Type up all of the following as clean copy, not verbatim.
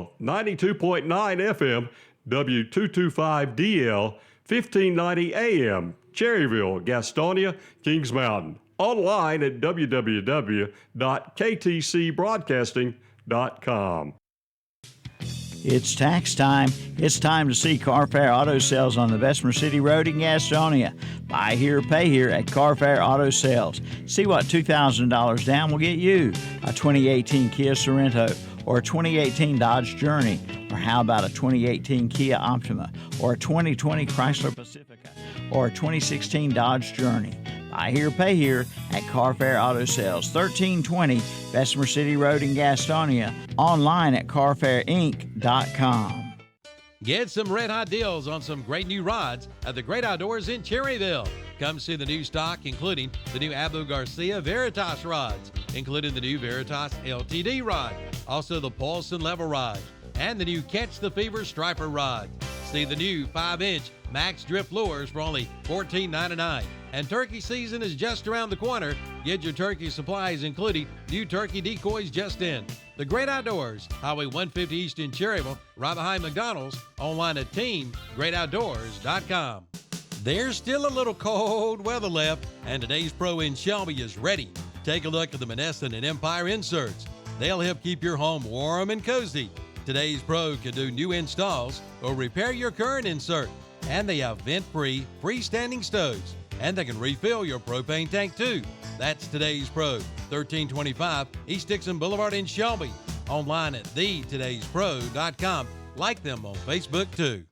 Mobile, 92.9 FM, W225DL, 1590 AM, Cherryville, Gastonia, Kings Mountain. Online at www.ktcbroadcasting.com. It's tax time. It's time to see Carfair Auto Sales on the Bessemer City Road in Gastonia. Buy here, pay here at Carfair Auto Sales. See what $2,000 down will get you. A 2018 Kia Sorento or a 2018 Dodge Journey, or how about a 2018 Kia Optima or a 2020 Chrysler Pacifica or a 2016 Dodge Journey. Buy here, pay here at Carfair Auto Sales, 1320 Bessemer City Road in Gastonia. Online at carfairinc.com. Get some red-hot deals on some great new rods at the Great Outdoors in Cherryville. Come see the new stock, including the new Abu Garcia Veritas rods, including the new Veritas LTD rod, also the Paulson Level rod, and the new Catch the Fever Striper rod. See the new 5-inch Max Drift lures for only $14.99. And turkey season is just around the corner. Get your turkey supplies, including new turkey decoys just in. The Great Outdoors, Highway 150 East in Cherryville, right behind McDonald's, online at teamgreatoutdoors.com. There's still a little cold weather left, and today's Pro in Shelby is ready. Take a look at the Monessen and Empire inserts. They'll help keep your home warm and cozy. Today's Pro can do new installs or repair your current insert. And they have vent-free, freestanding stoves. And they can refill your propane tank too. That's Today's Pro, 1325 East Dixon Boulevard in Shelby. Online at thetodayspro.com. Like them on Facebook too.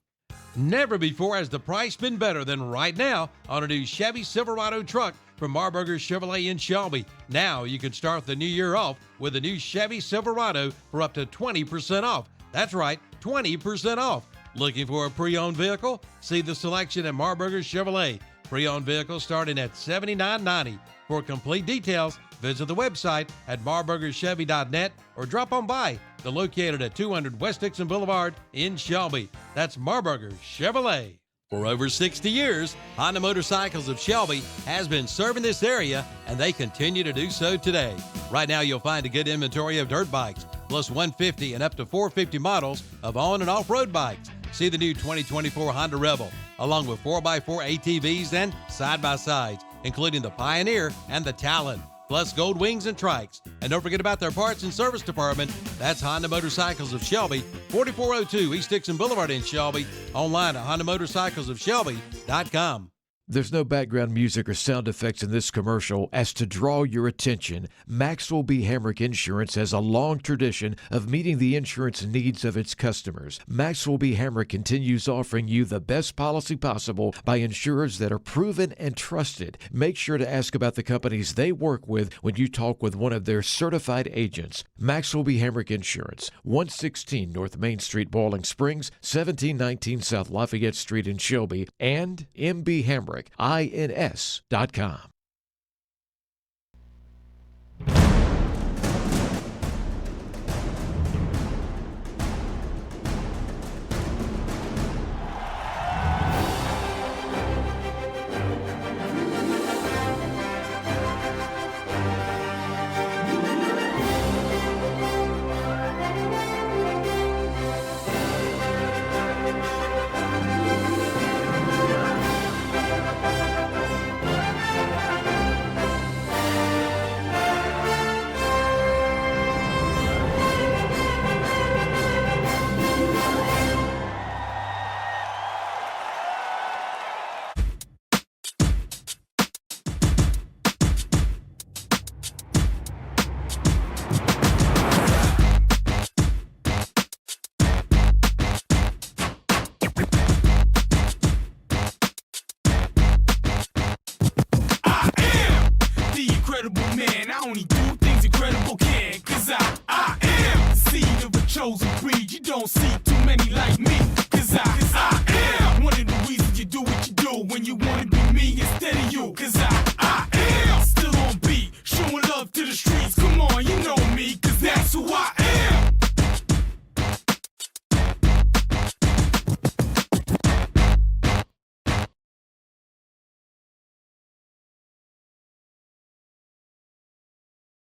Never before has the price been better than right now on a new Chevy Silverado truck from Marburger Chevrolet in Shelby. Now you can start the new year off with a new Chevy Silverado for up to 20% off. That's right, 20% off. Looking for a pre-owned vehicle? See the selection at Marburger Chevrolet. Pre-owned vehicles starting at $79.90. For complete details, visit the website at marburgerchevy.net or drop on by. They're located at 200 West Dixon Boulevard in Shelby. That's Marburger Chevrolet. For over 60 years, Honda Motorcycles of Shelby has been serving this area, and they continue to do so today. Right now, you'll find a good inventory of dirt bikes, plus 150 and up to 450 models of on- and off-road bikes. See the new 2024 Honda Rebel, along with 4x4 ATVs and side-by-sides, including the Pioneer and the Talon, plus Gold Wings and Trikes. And don't forget about their parts and service department. That's Honda Motorcycles of Shelby, 4402 East Dixon Boulevard in Shelby. Online at HondaMotorcyclesofShelby.com. There's no background music or sound effects in this commercial as to draw your attention. Maxwell B. Hamrick Insurance has a long tradition of meeting the insurance needs of its customers. Maxwell B. Hamrick continues offering you the best policy possible by insurers that are proven and trusted. Make sure to ask about the companies they work with when you talk with one of their certified agents. Maxwell B. Hamrick Insurance, 116 North Main Street, Boiling Springs, 1719 South Lafayette Street in Shelby, and MB Hamrick. INS.com.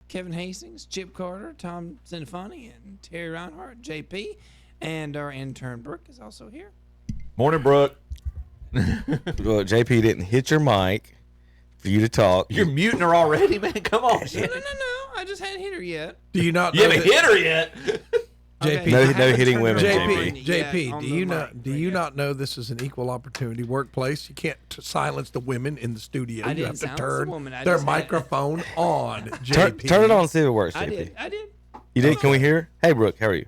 Kevin Hastings, Chip Carter, Tom Sinfani, and Terry Reinhardt, JP, and our intern Brooke is also here. Morning, Brooke. Well, JP didn't hit your mic for you to talk. You're muting her already, man. Come on. No. I just hadn't hit her yet. Do you not? You haven't hit her yet. JP, No I haven't hitting turned women, her JP. on yet JP, on do the you mic do right you now. not know this is an equal opportunity workplace? You can't silence the women in the studio. I You didn't have to silence the turn woman. I their just had- microphone on. JP, Turn it on and see if it works, I JP. did. You did? Can we hear her? Hey, Brooke, how are you?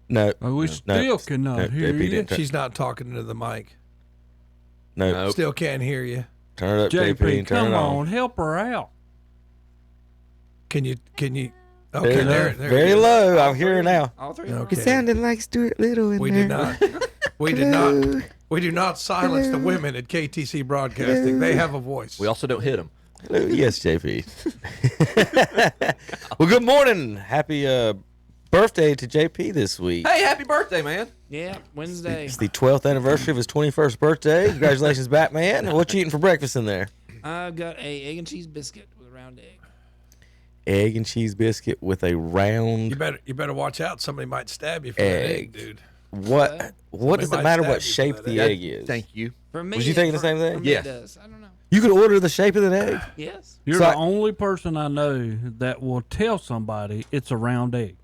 No. We still cannot no, hear JP you. didn't turn. She's not talking into the mic. No. Nope. Still can't hear you. Turn it up, JP, JP, and turn come it on, help her out. Can you? Okay, there it Very is. low. I'm hearing now. All three. Okay. Are Sounded like Stuart Little in We there. did not. We do not silence the women at KTC Broadcasting. They have a voice. We also don't hit them. Hello. Yes, JP. Well, good morning. Happy birthday to JP this week. Hey, happy birthday, man. Yeah, Wednesday. It's the 12th anniversary of his 21st birthday. Congratulations, Batman. What you eating for breakfast in there? I've got a egg and cheese biscuit with a round egg. Egg and cheese biscuit with a round You better watch out. Somebody might stab you for that egg, dude. What does it might matter stab what you for shape that the egg. egg is? Thank you. For me, Was you thinking the same thing? For me Yes. it does. I don't know. You could order the shape of the egg. Yes. You're So the I- only person I know that will tell somebody it's a round egg.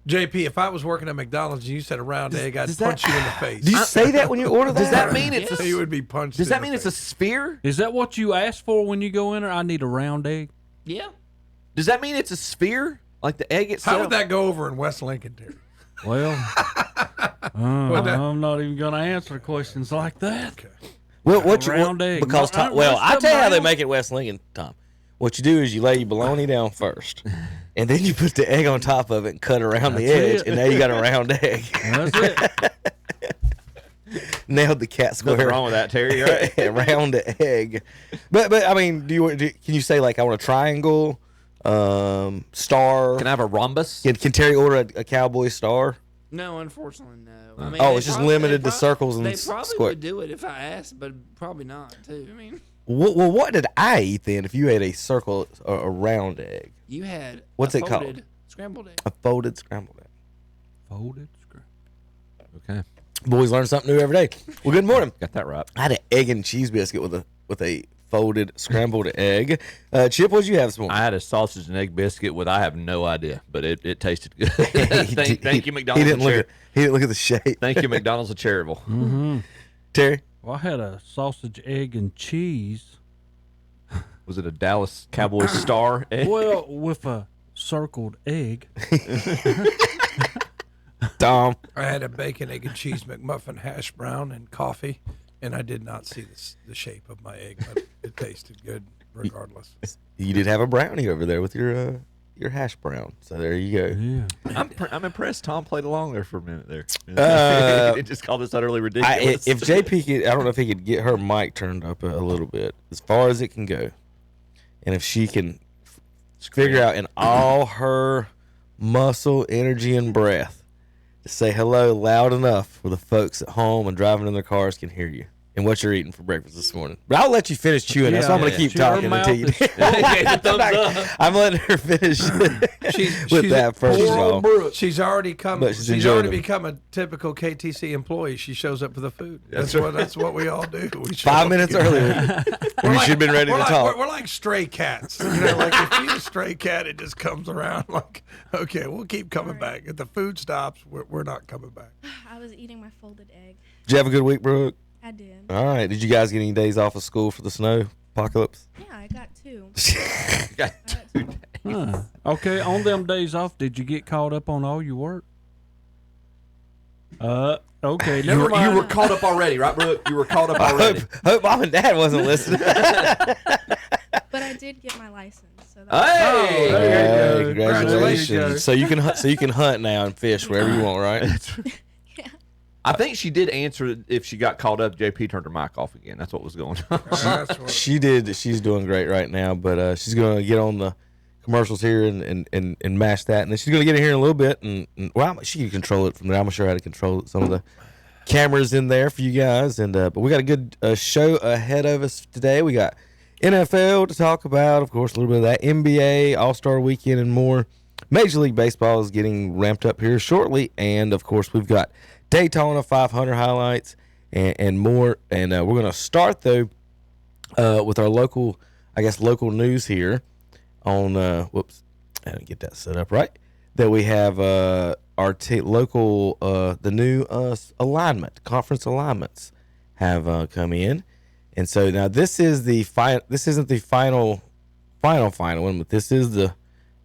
JP, if I was working at McDonald's and you said a round egg, I'd does that- punch you in the face. Do you say that when you order that? Does that mean it's You a? would be punched. Does in that the mean it's a face. sphere? Is that what you ask for when you go in there? I need a round egg. Yeah. Does that mean it's a sphere? Like the egg itself? How would that go over in West Lincoln, dude? Well, that- I'm not even going to answer questions like that. Okay. Well, what you round egg. Because No, Tom, well, what's I the tell you how they round- make it at West Lincoln, Tom. What you do is you lay your bologna down first, and then you put the egg on top of it and cut around the That's edge, it. and now you got a round egg. That's it. Nailed the cat square. Nothing wrong with that, Terry, right? Round egg. But I mean, can you say like I want a triangle, star? Can I have a rhombus? Can Terry order a cowboy star? No, unfortunately, no. I mean, Oh, they it's just probably- limited they to circles and They probably square. would do it if I asked, but probably not, too. I mean, Well, what did I eat then? If you ate a circle or a round egg, you had What's a it called? folded scrambled egg. a folded scrambled egg. Folded scrap. Okay. Boys learn something new every day. Well, good morning. Got that right. I had an egg and cheese biscuit with a folded scrambled egg. Chip, what'd you have this morning? I had a sausage and egg biscuit with I have no idea, but it tasted good. He thank you, McDonald's. He didn't and look. He didn't look at the shape. Thank you, McDonald's of Cherryville. Mm-hmm. Terry. Well, I had a sausage, egg, and cheese. Was it a Dallas Cowboys star egg? Well, with a circled egg. Tom. I had a bacon, egg, and cheese McMuffin, hash brown, and coffee, and I did not see the shape of my egg, but it tasted good regardless. You did have a brownie over there with your hash brown. So there you go. Yeah. I'm impressed. Tom played along there for a minute there. Uh, It just called us utterly If ridiculous. JP could, I don't know if he could get her mic turned up a little bit, as far as it can go, and if she can figure out in all her muscle, energy, and breath to say hello loud enough where the folks at home and driving in their cars can hear you and what you're eating for breakfast this morning. But I'll let you finish chewing that, so I'm going to keep Her talking mouth until you. is- I'm letting her finish She's with that first of all. She's already come. But she's She's enjoying already them. become a typical KTC employee. She shows up for the food. That's what we all do. We show 5 up minutes to get- earlier. You should have been ready we're to like, talk. We're like stray cats. You know, like if you a stray cat, it just comes around. Like, okay, we'll keep coming back. If the food stops, we're not coming back. I was eating my folded egg. Did you have a good week, Brooke? I did. All right. Did you guys get any days off of school for the snow apocalypse? Yeah, I got two. Got I got 2 days. Huh. Okay, on them days off, did you get caught up on all your work? Okay, never mind. You were caught up already, right, Brooke? You were caught up I already. hope mom and dad wasn't listening. But I did get my license. So that Hey! there you go. Congratulations! Congratulations. So you can hunt now and fish wherever you want, right? yeah. I think she did answer if she got caught up. JP turned her mic off again. That's what was going on. That's what, She did. She's doing great right now, but she's going to get on the commercials here and mash that, and then she's going to get in here in a little bit, and well, she can control it from there. I'm not sure how to control some of the cameras in there for you guys, and but we got a good show ahead of us today. We got NFL to talk about, of course, a little bit of that. NBA, All-Star Weekend, and more. Major League Baseball is getting ramped up here shortly. And, of course, we've got Daytona 500 highlights and more. And we're going to start, though, with our local news here on, whoops, I didn't get that set up right, that we have our local, the new conference alignments have come in. And so now this is the this isn't the final one, but this is the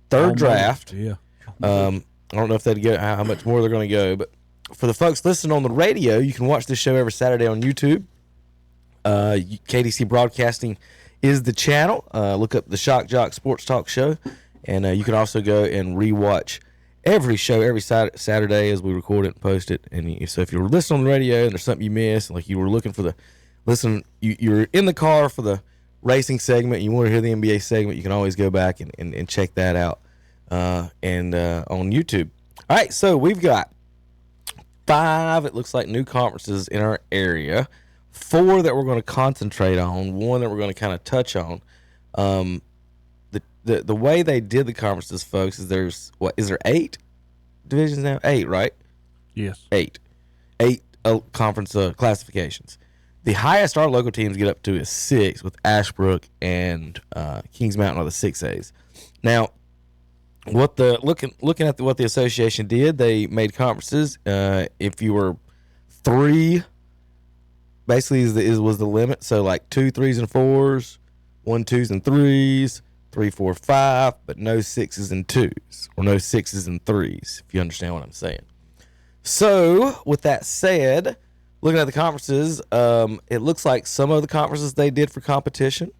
third draft. Yeah. I don't know if they'd go how much more they're going to go, but for the folks listening on the radio, you can watch this show every Saturday on YouTube. KDC Broadcasting is the channel. Look up the Shock Jock Sports Talk Show, and you can also go and rewatch every show every Saturday as we record it and post it. And so if you were listening on the radio and there's something you missed, like you were looking for you're in the car for the racing segment, you want to hear the NBA segment, you can always go back and check that out on YouTube. All right, so we've got 5, it looks like, new conferences in our area. 4 that we're going to concentrate on, 1 that we're going to kind of touch on. The way they did the conferences, folks, is is there 8 divisions now? 8, right? Yes. 8 conference classifications. The highest our local teams get up to is 6, with Ashbrook and Kings Mountain are the 6As. Now, looking at what the association did, they made conferences. If you were 3, basically was the limit. So like 2 3s and 4s, 1 2s and 3s, 3 4 5, but no 6s and 2s, or no 6s and 3s. If you understand what I'm saying. So with that said, looking at the conferences, it looks like some of the conferences they did for competition.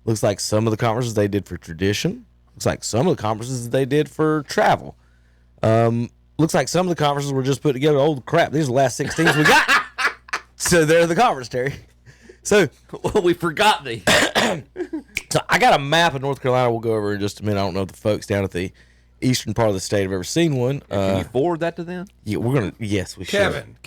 Looks like some of the conferences they did for tradition. Looks like some of the conferences they did for travel. Looks like some of the conferences were just put together. Oh, crap, these are the last 6 teams we got. So they're the conference, Terry. So we forgot these. So I got a map of North Carolina we'll go over in just a minute. I don't know if the folks down at the eastern part of the state have ever seen one. Can you forward that to them? Yeah, yes, we Kevin,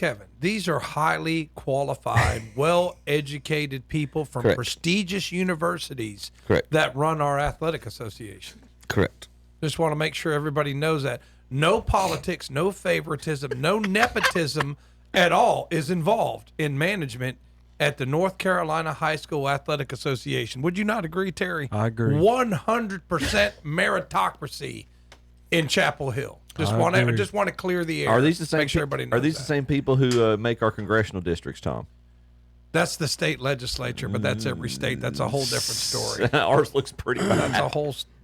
these are highly qualified, well-educated people from Correct. prestigious universities Correct. that run our athletic association. Correct. Just want to make sure everybody knows that. No politics, no favoritism, no nepotism at all is involved in management at the North Carolina High School Athletic Association. Would you not agree, Terry? I agree. 100% meritocracy in Chapel Hill. Just want to clear the air. Are these the same? Make sure everybody knows Are these that. the same people who make our congressional districts, Tom? That's the state legislature, but that's every state. That's a whole different story. Ours looks pretty bad.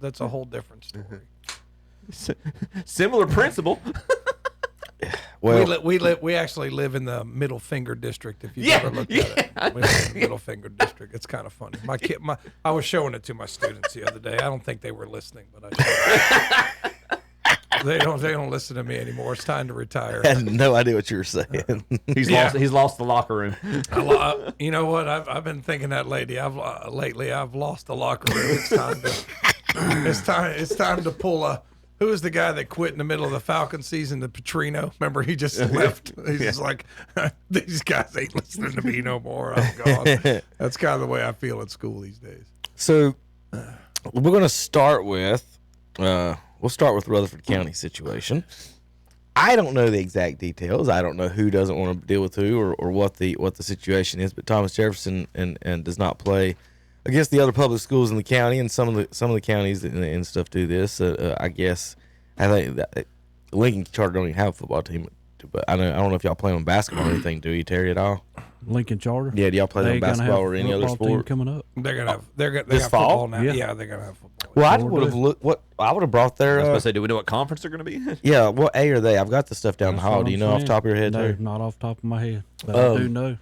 That's a whole different story. Similar principle. Well, we actually live in the Middle Finger District. If you've ever looked at it, we live in the Middle Finger District. It's kind of funny. I was showing it to my students the other day. I don't think they were listening, but they don't listen to me anymore. It's time to retire. I had no idea what you were saying. He's lost the locker room. You know what? I've been thinking that lately. I've lost the locker room. It's time to pull a. Who was the guy that quit in the middle of the Falcon season? The Petrino. Remember, he just left. He's just like, these guys ain't listening to me no more. I'm gone. That's kind of the way I feel at school these days. So we're going to start with we'll start with Rutherford County situation. I don't know the exact details. I don't know who doesn't want to deal with who or what the situation is. But Thomas Jefferson and does not play against the other public schools in the county, and some of the counties and stuff do this. I guess I think that Lincoln Charter don't even have a football team, but I don't know if y'all play on basketball or anything. Do you, Terry, at all? Lincoln Charter. Yeah, do y'all play on basketball or any other sport coming up? They're gonna have they This got fall? football now. Yeah. Yeah, they're gonna have football. Well, I would have brought their. I was about to say, do we know what conference they're going to be in? Yeah, what A are they? I've got the stuff down the That's hall. what Do you I'm know off the saying. top of your head, No, Terry? not off the top of my head, but I do know.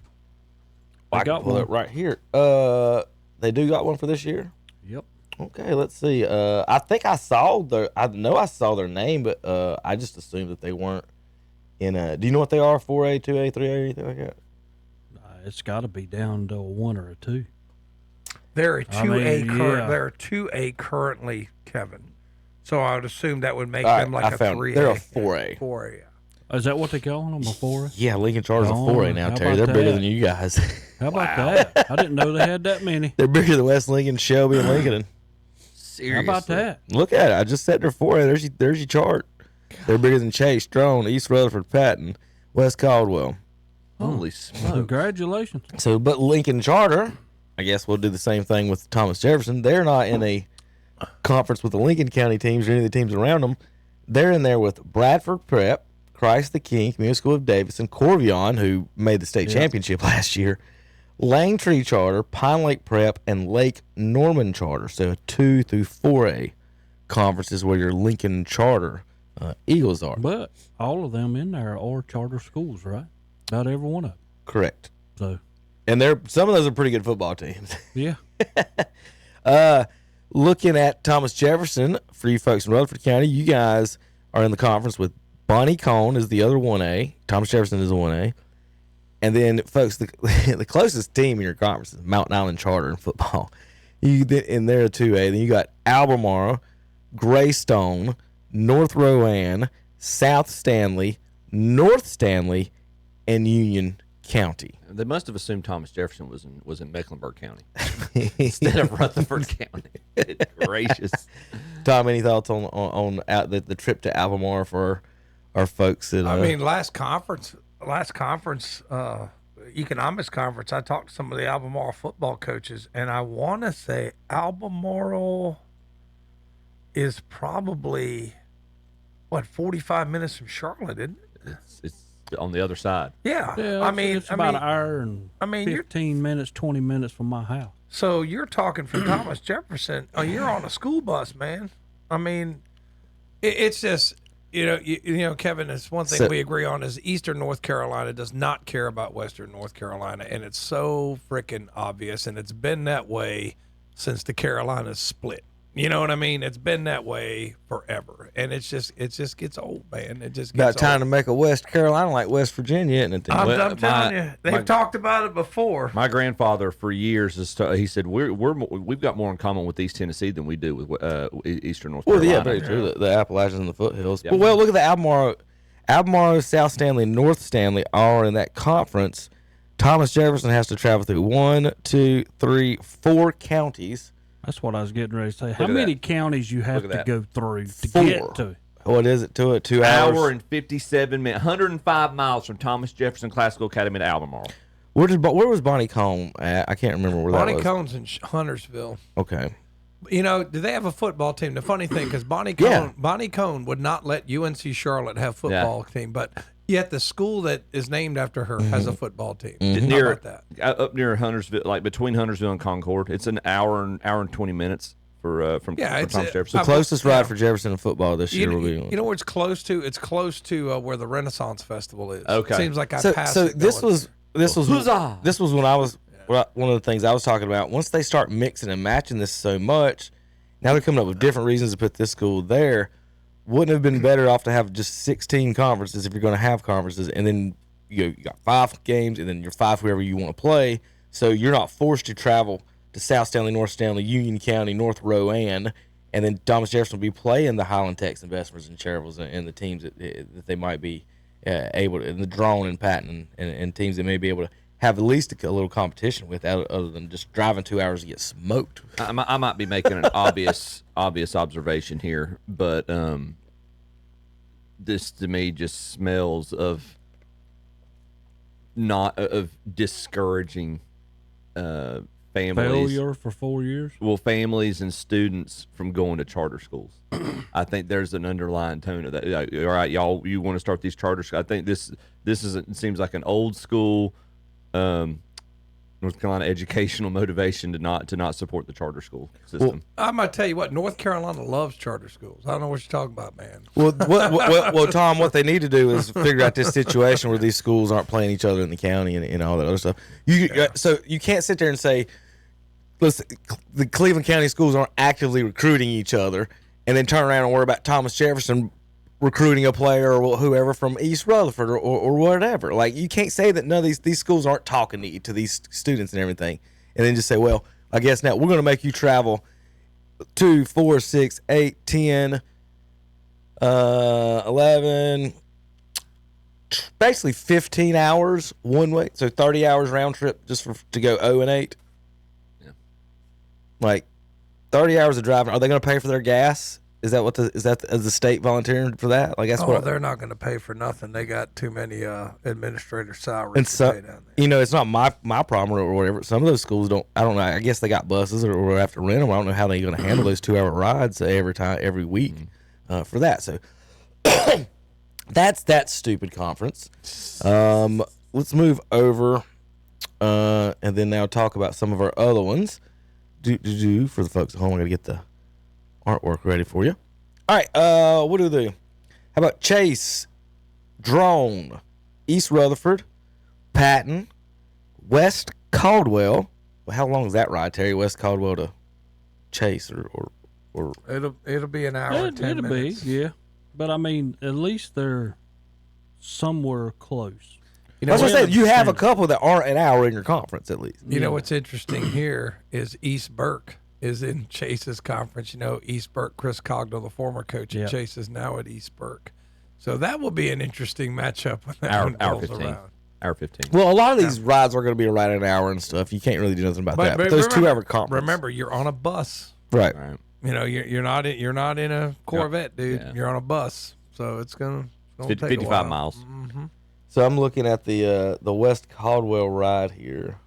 I They can got pull one. it right here. They do got one for this year. Yep. Okay, let's see. I think I saw their name, but I just assumed that they weren't in a. Do you know what they are? 4A, 2A, 3A, anything like that? It's got to be down to a 1 or a 2. They're a 2A. yeah. They're a 2A currently, Kevin. So I would assume that would make All right, them like I a found 3A. they're a 4A. 4A. Yeah. Is that what they call them, a 4A? Yeah, Lincoln Charter's a Oh, 4A now, how Terry. about They're bigger that? than you guys. How about that? I didn't know they had that many. They're bigger than West Lincoln, Shelby, and Lincoln. How about that? Look at it. I just said they're 4A. There's your chart. They're bigger than Chase, Strone, East Rutherford, Patton, West Caldwell. Holy smokes. Congratulations. So, but Lincoln Charter, I guess we'll do the same thing with Thomas Jefferson. They're not in a conference with the Lincoln County teams or any of the teams around them. They're in there with Bradford Prep, Christ the King, Community School of Davidson, Corvion, who made the state championship last year, Langtree Charter, Pine Lake Prep, and Lake Norman Charter. So 2 through 4A conferences where your Lincoln Charter Eagles are. But all of them in there are charter schools, right? About every one of them. Correct. So, And some of those are pretty good football teams. yeah. Looking at Thomas Jefferson, for you folks in Rutherford County, you guys are in the conference with Bonnie Cone is the other 1A. Thomas Jefferson is a 1A. And then, folks, the closest team in your conference is Mountain Island Charter in football. And they're a 2A. Then you got Albemarle, Greystone, North Rowan, South Stanley, North Stanley, and Union County. They must have assumed Thomas Jefferson was in Mecklenburg County instead of Rutherford County. Good gracious. Tom, any thoughts on the trip to Albemarle for our folks? I mean, last conference, economics conference, I talked to some of the Albemarle football coaches, and I want to say Albemarle is probably 45 minutes from Charlotte, isn't it? It's on the other side. Yeah, it's about an hour and 15 minutes, 20 minutes from my house. So you're talking from Thomas Jefferson. Oh, you're on a school bus, man. I mean, it's just you know, Kevin. It's one thing we agree on is Eastern North Carolina does not care about Western North Carolina, and it's so freaking obvious, and it's been that way since the Carolinas split. You know what I mean? It's been that way forever, and it just gets old, man. It just gets about time old. to make a West Carolina like West Virginia, isn't it? I'm telling you, they've talked about it before. My grandfather, for years, he said we've got more in common with East Tennessee than we do with Eastern North Carolina. Well, yeah, very true. The Appalachians and the foothills. Yep. Well, look at the Albemarle, South Stanley, North Stanley are in that conference. Thomas Jefferson has to travel through 1, 2, 3, 4 counties. That's what I was getting ready to say. How many counties you have to go through to 4. get to? What is it to it? 2 hours? Hour and 57 minutes. 105 miles from Thomas Jefferson Classical Academy to Albemarle. Where were Bonnie Cone at? I can't remember where Bonnie that was. Cone's in Huntersville. Okay. You know, do they have a football team? The funny thing, because Bonnie Cone would not let UNC Charlotte have football team, but yet the school that is named after her has a football team. How about that? Up near Huntersville, like between Huntersville and Concord, it's an hour and 20 minutes from Thomas Jefferson. The closest ride for Jefferson in football this year will be. You know where it's close to? It's close to where the Renaissance Festival is. Okay. Seems like I passed. So it this going. was when I was one of the things I was talking about. Once they start mixing and matching this so much, now they're coming up with different reasons to put this school there. Wouldn't it have been better off to have just 16 conferences if you're going to have conferences, and then you got 5 games, and then you're 5 whoever you want to play, so you're not forced to travel to South Stanley, North Stanley, Union County, North Rowan, and then Thomas Jefferson will be playing the Highland Techs and Vespers and Chervils and the teams that they might be able to, and the Drone and Patton and teams that may be able to have at least a little competition with, other than just driving 2 hours to get smoked. I might be making an obvious observation here, but this to me just smells of discouraging families. Failure for 4 years? Well, families and students from going to charter schools. I think there's an underlying tone of that. Like, all right, y'all, you want to start these charter schools? I think this seems like an old school North Carolina educational motivation to not support the charter school system. Well, I'm gonna tell you what, North Carolina loves charter schools. I don't know what you're talking about, man. Well, Tom, what they need to do is figure out this situation where these schools aren't playing each other in the county and all that other stuff. So you can't sit there and say, listen, the Cleveland County schools aren't actively recruiting each other, and then turn around and worry about Thomas Jefferson recruiting a player or whoever from East Rutherford or whatever. Like, you can't say that none of these schools aren't talking to these students and everything, and then just say, well, I guess now we're going to make you travel 2, 4, 6, 8, 10, 11, basically 15 hours one way, so 30 hours round trip just to go 0-8. Yeah. Like 30 hours of driving. Are they going to pay for their gas? Is that is the state volunteering for that? Like that's what they're not going to pay for nothing. They got too many administrator salaries and to so, pay down there. you know, it's not my problem or whatever. Some of those schools don't. I don't know. I guess they got buses or have to rent them. I don't know how they're going to handle those 2-hour rides every week for that. So that's that stupid conference. Let's move over and then now talk about some of our other ones. For the folks at home, I'm going to get the artwork ready for you. All right, what do they do? How about Chase, Drone, East Rutherford, Patton, West Caldwell. Well, how long is that ride, Terry? West Caldwell to Chase or It'll be an hour and 10 it'll minutes. be, yeah. But I mean, at least they're somewhere close. You know, that's what I said. You have a couple that aren't an hour in your conference at least. You know what's interesting here is East Burke is in Chase's conference. You know, East Burke, Chris Cogdell, the former coach at Chase, is now at East Burke. So that will be an interesting matchup when that one Hour rolls 15. around. Hour 15. Well, a lot of these rides are going to be right an hour and stuff. You can't really do nothing about that. But those 2-hour conference. Remember, you're on a bus. Right. You know, you're not in a Corvette, dude. Yeah. You're on a bus, so it's gonna take 55 miles. Mm-hmm. So I'm looking at the West Caldwell ride here,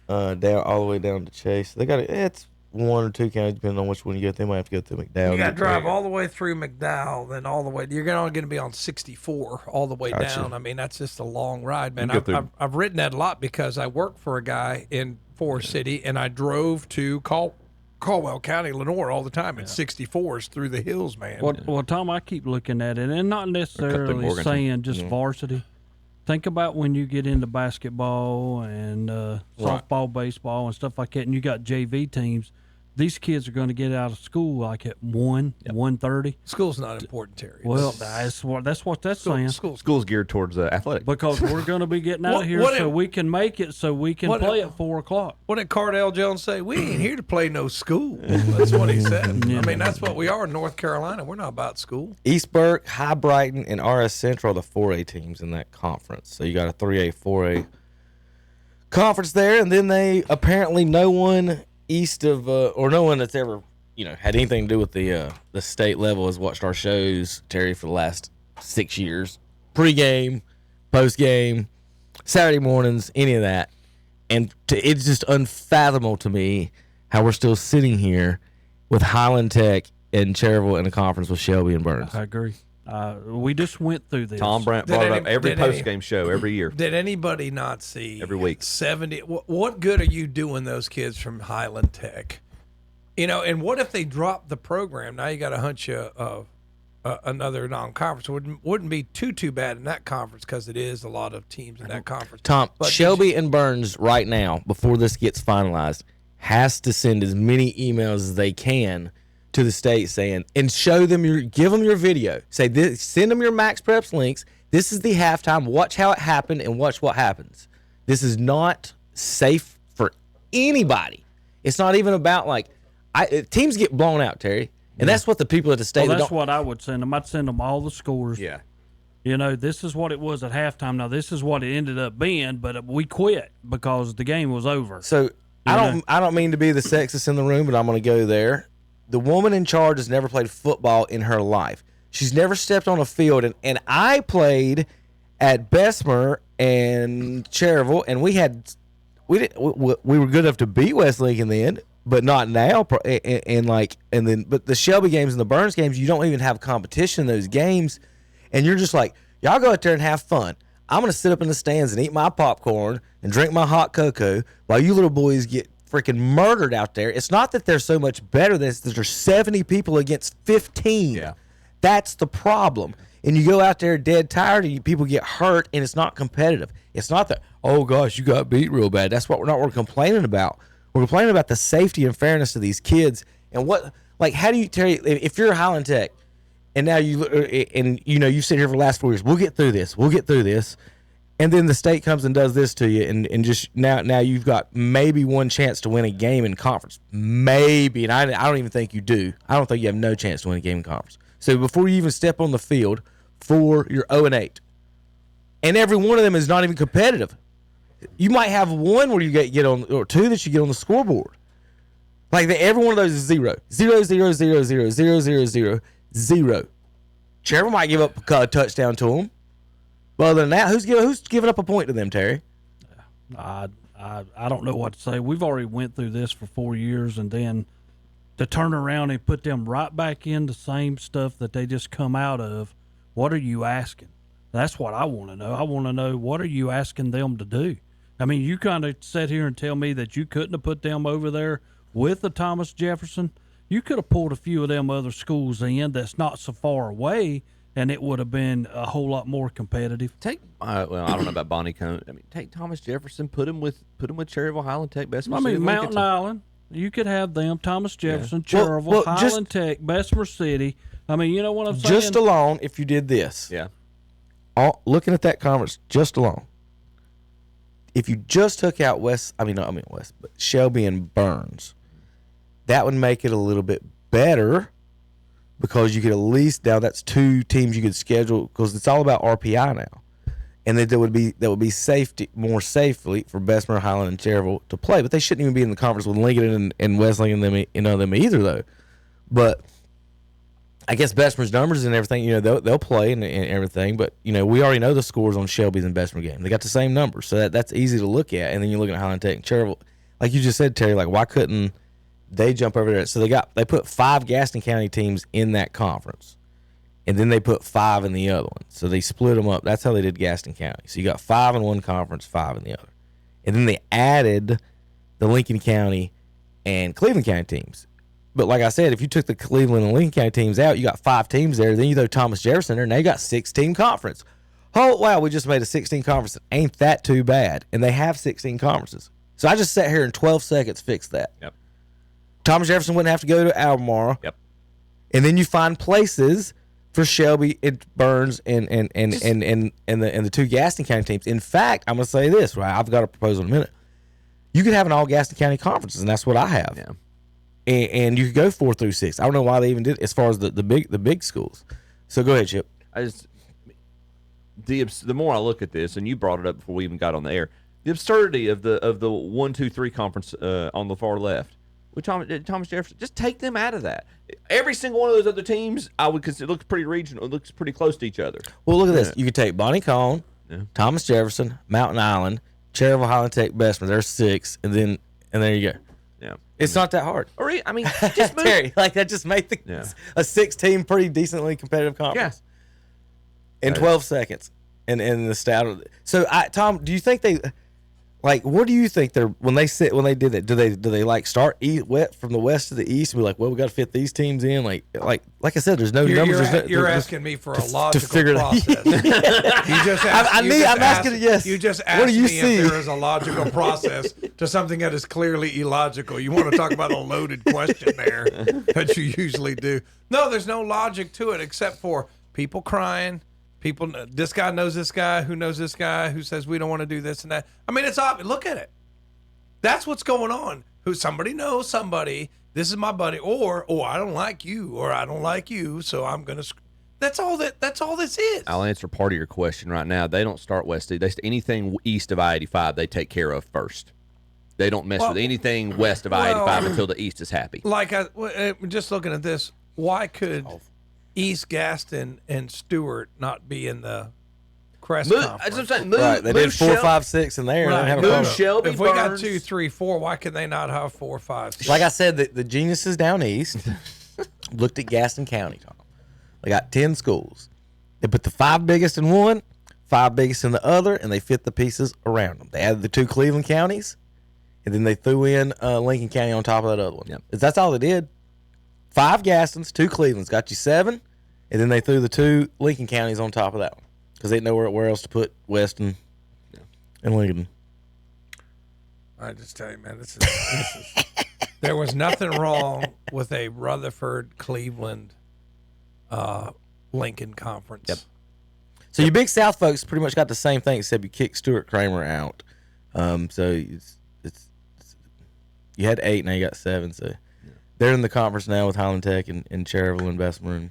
down all the way down to Chase. They got it's 1 or 2 counties depending on which one you get. They might have to go through McDowell. You got to drive all the way through McDowell, then all the way. You're only going to be on 64 all the way down. I mean, that's just a long ride, man. I've ridden that a lot because I work for a guy in Forest City, and I drove to Caldwell County, Lenore, all the time at 64s through the hills, man. Well, Tom, I keep looking at it, and not necessarily saying just varsity. Think about when you get into basketball and softball, baseball, and stuff like that, and you got JV teams. These kids are going to get out of school like at 1:30. School's not important, Terry. Well, that's what that's saying. School's geared towards athletic. Because we're going to be getting out of here we can make it, so we can play at 4 o'clock. What did Cardell Jones say? We ain't here to play no school. That's what he said. I mean, that's what we are in North Carolina. We're not about school. East Burke, High Brighton, and RS Central are the 4A teams in that conference. So you got a 3A, 4A conference there, and then they apparently no one east of or no one that's ever had anything to do with the state level has watched our shows, Terry, for the last 6 years. Pre-game, post-game, Saturday mornings, any of that. And it's just unfathomable to me how we're still sitting here with Highland Tech and Cherryville in a conference with Shelby and Burns. I agree. We just went through this. Tom Brandt brought it up every post-game show every year. Did anybody not see every week 70? What good are you doing those kids from Highland Tech? And what if they drop the program? Now you got to hunt you another non-conference. Wouldn't be too bad in that conference because it is a lot of teams in that conference. Tom, Shelby and Burns right now, before this gets finalized, has to send as many emails as they can to the state saying, and show them give them your video. Say this, send them your Max Preps links. This is the halftime. Watch how it happened and watch what happens. This is not safe for anybody. It's not even about teams get blown out, Terry, and that's what the people at the state. Well, that's what I would send them. I'd send them all the scores. Yeah. This is what it was at halftime. Now this is what it ended up being, but we quit because the game was over. So I don't mean to be the sexist in the room, but I'm going to go there. The woman in charge has never played football in her life. She's never stepped on a field. And I played at Bessemer and Cherryville, and we were good enough to beat Westlake in the end, but not now. But the Shelby games and the Burns games, you don't even have competition in those games, and you're just like, y'all go out there and have fun. I'm going to sit up in the stands and eat my popcorn and drink my hot cocoa while you little boys get freaking murdered out there. It's not that they're so much better than that there's 70 people against 15. Yeah. That's the problem. And you go out there dead tired and people get hurt and it's not competitive. It's not that, oh gosh, you got beat real bad. That's what we're complaining about. We're complaining about the safety and fairness of these kids. And how do you, Terry, if you're a Highland Tech and now you sit here for the last 4 years, we'll get through this. And then the state comes and does this to you, and just now you've got maybe one chance to win a game in conference. Maybe, and I don't even think you do. I don't think you have no chance to win a game in conference. So before you even step on the field for your 0-8, and every one of them is not even competitive. You might have one where you get on, or two that you get on the scoreboard. Like every one of those is 0. 0, 0, 0, 0, 0, 0, 0, 0. Cherville might give up a touchdown to them. But other than that, who's giving up a point to them, Terry? I don't know what to say. We've already went through this for 4 years, and then to turn around and put them right back in the same stuff that they just come out of, what are you asking? That's what I want to know. I want to know, what are you asking them to do? I mean, you kind of sit here and tell me that you couldn't have put them over there with the Thomas Jefferson. You could have pulled a few of them other schools in that's not so far away, and it would have been a whole lot more competitive. Well, I don't know about Bonnie Cone. I mean, take Thomas Jefferson, put him with Cherryville, Highland Tech, Bessemer City. Mountain Island. You could have them, Thomas Jefferson, Cherryville, Highland Tech, Bessemer City. I mean, you know what I'm saying? Just alone, if you did this. Yeah. Looking at that conference, just alone. If you just took out but Shelby and Burns, that would make it a little bit better because you could at least, now that's 2 teams you could schedule, because it's all about RPI now. And that would be more safely for Bessemer, Highland, and Cherryville to play. But they shouldn't even be in the conference with Lincoln and Wesleyan and them either, though. But I guess Bessemer's numbers and everything, they'll play and everything. But, we already know the scores on Shelby's and Bessemer game. They got the same numbers, so that's easy to look at. And then you're looking at Highland Tech and Cherryville. Like you just said, Terry, like, why couldn't they jump over there? So they put 5 Gaston County teams in that conference. And then they put 5 in the other one. So they split them up. That's how they did Gaston County. So you got 5 in one conference, 5 in the other. And then they added the Lincoln County and Cleveland County teams. But like I said, if you took the Cleveland and Lincoln County teams out, you got 5 teams there. Then you throw Thomas Jefferson there, now you got 6-team conference. Oh, wow, we just made a 16 conference. Ain't that too bad? And they have 16 conferences. So I just sat here in 12 seconds fixed that. Yep. Thomas Jefferson wouldn't have to go to Albemarle. Yep. And then you find places for Shelby and Burns and the 2 Gaston County teams. In fact, I'm gonna say this, right? I've got a proposal in a minute. You could have an all Gaston County conferences, and that's what I have. Yeah. And you could go 4 through 6. I don't know why they even did it as far as the big schools. So go ahead, Chip. The more I look at this, and you brought it up before we even got on the air, the absurdity of the 1, 2, 3 conference on the far left. With Thomas Jefferson, just take them out of that. Every single one of those other teams, I would consider, looks pretty regional. It looks pretty close to each other. Well, look at this. You could take Bonnie Cone, Thomas Jefferson, Mountain Island, Cherryville, Highland Tech, Bessemer. There's 6, and there you go. Yeah, it's not that hard. Or I mean, just move. Terry, like that just made a 6-team pretty decently competitive conference. Yeah. In 12 seconds, and the stat. So, Tom, do you think they? Like, what do you think when they did that? Do they like start from the west to the east and be like, well, we got to fit these teams in? Like I said, there's no numbers. You're asking me for a logical process. You just asked, I'm asking. Yes. You just asked me if there is a logical process to something that is clearly illogical. You want to talk about a loaded question there that you usually do? No, there's no logic to it except for people crying. People, this guy knows this guy, who knows this guy, who says we don't want to do this and that. I mean, it's obvious. Look at it. That's what's going on. Somebody knows somebody. This is my buddy, or I don't like you, or I don't like you, so I'm gonna. That's all this is. I'll answer part of your question right now. They don't start west. Anything east of I-85, they take care of first. They don't mess with anything west of I-85 until the east is happy. Like just looking at this, why could East Gaston and Stewart not be in the Crest Conference? Right, they did 4, 5, 6 in there. Right. Shelby, if we got 2, 3, 4, why can they not have 4, 5, 6? Like I said, the geniuses down east looked at Gaston County, Tom. They got 10 schools. They put the 5 biggest in one, 5 biggest in the other, and they fit the pieces around them. They added the 2 Cleveland counties, and then they threw in Lincoln County on top of that other one. Yep. That's all they did. 5 Gastons, 2 Clevelands, got you 7, and then they threw the 2 Lincoln counties on top of that one because they didn't know where else to put West and Lincoln. I just tell you, man, this is there was nothing wrong with a Rutherford, Cleveland, Lincoln conference. Yep. So your Big South folks pretty much got the same thing except you kicked Stuart Kramer out. So it's you had 8, now you got 7. So they're in the conference now with Highland Tech and Cherryville and Bessemer.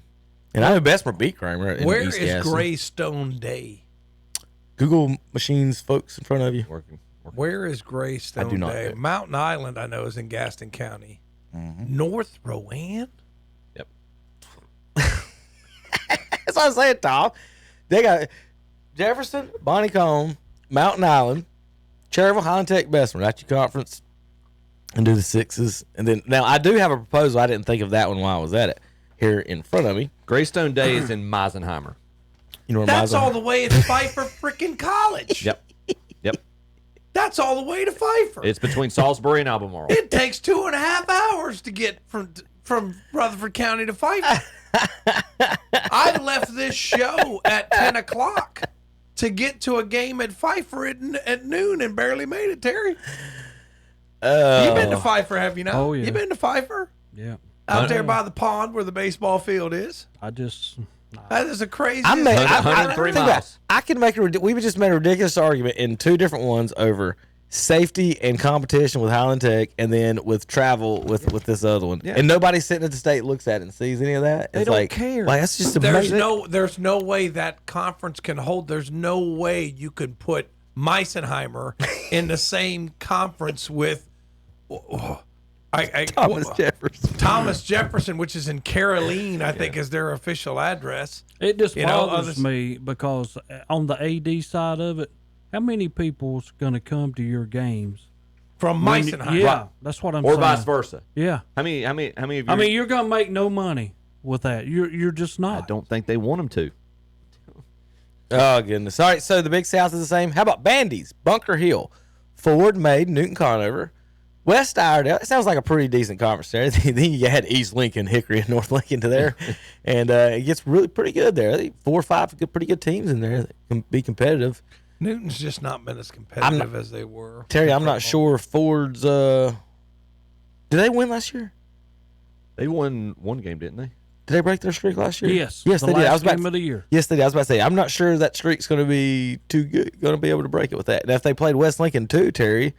And I know Bessemer beat Kramer. Where is Greystone Day? Google machines, folks, in front of you. Working. Where is Greystone I do not Day? know. Mountain Island, I know, is in Gaston County. North Rowan? Yep. That's what I'm saying, Tom. They got Jefferson, Bonnicombe, Mountain Island, Cherryville, Highland Tech, Bessemer. That's your conference. And do the sixes. And then, now, I do have a proposal. I didn't think of that one while I was at it. Here in front of me. Greystone Day is in Meisenheimer. You know where That's Meisenheimer- all the way to Pfeiffer freaking College. Yep. Yep. That's all the way to Pfeiffer. It's between Salisbury and Albemarle. It takes 2.5 hours to get from Rutherford County to Pfeiffer. I left this show at 10 o'clock to get to a game at Pfeiffer at noon and barely made it, Terry. You been to Pfeiffer, have you not? Oh, yeah. You been to Pfeiffer? Yeah. Out there by the pond where the baseball field is? I just. That is a crazy. I made, 103 think about it. miles. I can make we just made a ridiculous argument in two different ones over safety and competition with Highland Tech, and then with travel with this other one. Yeah. And nobody sitting at the state looks at it and sees any of that. They It's don't like, care. Like that's just There's amazing. there's no way that conference can hold. There's no way you could put Meisenheimer in the same conference with Thomas Jefferson, which is in Caroline, I think is their official address. It just You know, bothers others- me because on the AD side of it, how many people's going to come to your games? From When you- Meisenheimer. Yeah, that's what I'm Or saying. vice versa. Yeah. How many of you? I mean, you're going to make no money with that. You're just I not. don't think they want them to. Oh goodness! All right, so the Big South is the same. How about Bandy's, Bunker Hill, Ford, Maid, Newton Conover, West Iredale? It sounds like a pretty decent conference there. Then you had East Lincoln, Hickory, and North Lincoln to there, and it gets really pretty good there. I think 4 or 5 pretty good teams in there that can be competitive. Newton's just not been as competitive as they were. Terry, I'm not sure Ford's. Did they win last year? They won one game, didn't they? Did they break their streak last year? Yes. Yes, the they did. I was last about game of the year. Yes, they did. I was about to say, I'm not sure that streak's going to be too good, going to be able to break it with that. Now, if they played West Lincoln too, Terry,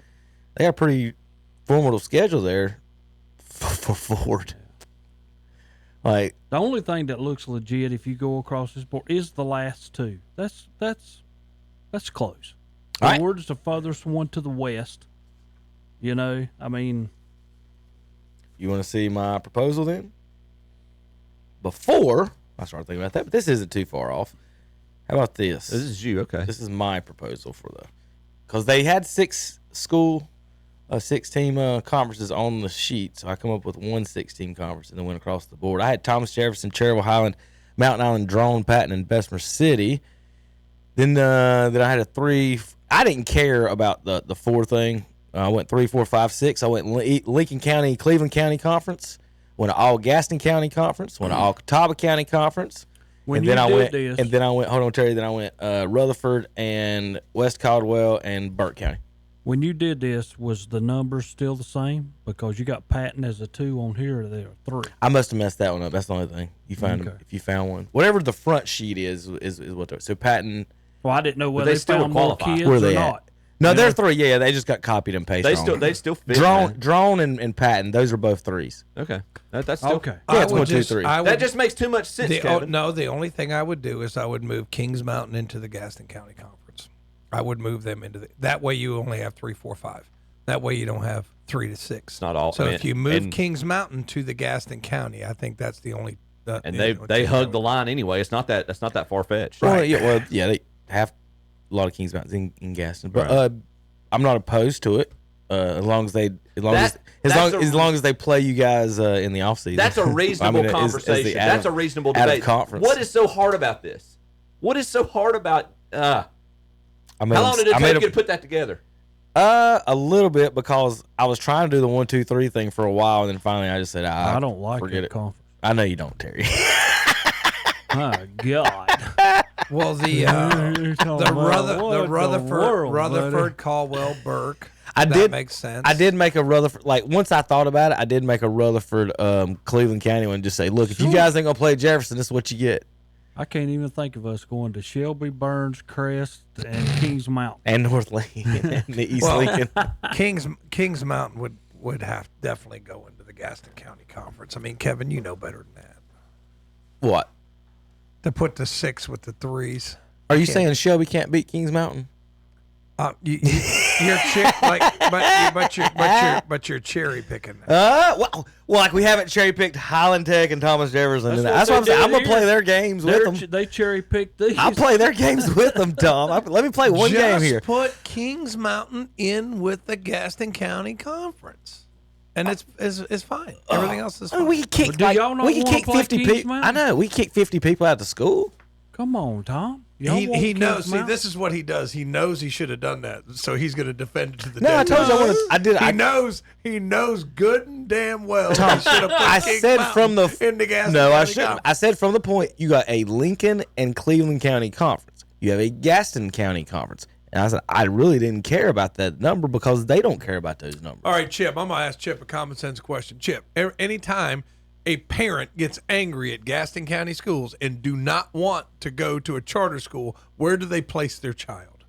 they got a pretty formidable schedule there for Ford. Like, The only thing that looks legit if you go across this board is the last two. That's close. All right. Ford's the furthest one to the west. You know, I mean, you want to see my proposal then? Before I start thinking about that, but this isn't too far off. How about this? This is you, okay? This is my proposal for because they had 6 team conferences on the sheet, so I come up with 1 6-team conference and then went across the board. I had Thomas Jefferson, Cherryville, Highland, Mountain Island, Drone, Patton, and Bessemer City. Then I had a 3. I didn't care about the 4 thing. I went 3, 4, 5, 6. I went Lincoln County, Cleveland County Conference. Went to all Gaston County Conference. Went to all Catawba County Conference. when and you then I did went, this, and then I went. Hold on, Terry. Then I went Rutherford and West Caldwell and Burke County. when you did this, was the numbers still the same? Because you got Patton as a 2 on here, there are 3. I must have messed that one up. That's the only thing. You find Okay. if you found one, whatever the front sheet is what they're. So Patton, Well, I didn't know whether they they still found more qualify. kids where or they not. at? No, You they're know? 3. Yeah, they just got copied and pasted. They still fit. Drone, man. and Patton. Those are both 3s. Okay, that's still Okay. Yeah, it's 1, 2, 3. That just makes too much sense, Kevin. No, the only thing I would do is I would move Kings Mountain into the Gaston County Conference. I would move them into that way. You only have 3, 4, 5. That way you don't have 3 to 6. It's not all. So I mean, if you move and, Kings Mountain to the Gaston County, I think that's the only. and they hug the line anyway. It's not that. That's not that far fetched. Well, yeah, they have a lot of Kings Mountains in Gaston, but Right. I'm not opposed to it as long as they as long as they play you guys in the offseason. That's a reasonable as conversation. the That's a reasonable out of debate. conference. What is so hard about this? What is so hard about? I made How long did it I take made you to put that together? a little bit because I was trying to do the 1, 2, 3 thing for a while, and then finally I just said, I don't like forget that it. conference. I know you don't, Terry. My God. Well, the Rutherford, Caldwell, Burke. That makes sense. I did make a Rutherford. Like once I thought about it, I did make a Rutherford, Cleveland County one. Just say, look, if you guys ain't gonna play Jefferson, this is what you get. I can't even think of us going to Shelby, Burns, Crest, and Kings Mountain. And North Lincoln, and the East Lincoln. Kings Mountain would have to definitely go into the Gaston County Conference. I mean, Kevin, you know better than that. What? To put the 6 with the 3s Are you saying Shelby can't beat Kings Mountain? You're cherry picking. Well, like we haven't cherry picked Highland Tech and Thomas Jefferson. That's what I'm saying. I'm gonna play their games with them. They cherry picked these. I'll play their games with them, Tom. Let me play one game here. Just put Kings Mountain in with the Gaston County Conference, and it's fine. Everything else is fine. We can kick, y'all not we can wanna kick play 50 Kings people. Mountain? I know. We kick 50 people out of school. Come on, Tom. He knows. See, this is what he does. He knows he should have done that, so he's going to defend it to the No, death. I told you I did. He knows good and damn well. Tom, he should have put I Kings said Mountain from the in the Gaston no, I County shouldn't. Conference. I said from the point you got a Lincoln and Cleveland County Conference. You have a Gaston County Conference, and I said I really didn't care about that number because they don't care about those numbers. All right, Chip. I'm going to ask Chip a common sense question. Chip, anytime a parent gets angry at Gaston County schools and do not want to go to a charter school, where do they place their child?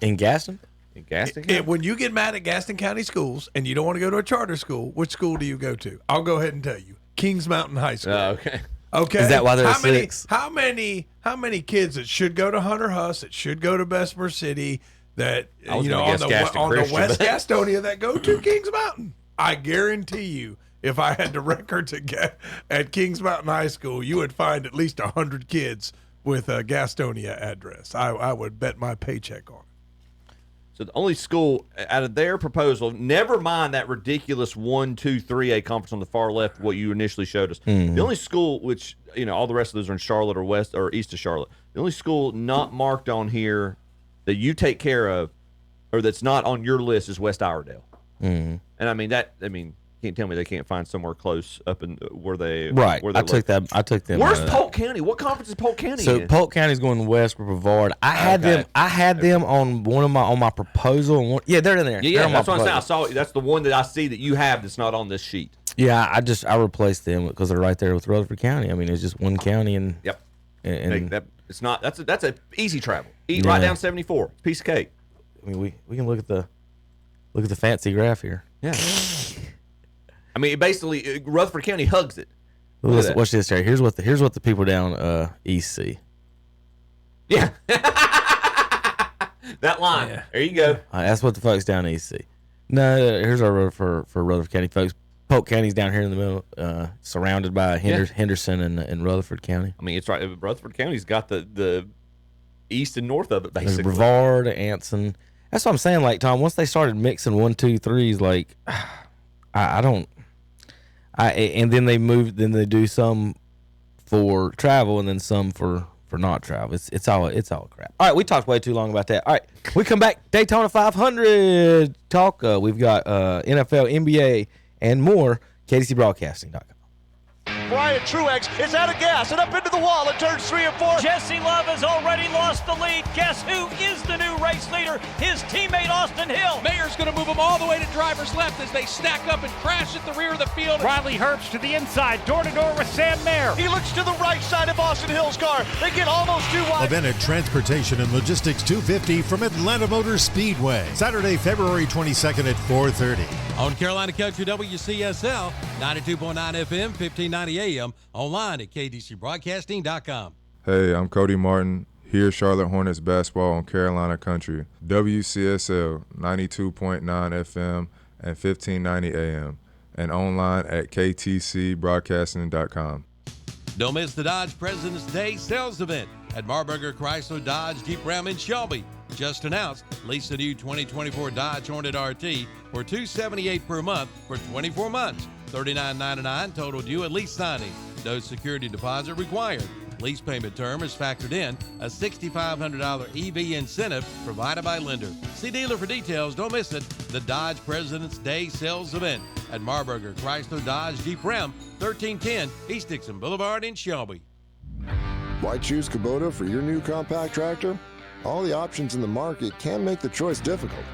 In Gaston? In Gaston County? When you get mad at Gaston County schools and you don't want to go to a charter school, which school do you go to? I'll go ahead and tell you. Kings Mountain High School. Okay. Okay. Is that why they're 6? How many kids that should go to Hunter Huss, that should go to Bessemer City, that I was on gonna the guess Gaston Christian, West but- Gastonia that go to Kings Mountain? I guarantee you, if I had the records at Kings Mountain High School, you would find at least 100 kids with a Gastonia address. I would bet my paycheck on it. So the only school out of their proposal, never mind that ridiculous 1, 2, 3A conference on the far left, what you initially showed us. Mm-hmm. The only school, which all the rest of those are in Charlotte or west or east of Charlotte. The only school not marked on here that you take care of, or that's not on your list, is West Iredale. Mm-hmm. And you can't tell me they can't find somewhere close up in where they Right. Where I took them. Where's Polk County? What conference is Polk County So in? Polk County's going west with Brevard. I had them on on my proposal. And they're in there. Yeah, They're on my that's what I'm saying. I proposal. saw that's the one that I see that you have that's not on this sheet. Yeah, I replaced them because they're right there with Rutherford County. I mean, it's just one county and Yep. and It's not. That's a easy travel. Right down 74. Piece of cake. I mean, we can look at the fancy graph here. Yeah. I mean, basically, Rutherford County hugs it. Listen, watch this here. Here's what the people down east see. Yeah. That line. Yeah. There you go. That's what the folks down east see. No, here's our road for Rutherford County folks. Polk County's down here in the middle, surrounded by Henderson and Rutherford County. I mean, it's right. Rutherford County's got the east and north of it, There's basically. Brevard, Anson. That's what I'm saying. Like, Tom, once they started mixing 1, 2, 3s, like, I don't. And then they move. Then they do some for travel, and then some for not travel. It's all crap. All right, we talked way too long about that. All right, we come back. Daytona 500 talk. We've got NFL, NBA, and more. KDCBroadcasting.com. Brian Truex is out of gas and up into the wall at turns 3 and 4. Jesse Love has already lost the lead. Guess who is the new race leader? His teammate Austin Hill. Mayer's going to move them all the way to driver's left as they stack up and crash at the rear of the field. Riley Herbst to the inside, door to door with Sam Mayer. He looks to the right side of Austin Hill's car. They get almost too wide. Bennett Transportation and Logistics 250 from Atlanta Motor Speedway. Saturday, February 22nd at 4:30. On Carolina Country WCSL, 92.9 FM, 1590 AM, online at kdcbroadcasting.com. Hey, I'm Cody Martin. Here, Charlotte Hornets basketball on Carolina Country. WCSL 92.9 FM and 1590 AM. And online at ktcbroadcasting.com. Don't miss the Dodge President's Day sales event at Marburger Chrysler Dodge Jeep Ram in Shelby. Just announced, lease the new 2024 Dodge Hornet RT for $278 per month for 24 months. $39.99 total due at lease signing. No security deposit required. Lease payment term is factored in a $6,500 EV incentive provided by lender. See dealer for details. Don't miss it. The Dodge President's Day sales event at Marburger Chrysler Dodge Jeep Ram, 1310 East Dixon Boulevard in Shelby. Why choose Kubota for your new compact tractor? All the options in the market can make the choice difficult,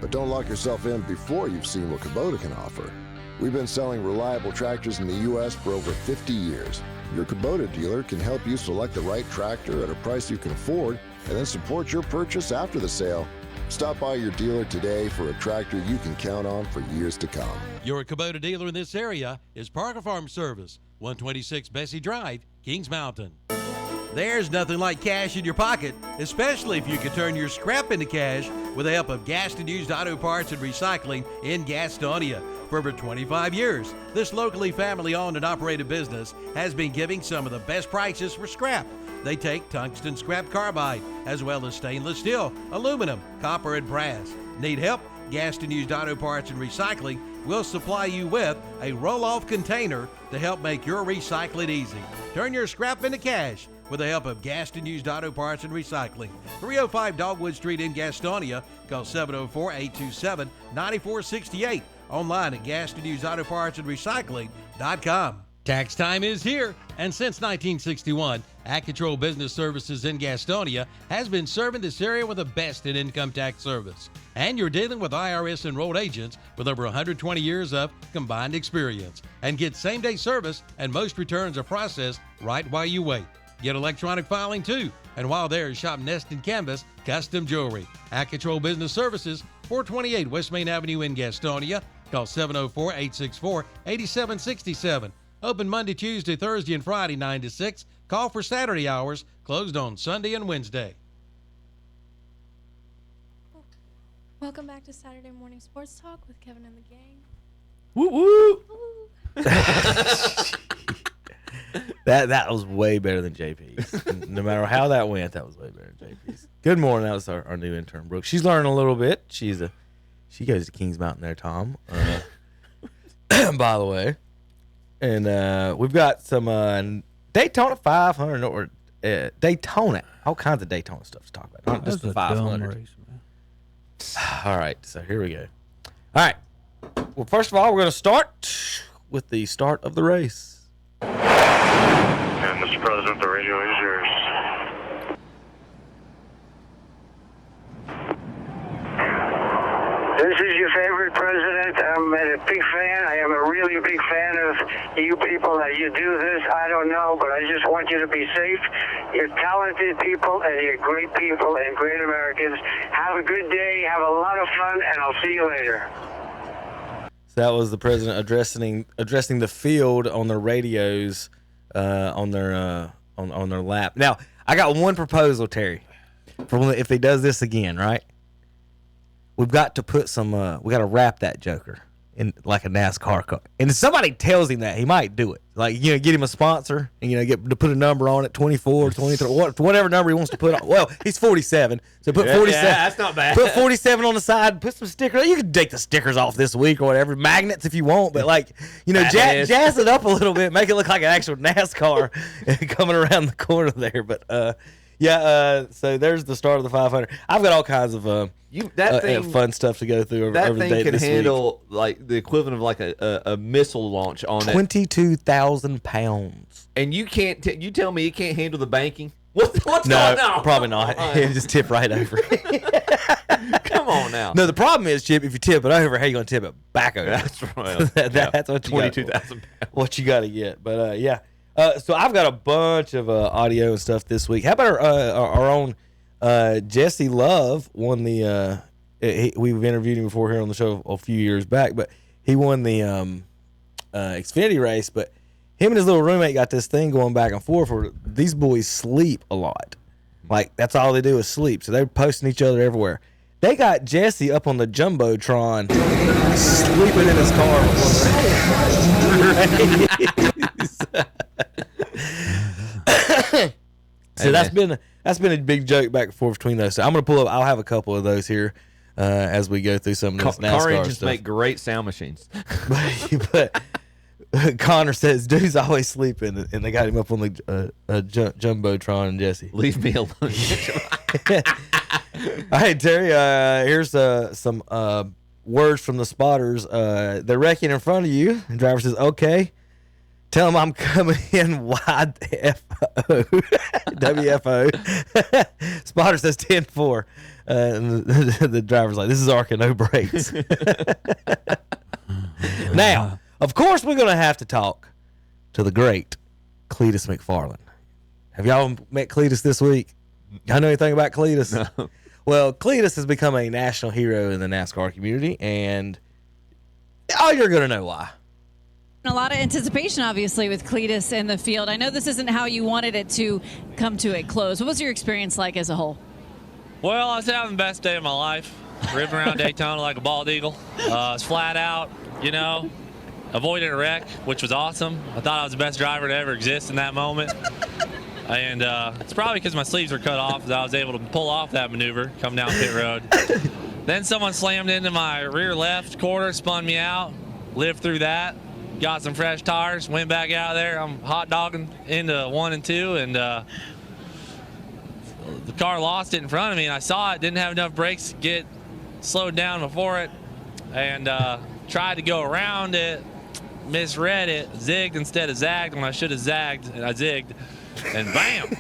but don't lock yourself in before you've seen what Kubota can offer. We've been selling reliable tractors in the U.S. for over 50 years. Your Kubota dealer can help you select the right tractor at a price you can afford and then support your purchase after the sale. Stop by your dealer today for a tractor you can count on for years to come. Your Kubota dealer in this area is Parker Farm Service, 126 Bessie Drive, Kings Mountain. There's nothing like cash in your pocket, especially if you can turn your scrap into cash with the help of Gassed and Used Auto Parts and Recycling in Gastonia. For over 25 years, this locally family-owned and operated business has been giving some of the best prices for scrap. They take tungsten scrap carbide, as well as stainless steel, aluminum, copper, and brass. Need help? Gassed and Used Auto Parts and Recycling will supply you with a roll-off container to help make your recycling easy. Turn your scrap into cash with the help of Gassed and Used Auto Parts and Recycling. 305 Dogwood Street in Gastonia. Call 704-827-9468. Online at GassedandUsedAutoPartsAndRecycling.com. Tax time is here, and since 1961, AgControl Business Services in Gastonia has been serving this area with the best in income tax service. And you're dealing with IRS enrolled agents with over 120 years of combined experience. And get same-day service, and most returns are processed right while you wait. Get electronic filing too. And while there, shop Nest and Canvas Custom Jewelry. AgControl Business Services, 428 West Main Avenue in Gastonia. Call 704-864-8767. Open Monday, Tuesday, Thursday, and Friday, 9 to 6. Call for Saturday hours. Closed on Sunday and Wednesday. Welcome back to Saturday Morning Sports Talk with Kevin and the gang. Woo woo. That was way better than JP's. No matter how that went, that was way better than JP's. Good morning. That was our new intern, Brooke. She's learning a little bit. She goes to Kings Mountain there, Tom. By the way. And we've got some Daytona 500 or Daytona. All kinds of Daytona stuff to talk about. Not just the 500. Race, all right. So here we go. All right. Well, first of all, we're going to start with the start of the race. And Mr. President, the radio is yours. This is your favorite president. I'm a big fan. I am a really big fan of you people that you do this. I don't know, but I just want you to be safe. You're talented people, and you're great people and great Americans. Have a good day. Have a lot of fun, and I'll see you later. So that was the president addressing the field on their radios, on their lap. Now, I got one proposal, Terry, for if he does this again, right? We've got to put some. We got to wrap that joker in like a NASCAR car. And if somebody tells him that, he might do it. Like, get him a sponsor and get to put a number on it, 24, 23, whatever number he wants to put on. Well, he's 47, so put 47. Yeah, that's not bad. Put 47 on the side. Put some stickers. You can take the stickers off this week or whatever, magnets if you want. But jazz it up a little bit, make it look like an actual NASCAR coming around the corner there. But so there's the start of the 500. I've got all kinds of fun stuff to go through. That over thing the day can this handle like the equivalent of like a missile launch on 22,000 pounds. And you can't. You tell me it can't handle the banking? What's going on? Probably not. It'll just tip right over. Come on now. No, the problem is, Chip, if you tip it over, how you going to tip it back over? That's right. That's what 22,000 pounds. What you got to get. But so I've got a bunch of audio and stuff this week. How about our own Jesse Love won the we've interviewed him before here on the show a few years back, but he won the Xfinity race. But him and his little roommate got this thing going back and forth where these boys sleep a lot. Like, that's all they do is sleep. So they're posting each other everywhere. They got Jesse up on the Jumbotron sleeping in his car. So that's been a big joke back and forth between those. So I'm gonna pull up. I'll have a couple of those here as we go through some of this NASCAR car engines stuff. make great sound machines. but Connor says dude's always sleeping, and they got him up on the Jumbotron. And Jesse, leave me alone. All right, Terry. Here's some words from the spotters. They're wrecking in front of you. And driver says, "Okay." Tell him I'm coming in wide WFO. Spotter says 10-4. And the driver's like, this is ARCA, no brakes. Now, of course, we're going to have to talk to the great Cletus McFarland. Have y'all met Cletus this week? Y'all know anything about Cletus? No. Well, Cletus has become a national hero in the NASCAR community, and you're going to know why. A lot of anticipation, obviously, with Cletus in the field. I know this isn't how you wanted it to come to a close. What was your experience like as a whole? Well, I was having the best day of my life, ripping around Daytona like a bald eagle. I was flat out, avoided a wreck, which was awesome. I thought I was the best driver to ever exist in that moment. And it's probably because my sleeves were cut off that I was able to pull off that maneuver, come down pit road. Then someone slammed into my rear left quarter, spun me out, lived through that. Got some fresh tires, went back out there. I'm hot dogging into 1 and 2, and the car lost it in front of me, and I saw it. Didn't have enough brakes to get slowed down before it, and tried to go around it, misread it, zigged instead of zagged when I should have zagged, and I zigged, and bam,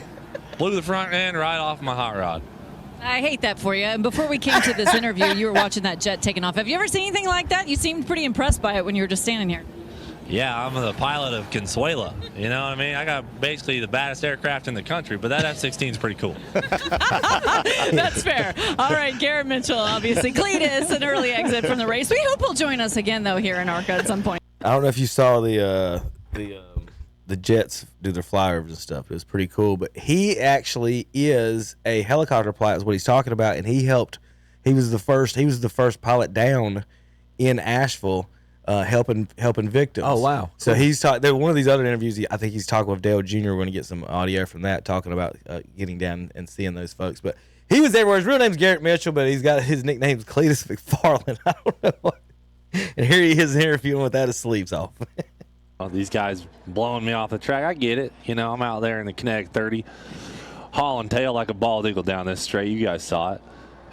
blew the front end right off my hot rod. I hate that for you. And before we came to this interview, you were watching that jet taking off. Have you ever seen anything like that? You seemed pretty impressed by it when you were just standing here. Yeah, I'm the pilot of Consuela. You know what I mean? I got basically the baddest aircraft in the country, but that F-16 is pretty cool. That's fair. All right, Garrett Mitchell, obviously. Cletus, an early exit from the race. We hope he'll join us again, though, here in ARCA at some point. I don't know if you saw the jets do their flyovers and stuff. It was pretty cool. But he actually is a helicopter pilot, is what he's talking about, and he was the first pilot down in Asheville. Helping victims. Oh, wow. So he's talking. One of these other interviews, I think he's talking with Dale Jr. We're going to get some audio from that, talking about getting down and seeing those folks. But he was everywhere. His real name's Garrett Mitchell, but his nickname's Cletus McFarland. I don't know what. And here he is interviewing without his sleeves off. Oh, these guys blowing me off the track. I get it. I'm out there in the Kinetic 30, hauling tail like a bald eagle down this straight. You guys saw it.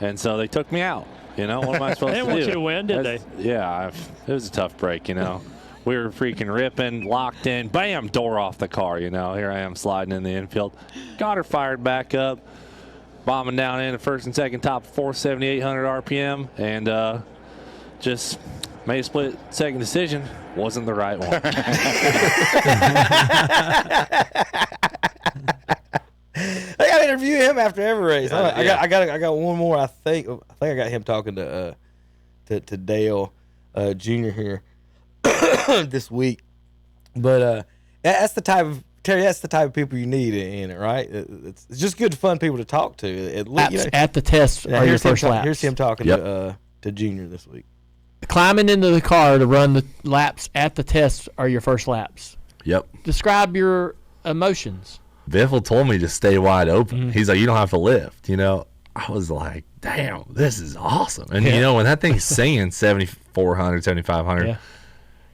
And so they took me out. What am I supposed to do? They want you to win, did they? Yeah, it was a tough break, We were freaking ripping, locked in, bam, door off the car, Here I am sliding in the infield. Got her fired back up, bombing down in the first and second top 470, 800 RPM, and just made a split-second decision. Wasn't the right one. I got to interview him after every race. I got one more. I think I got him talking to Dale Jr. here this week. But that's the type of Terry. That's the type of people you need in it, right? It's just good, fun people to talk to. At the test are your first laps. Here's him talking to Junior this week. Climbing into the car to run the laps at the test are your first laps. Yep. Describe your emotions. Biffle told me to stay wide open. Mm-hmm. He's like, you don't have to lift. I was like, damn, this is awesome. And, when that thing's singing 7,400, 7,500,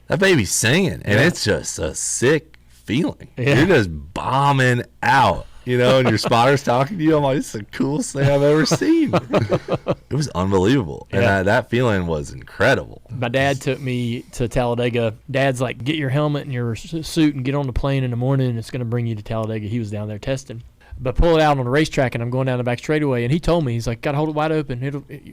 that baby's singing. And it's just a sick feeling. Yeah. You're just bombing out, and your spotter's talking to you. I'm like, this is the coolest thing I've ever seen. It was unbelievable. Yeah. And that feeling was incredible. My dad took me to Talladega. Dad's like, get your helmet and your suit and get on the plane in the morning, and it's going to bring you to Talladega. He was down there testing. But pull it out on the racetrack, and I'm going down the back straightaway, and he told me, he's like, got to hold it wide open.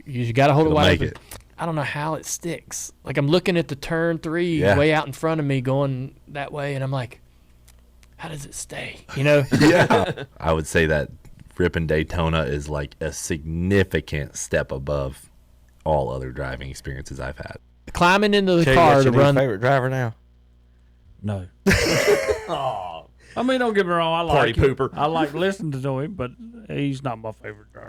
You got to hold it wide open. I don't know how it sticks. Like, I'm looking at the turn 3 way out in front of me going that way, and I'm like, how does it stay? Yeah. I would say that ripping Daytona is like a significant step above all other driving experiences I've had. Climbing into the car to run. Favorite driver now? No. Oh. I mean, don't get me wrong. I like Party pooper. I like listening to him, but he's not my favorite driver.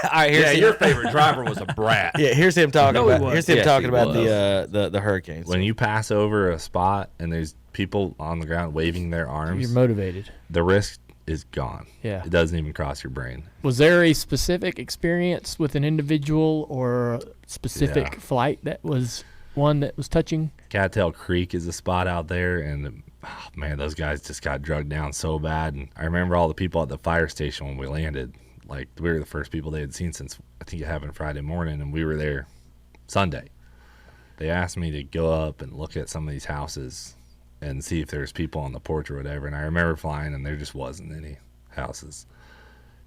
All right, your favorite driver was a brat. Yeah, here's him talking about. Here's him talking about the Hurricanes. When you pass over a spot and there's people on the ground waving their arms, you're motivated. The risk is gone. Yeah, it doesn't even cross your brain. Was there a specific experience with an individual or a specific flight that was one that was touching? Cattail Creek is a spot out there, and man, those guys just got drugged down so bad. And I remember all the people at the fire station when we landed. Like, we were the first people they had seen since, I think it happened Friday morning, and we were there Sunday. They asked me to go up and look at some of these houses and see if there's people on the porch or whatever. And I remember flying, and there just wasn't any houses.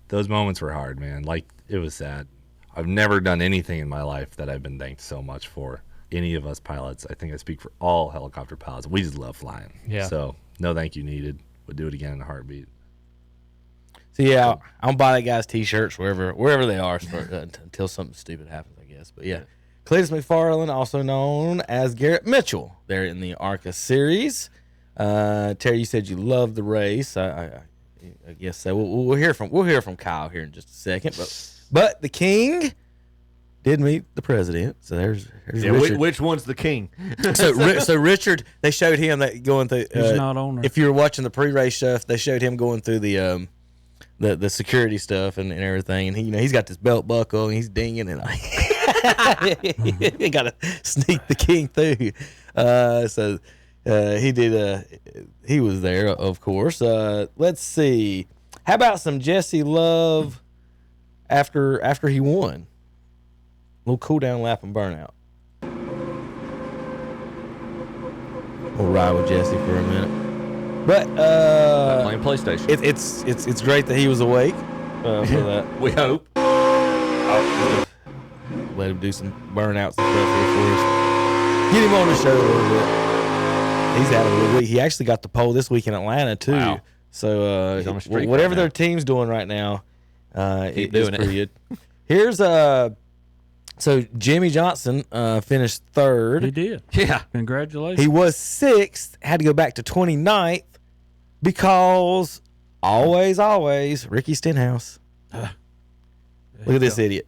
Those moments were hard, man. Like, it was sad. I've never done anything in my life that I've been thanked so much for. Any of us pilots, I think I speak for all helicopter pilots, we just love flying. Yeah. So, no thank you needed. Would do it again in a heartbeat. So yeah, I'm gonna buy that guy's T-shirts wherever they are until something stupid happens, I guess. But yeah, Cletus McFarland, also known as Garrett Mitchell, there in the ARCA series. Terry, you said you loved the race. I guess so. We'll hear from Kyle here in just a second. But the King did meet the president. So there's Richard. Which one's the king? So Richard, they showed him that going through. He's not on there. If you were watching the pre-race stuff, they showed him going through the security stuff and everything, and he's got this belt buckle and he's dinging and he got to sneak the King through. So he did. He was there, of course. Let's see. How about some Jesse Love after he won? A little cool down lap and burnout. We'll ride with Jesse for a minute. But playing PlayStation. It's great that he was awake for that. We hope. Let him do some burnouts and stuff here for us. Get him on the show a little bit. He's had a good week. He actually got the pole this week in Atlanta too. Wow. So He's on a streak whatever right their now. team's doing right now, Keep it's doing it. pretty good. Here's so Jimmy Johnson finished third. He did. Yeah. Congratulations. He was sixth, had to go back to 29th because always Ricky Stenhouse. Look at this idiot.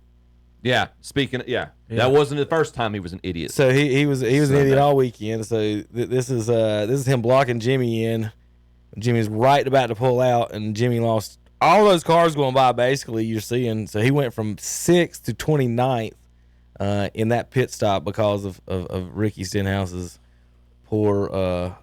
Yeah. That wasn't the first time he was an idiot. So he was an idiot all weekend. So this is him blocking Jimmy in. Jimmy's right about to pull out, and Jimmy lost all those cars going by. Basically, you're seeing. So he went from 6th to 29th in that pit stop because of Ricky Stenhouse's poor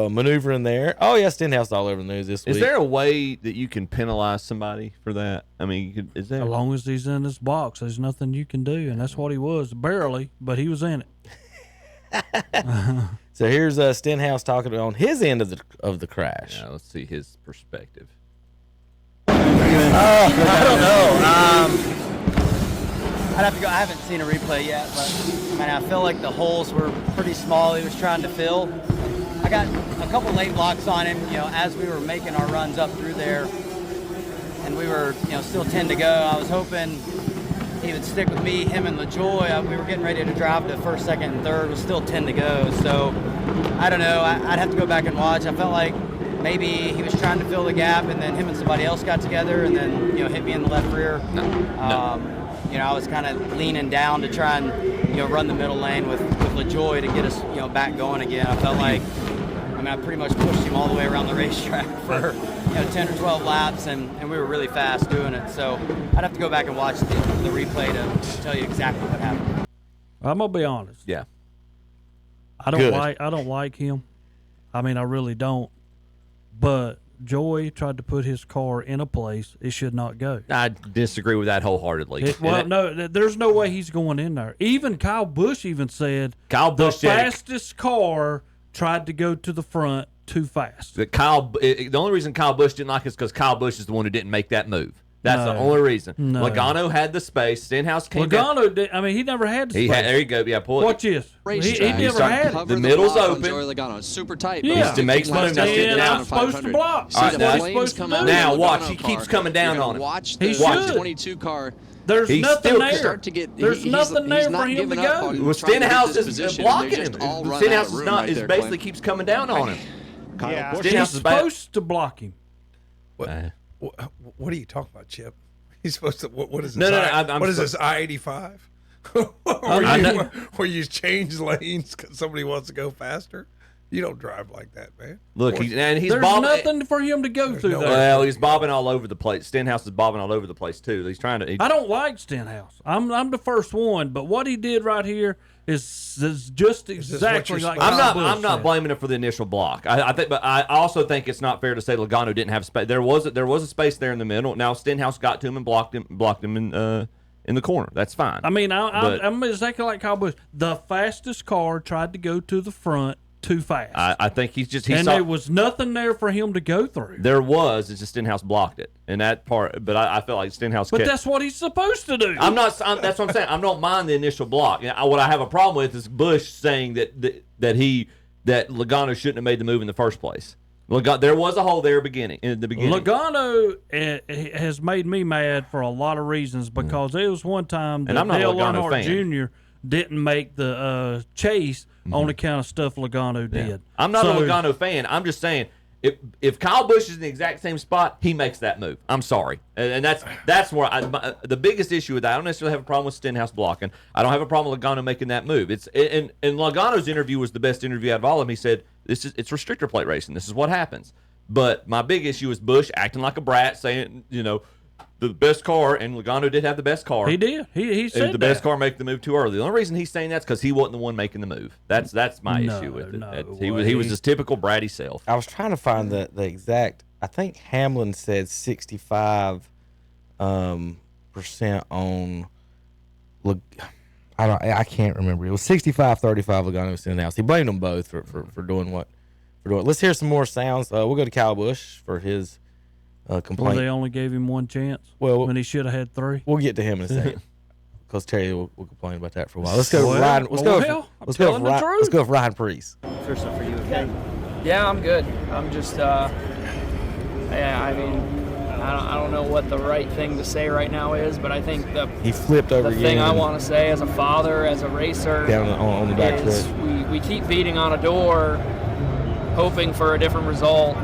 maneuvering there. Oh yeah, Stenhouse all over the news this week. Is there a way that you can penalize somebody for that? I mean, is there? As long as he's in this box, there's nothing you can do, and that's what he was, barely, but he was in it. So here's Stenhouse talking on his end of the crash. Yeah, let's see his perspective. I don't know. I'd have to go. I haven't seen a replay yet, but I feel like the holes were pretty small. He was trying to fill. I got a couple late blocks on him, as we were making our runs up through there, and we were, still 10 to go. I was hoping he would stick with me, him and LaJoy. We were getting ready to drive to first, second, and third. It was still 10 to go. So I don't know. I'd have to go back and watch. I felt like maybe he was trying to fill the gap, and then him and somebody else got together, and then hit me in the left rear. No. I was kind of leaning down to try and run the middle lane with LaJoy to get us back going again. I felt like I pretty much pushed him all the way around the racetrack for 10 or 12 laps, and we were really fast doing it. So I'd have to go back and watch the replay to tell you exactly what happened. I'm gonna be honest. Yeah. I don't like him. I really don't. But Joy tried to put his car in a place it should not go. I disagree with that wholeheartedly. There's no way he's going in there. Even Kyle Busch even said the fastest car tried to go to the front too fast. The only reason Kyle Busch didn't like it is because Kyle Busch is the one who didn't make that move. That's the only reason. No. Logano had the space. Stenhouse came Logano did. He never had the space. There you go. Yeah, pull it. Watch this. He never had it. The middle's open. Logano. Super tight. Yeah. He makes money. I'm supposed to block. All right, now watch. He car. keeps coming down on him. Watch the should. 22 car. There's He's nothing still there. Start to get, There's nothing there for him to go. Well, Stenhouse is blocking him. Stenhouse is basically keeps coming down on him. Yeah. He's supposed to block him. What are you talking about, Chip? He's supposed to. What is this? No, what is this? I-85? Where you change lanes because somebody wants to go faster? You don't drive like that, man. Look, he's There's bobbing. nothing for him to go through there. Well, he's bobbing all over the place. Stenhouse is bobbing all over the place too. He's trying to. I don't like Stenhouse. I'm the first one, but what he did right here is just exactly like I'm not blaming him for the initial block. I think, but I also think it's not fair to say Logano didn't have space. There was a space there in the middle. Now Stenhouse got to him and blocked him in the corner. That's fine. I'm exactly like Kyle Busch. The fastest car tried to go to the front too fast. I think there was nothing there for him to go through. There was. It's just Stenhouse blocked it in that part. But I felt like Stenhouse. But that's what he's supposed to do. That's what I'm saying. I don't mind the initial block. What I have a problem with is Busch saying that Logano shouldn't have made the move in the first place. There was a hole there in the beginning. Logano has made me mad for a lot of reasons because there was one time that Dale Earnhardt Jr. didn't make the chase on account of stuff Logano did. I'm not a Logano fan. I'm just saying if Kyle Busch is in the exact same spot, he makes that move. I'm sorry, and that's where the biggest issue with that. I don't necessarily have a problem with Stenhouse blocking. I don't have a problem with Logano making that move. And Logano's interview was the best interview out of all of them. He said it's restrictor plate racing. This is what happens. But my big issue is Busch acting like a brat, saying the best car, and Logano did have the best car. He did. He said the best car make the move too early. The only reason he's saying that's because he wasn't the one making the move. That's my issue with it. He was his typical bratty self. I was trying to find the exact. I think Hamlin said 65% on. I can't remember. It was 65-35 Logano Stenhouse. He blamed them both for doing what. Let's hear some more sounds. We'll go to Kyle Busch for his. Complaint. Well, they only gave him one chance when he should have had 3. We'll get to him in a second because Terry will complain about that for a while. Let's go with Ryan. Let's go with Ryan Preece. First up for you, okay? Yeah, I'm good. I'm just, I don't know what the right thing to say right now is, but I think he flipped over the thing I want to say as a father, as a racer, down on the back is we keep beating on a door, hoping for a different result.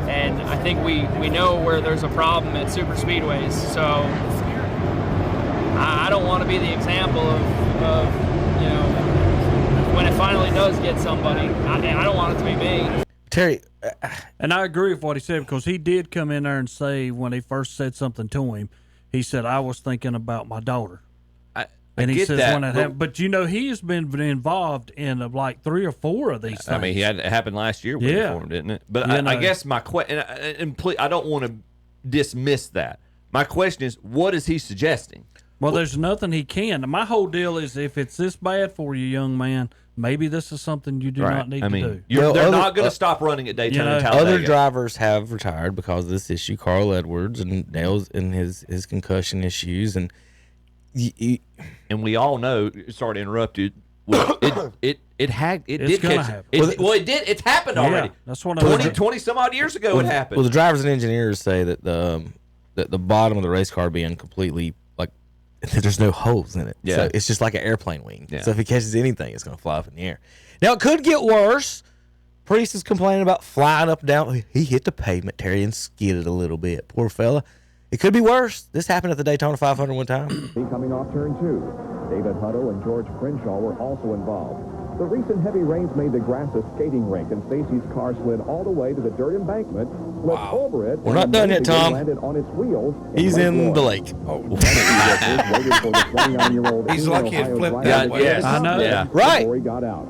And I think we know where there's a problem at super speedways. So I don't want to be the example of when it finally does get somebody. I don't want it to be me. Terry, and I agree with what he said because he did come in there and say when he first said something to him, he said, I was thinking about my daughter. And he says when it happened, but he has been involved in like 3 or 4 of these things. I mean, it happened last year with him, didn't it? But I guess my question, and please, I don't want to dismiss that. My question is, what is he suggesting? Well, there's nothing he can. My whole deal is if it's this bad for you, young man, maybe this is something you do not need to do. They're not going to stop running at Daytona and Talladega. Other drivers have retired because of this issue. Carl Edwards and Dale's and his concussion issues and. And we all know. Sorry to interrupt you. It did catch. It's happened already. That's what 20 some odd years ago. It happened. Well, the drivers and engineers say that the bottom of the race car being completely there's no holes in it. Yeah. So it's just like an airplane wing. Yeah. So if he catches anything, it's going to fly up in the air. Now it could get worse. Priest is complaining about flying up and down. He hit the pavement, Terry, and skidded a little bit. Poor fella. It could be worse. This happened at the Daytona 500 one time. Coming off turn 2. David Huddle and George Crenshaw were also involved. The recent heavy rains made the grass a skating rink, and Stacy's car slid all the way to the dirt embankment, flipped over it. We're not done yet, Tom. Landed on its wheels. He's in the lake. He's lucky it flipped that way. Yes, I know. Yeah. Right. Before he got out.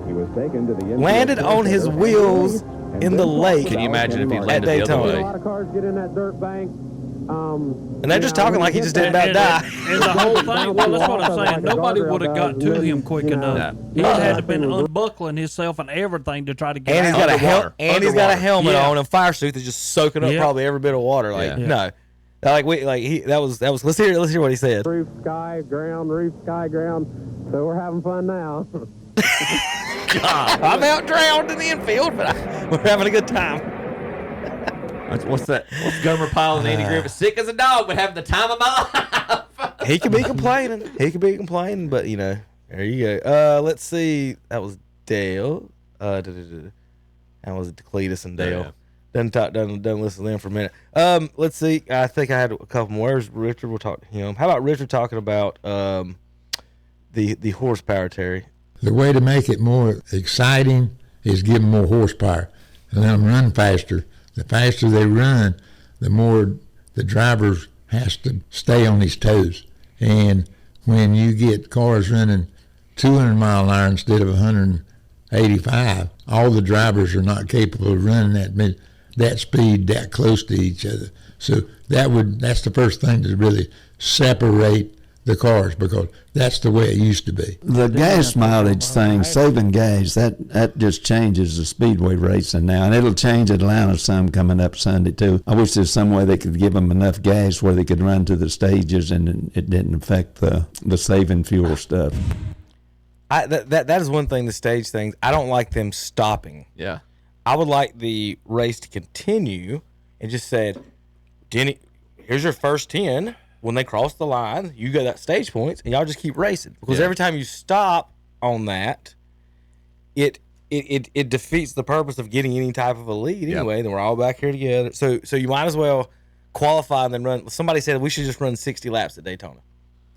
He was taken to the Landed on his wheels in the lake. Can you imagine if he landed the other way? A lot of cars get in that dirt bank. And they're just talking like he just didn't about die. And the whole thing, well, that's what I'm saying. Nobody would have got to him quick enough. He had to been unbuckling himself and everything to try to get and out he's got of a the water. he's got a helmet on and fire suit that's just soaking up probably every bit of water. No. Let's hear what he said. Roof, sky, ground, roof, sky, ground. So we're having fun now. I'm out drowned in the infield, but we're having a good time. What's that? What's Gomer Pyle and Andy Griffith? Sick as a dog, but having the time of my life. He could be complaining. But there you go. Let's see. That was Dale. That was Cletus and Dale. Done listen to them for a minute. Let's see. I think I had a couple more. Richard, we'll talk to him. How about Richard talking about the horsepower, Terry? The way to make it more exciting is give them more horsepower and let them run faster. The faster they run, the more the driver has to stay on his toes. And when you get cars running 200 mile an hour instead of 185, all the drivers are not capable of running that speed that close to each other. So that's the first thing to really separate the cars, because that's the way it used to be. The gas mileage thing, saving gas, that just changes the speedway racing now, and it'll change Atlanta some coming up Sunday too. I wish there's some way they could give them enough gas where they could run to the stages and it didn't affect the saving fuel stuff. That is one thing, the stage things. I don't like them stopping. Yeah. I would like the race to continue and just said, Denny, here's your first 10. When they cross the line, you get that stage points, and y'all just keep racing. Because every time you stop on that, it defeats the purpose of getting any type of a lead anyway. Then we're all back here together. So you might as well qualify and then run. Somebody said we should just run 60 laps at Daytona.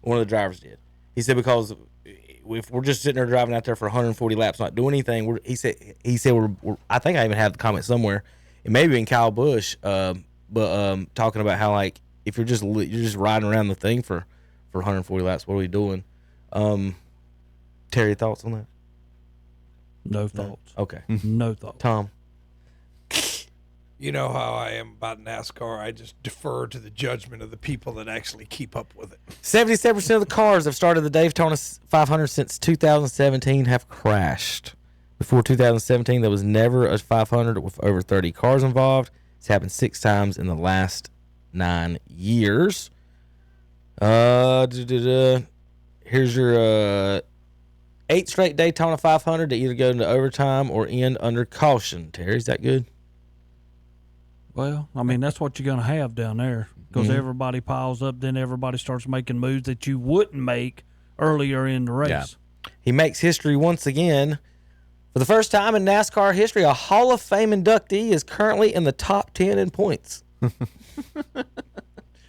One of the drivers did. He said because if we're just sitting there driving out there for 140 laps, not doing anything, he said we're I think I even have the comment somewhere. It may be in Kyle Busch, but talking about how like if you're just riding around the thing for 140 laps, what are we doing? Terry, thoughts on that? No thoughts. Okay. No thoughts. Tom. You know how I am about NASCAR. I just defer to the judgment of the people that actually keep up with it. 77% of the cars that have started the Daytona 500 since 2017 have crashed. Before 2017, there was never a 500 with over 30 cars involved. It's happened 6 times in the last 9 years. Here's your 8 straight Daytona 500 to either go into overtime or end under caution. Terry, is that good? Well, I mean, that's what you're going to have down there because everybody piles up. Then everybody starts making moves that you wouldn't make earlier in the race. Yeah. He makes history once again. For the first time in NASCAR history, a Hall of Fame inductee is currently in the top 10 in points.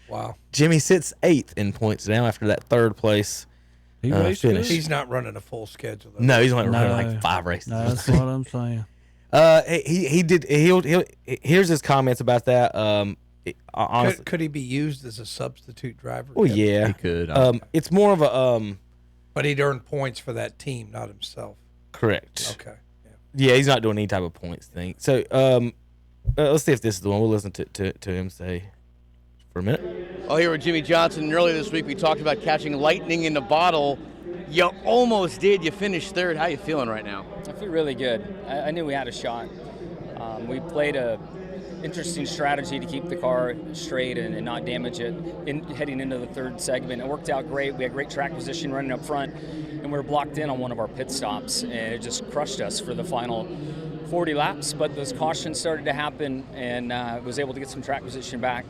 Wow. Jimmy sits 8th in points now after that 3rd place finish. He's not running a full schedule, though. No, he's only running like 5 races. No, that's what I'm saying. Here's his comments about that. Honestly, could he be used as a substitute driver? Well, yeah, he could. It's more of a but he'd earn points for that team, not himself. Correct. Okay. Yeah, he's not doing any type of points thing. So let's see if this is the one. We'll listen to him say for a minute. Oh, here with Jimmy Johnson. And earlier this week, we talked about catching lightning in the bottle. You almost did. You finished 3rd. How you feeling right now? I feel really good. I knew we had a shot. We played a interesting strategy to keep the car straight and not damage it heading into the 3rd segment. It worked out great. We had great track position running up front, and we were blocked in on one of our pit stops, and it just crushed us for the final 40 laps. But those cautions started to happen, and was able to get some track position back.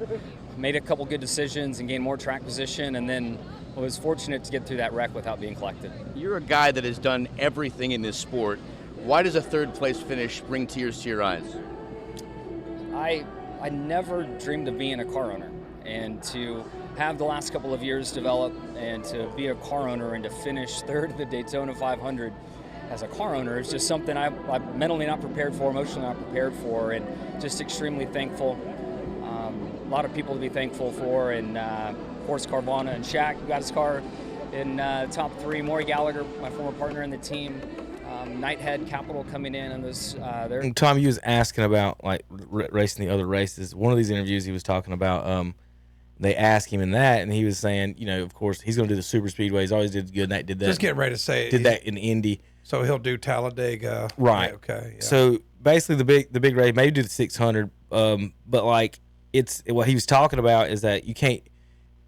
Made a couple good decisions and gained more track position, and then was fortunate to get through that wreck without being collected. You're a guy that has done everything in this sport. Why does a 3rd place finish bring tears to your eyes? I never dreamed of being a car owner, and to have the last couple of years develop and to be a car owner and to finish 3rd at the Daytona 500 as a car owner is just something I'm mentally not prepared for, emotionally not prepared for, and just extremely thankful. A lot of people to be thankful for, and of course Carvana and Shaq, who got his car in top 3. Maury Gallagher, my former partner in the team. Nighthead Capital coming in and those. Tom, you was asking about like racing the other races. One of these interviews, he was talking about. They asked him in that, and he was saying, of course, he's going to do the super speedways. Always did good. Night did that. Just getting ready to say did that in Indy. So he'll do Talladega. Right. Yeah, okay. Yeah. So basically, the big race, maybe do the 600. But like it's what he was talking about is that you can't.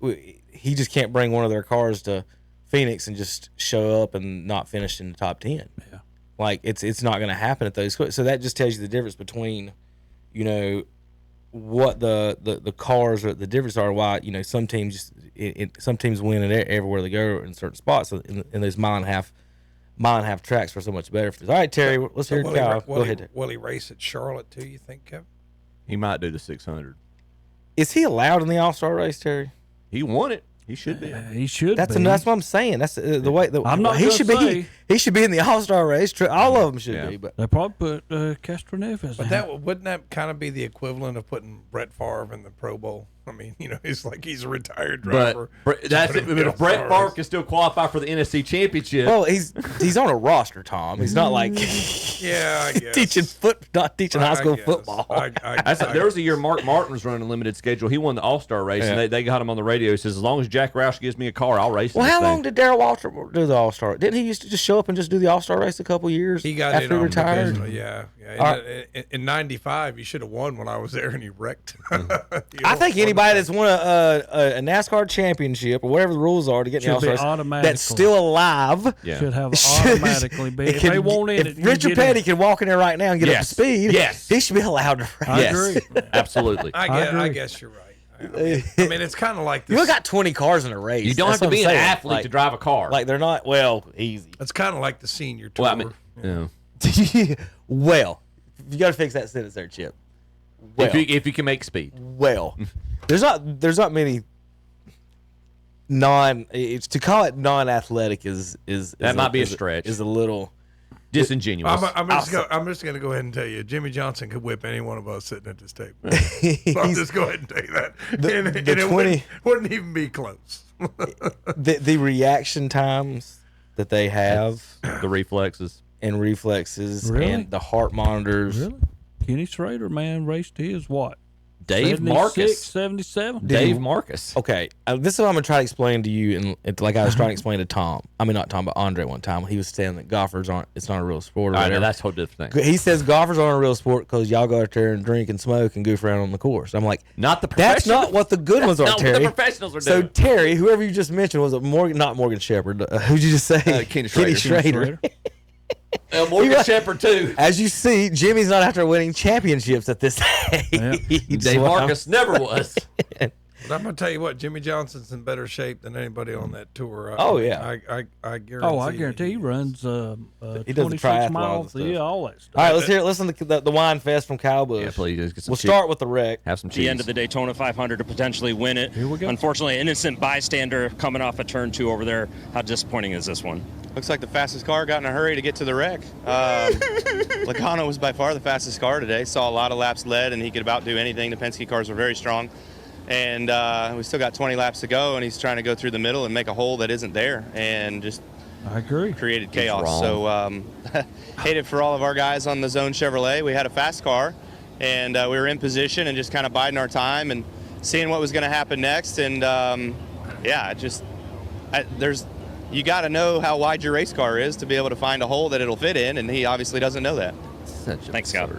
He just can't bring one of their cars to Phoenix and just show up and not finish in the top 10. Yeah. Like it's not going to happen at those. So that just tells you the difference between, what the cars or the difference are. Why some teams some teams win it everywhere they go in certain spots. So in those mile and a half tracks are so much better for this. All right, Terry, let's hear Kyle. Go ahead. Will he race at Charlotte too? You think, Kevin? He might do the 600. Is he allowed in the All-Star race, Terry? He won it. He should be. He should. That's be. That's what I'm saying. That's the way. I'm not. He should be. He should be in the All-Star race. All of them should be. But they probably put Castro Neves. But wouldn't that kind of be the equivalent of putting Brett Favre in the Pro Bowl? I mean, he's a retired driver. But that's it. But Brett Favre can still qualify for the NFC Championship. Well, he's on a roster, Tom. He's not like I guess. not teaching high school football. There was a year Mark Martin was running a limited schedule. He won the All-Star race, and they got him on the radio. He says, as long as Jack Roush gives me a car, I'll race. Well, how long did Darrell Waltrip do the All-Star? Didn't he used to just show up and just do the All-Star race a couple years? He got after in he retired. Yeah. In '95, you should have won when I was there, and he wrecked. I think anybody anybody that's won a NASCAR championship or whatever the rules are to get in the Should be All-Stars automatically. that's still alive. Should have automatically be. If they want in, if Richard Petty can walk in there right now and get up to speed, he should be allowed to race. I agree. Absolutely. I guess you're right. I mean, it's kind of like this. You got 20 cars in a race. You don't That's have to what be I'm an saying. athlete Like- to drive a car. Like they're not, easy. It's kind of like the senior tour. Well, I mean, Well, you got to fix that sentence there, Chip. Well, if you can make speed. Well, there's not many it's to call it non-athletic is That might be a stretch. Is a little disingenuous. I'm just going to go ahead and tell you, Jimmy Johnson could whip any one of us sitting at this table. So I'll just go ahead and tell you that. And it wouldn't even be close. the reaction times that they have, the reflexes Really? and the heart monitors. Really? Kenny Schrader, man, raced his what? Dave 76, Marcus. 77? Dave Marcus. Okay, this is what I'm going to try to explain to you, and like I was trying to explain to Tom. I mean, not Tom, but Andre one time. He was saying that golfers aren't, it's not a real sport. Or I know, whatever. that's a whole different thing. He says golfers aren't a real sport because y'all go out there and drink and smoke and goof around on the course. I'm like, not the that's professionals. not what the good ones are, Not what Terry. the professionals are So doing. Terry, whoever you just mentioned, was it not Morgan Shepherd? Who'd you just say? Kenny Kenny Schrader. Schrader. Morgan Shepherd too. As you see, Jimmy's not after winning championships at this age. Dave Marcus never was. But I'm going to tell you what, Jimmy Johnson's in better shape than anybody on that tour. I guarantee. Oh, I guarantee he runs He does the 26 triathlons miles. and stuff. Yeah, all that stuff. All right, listen to the wine fest from Kyle Busch. Yeah, please. Get some We'll cheese. start with the wreck. Have some The cheese. end of the Daytona 500 to potentially win it. Here we go. Unfortunately, an innocent bystander coming off a turn 2 over there. How disappointing is this one? Looks like the fastest car got in a hurry to get to the wreck. Logano was by far the fastest car today. Saw a lot of laps led, and he could about do anything. The Penske cars were very strong. And we still got 20 laps to go, and he's trying to go through the middle and make a hole that isn't there, and just I agree. created chaos. So hate it for all of our guys on the Zone Chevrolet. We had a fast car, and we were in position and just kind of biding our time and seeing what was going to happen next. And you got to know how wide your race car is to be able to find a hole that it'll fit in, and he obviously doesn't know that. Thanks, Scott.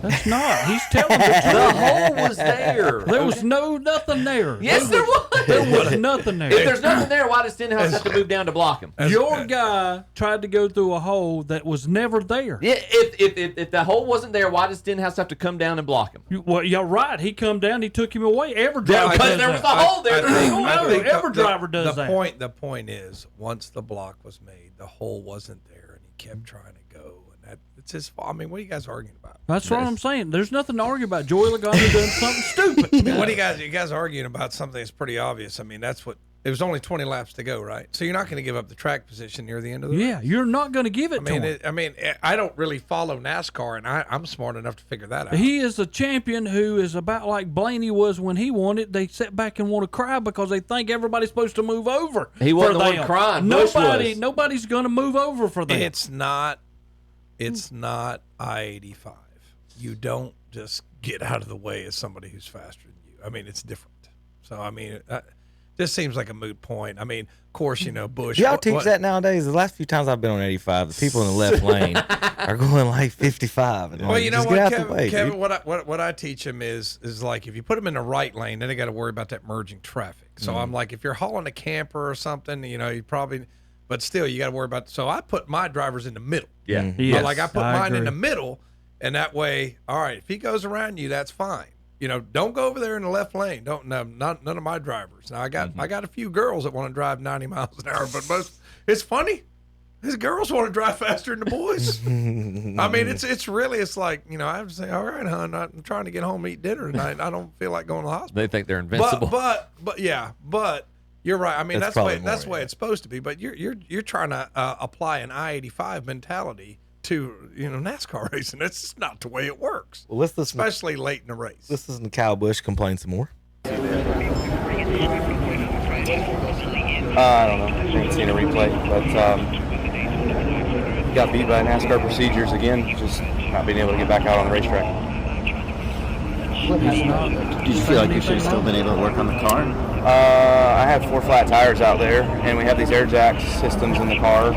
That's not. He's telling the truth. The hole was there. There was nothing there. Yes, there was. There was nothing there. If there's nothing there, why does Stenhouse have to move down to block him? Your guy tried to go through a hole that was never there. Yeah, if the hole wasn't there, why does Stenhouse have to come down and block him? Well, you're right. He come down. He took him away. Every driver because does there was that. the hole there. Every driver does that. The point is, once the block was made, the hole wasn't there, and he kept trying to go. And it's his fault. I mean, what are you guys arguing about? That's what I'm saying. There's nothing to argue about. Joey Logano doing something stupid. I mean, what are you guys arguing about something that's pretty obvious? I mean, that's what. It was only 20 laps to go, right? So you're not going to give up the track position near the end of the Yeah, race. you're not going to give it to him. I don't really follow NASCAR, and I'm smart enough to figure that out. He is a champion who is about like Blaney was when he won it. They sit back and want to cry because they think everybody's supposed to move over. He wasn't for the one them. crying. Bush was. Nobody's going to move over for them. It's not I-85. You don't just get out of the way as somebody who's faster than you. I mean, it's different. So, I mean, this seems like a moot point. I mean, of course, Bush. Do y'all teach that nowadays? The last few times I've been on 85, the people in the left lane are going like 55. And Well, you know just what, get out the way, Kevin, dude. what I teach them is like if you put them in the right lane, then they got to worry about that merging traffic. So I'm like, if you're hauling a camper or something, you probably, but still you got to worry about. So I put my drivers in the middle. Yeah. Yes, I put I mine in agree. the middle, and that way, all right, if he goes around you, that's fine. Don't go over there in the left lane. None of my drivers. Now I got a few girls that want to drive 90 miles an hour, but it's funny. These girls want to drive faster than the boys. I mean, it's like, I have to say, all right, hon, I'm trying to get home and eat dinner tonight. I don't feel like going to the hospital. They think they're invincible. But you're right. I mean, that's the way it's supposed to be. But you're trying to apply an I-85 mentality to NASCAR racing. That's just not the way it works. Well, let's listen, especially late in the race. Let's listen to Kyle Busch complain some more. I don't know. I haven't seen a replay, but got beat by NASCAR procedures again, just not being able to get back out on the racetrack. Did you feel like you should have still been able to work on the car? I have 4 flat tires out there, and we have these air jack systems in the car,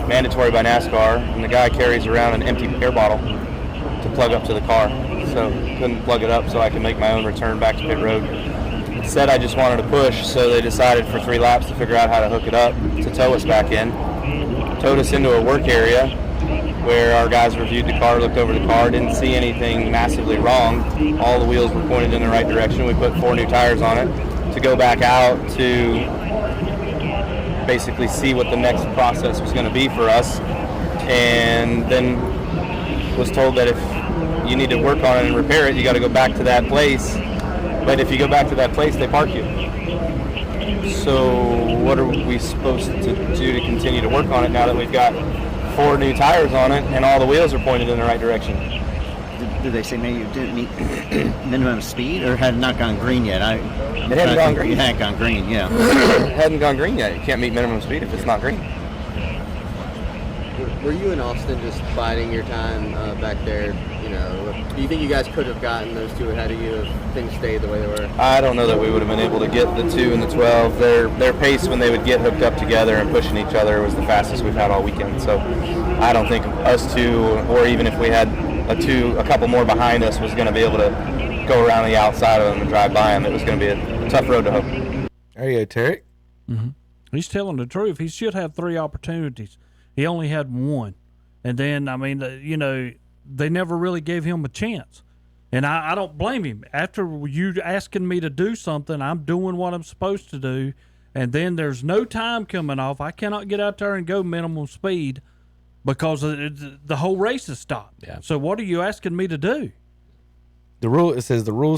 mandatory by NASCAR, and the guy carries around an empty air bottle to plug up to the car. So couldn't plug it up so I could make my own return back to pit road. said I just wanted to push, so they decided for 3 laps to figure out how to hook it up to tow us back in. Towed us into a work area where our guys reviewed the car, looked over the car, didn't see anything massively wrong. All the wheels were pointed in the right direction. We put 4 new tires on it to go back out to basically see what the next process was going to be for us. And then was told that if you need to work on it and repair it, you got to go back to that place. But if you go back to that place, they park you. So what are we supposed to do to continue to work on it now that we've got 4 new tires on it and all the wheels are pointed in the right direction? Did they say maybe you didn't meet minimum speed, or had not gone green yet? It hadn't gone green. It hadn't gone green, yeah. Hadn't gone green yet. You can't meet minimum speed if it's not green. Were you and Austin just biding your time back there? You know, do you think you guys could have gotten those 2 ahead of you if things stayed the way they were? I don't know that we would have been able to get the 2 and the 12. Their pace when they would get hooked up together and pushing each other was the fastest we've had all weekend. So I don't think us 2, or even if we had a couple more behind us, was going to be able to go around the outside of them and drive by them. It was going to be a tough road to hoe. There you go, Terry. Mm-hmm. He's telling the truth. He should have 3 opportunities. He only had 1. And then, I mean, you know, they never really gave him a chance. And I don't blame him. After you asking me to do something, I'm doing what I'm supposed to do. And then there's no time coming off. I cannot get out there and go minimum speed because the whole race is stopped. Yeah. So what are you asking me to do? The rule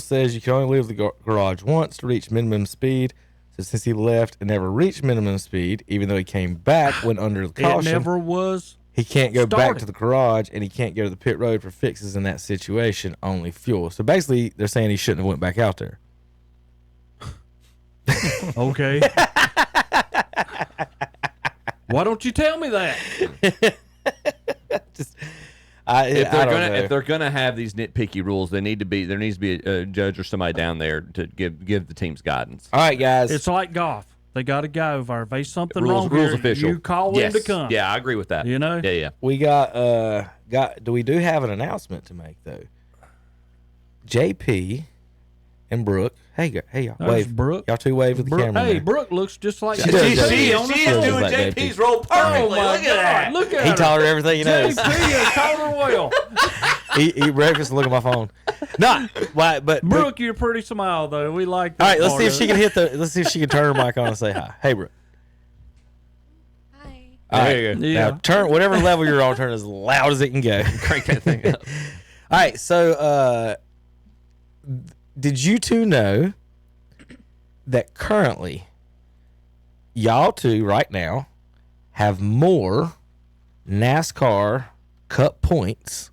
says you can only leave the garage once to reach minimum speed. So since he left and never reached minimum speed, even though he came back when under the caution, It never was. He can't go back started. to the garage, and he can't go to the pit road for fixes in that situation, only fuel. So basically, they're saying he shouldn't have went back out there. Okay. Why don't you tell me that? If they're gonna have these nitpicky rules, there needs to be a judge or somebody down there to give the teams guidance. All right, guys. It's like golf. They got to go over. If there's something Rules wrong here, official. you call him to come. Yeah, I agree with that. You know? Yeah. We do have an announcement to make though. JP and Brooke. Hey, y'all. There's Wave. Brooke. Y'all 2 wave with the camera. Hey, there. Brooke looks just like She JP. does. She is doing JP's role perfectly. Look at that. Look at He her. taught her everything he knows. JP taught her well. Eat breakfast and look at my phone. But Brooke, you're pretty smile though. We like that. all right, let's part see if of she it. can let's see if she can turn her mic on and say hi. Hey, Brooke. Hi. All right. There you go. Yeah. Now turn whatever level you're on, turn as loud as it can go. Crank that thing up. All right, so did you 2 know that currently y'all 2 right now have more NASCAR Cup points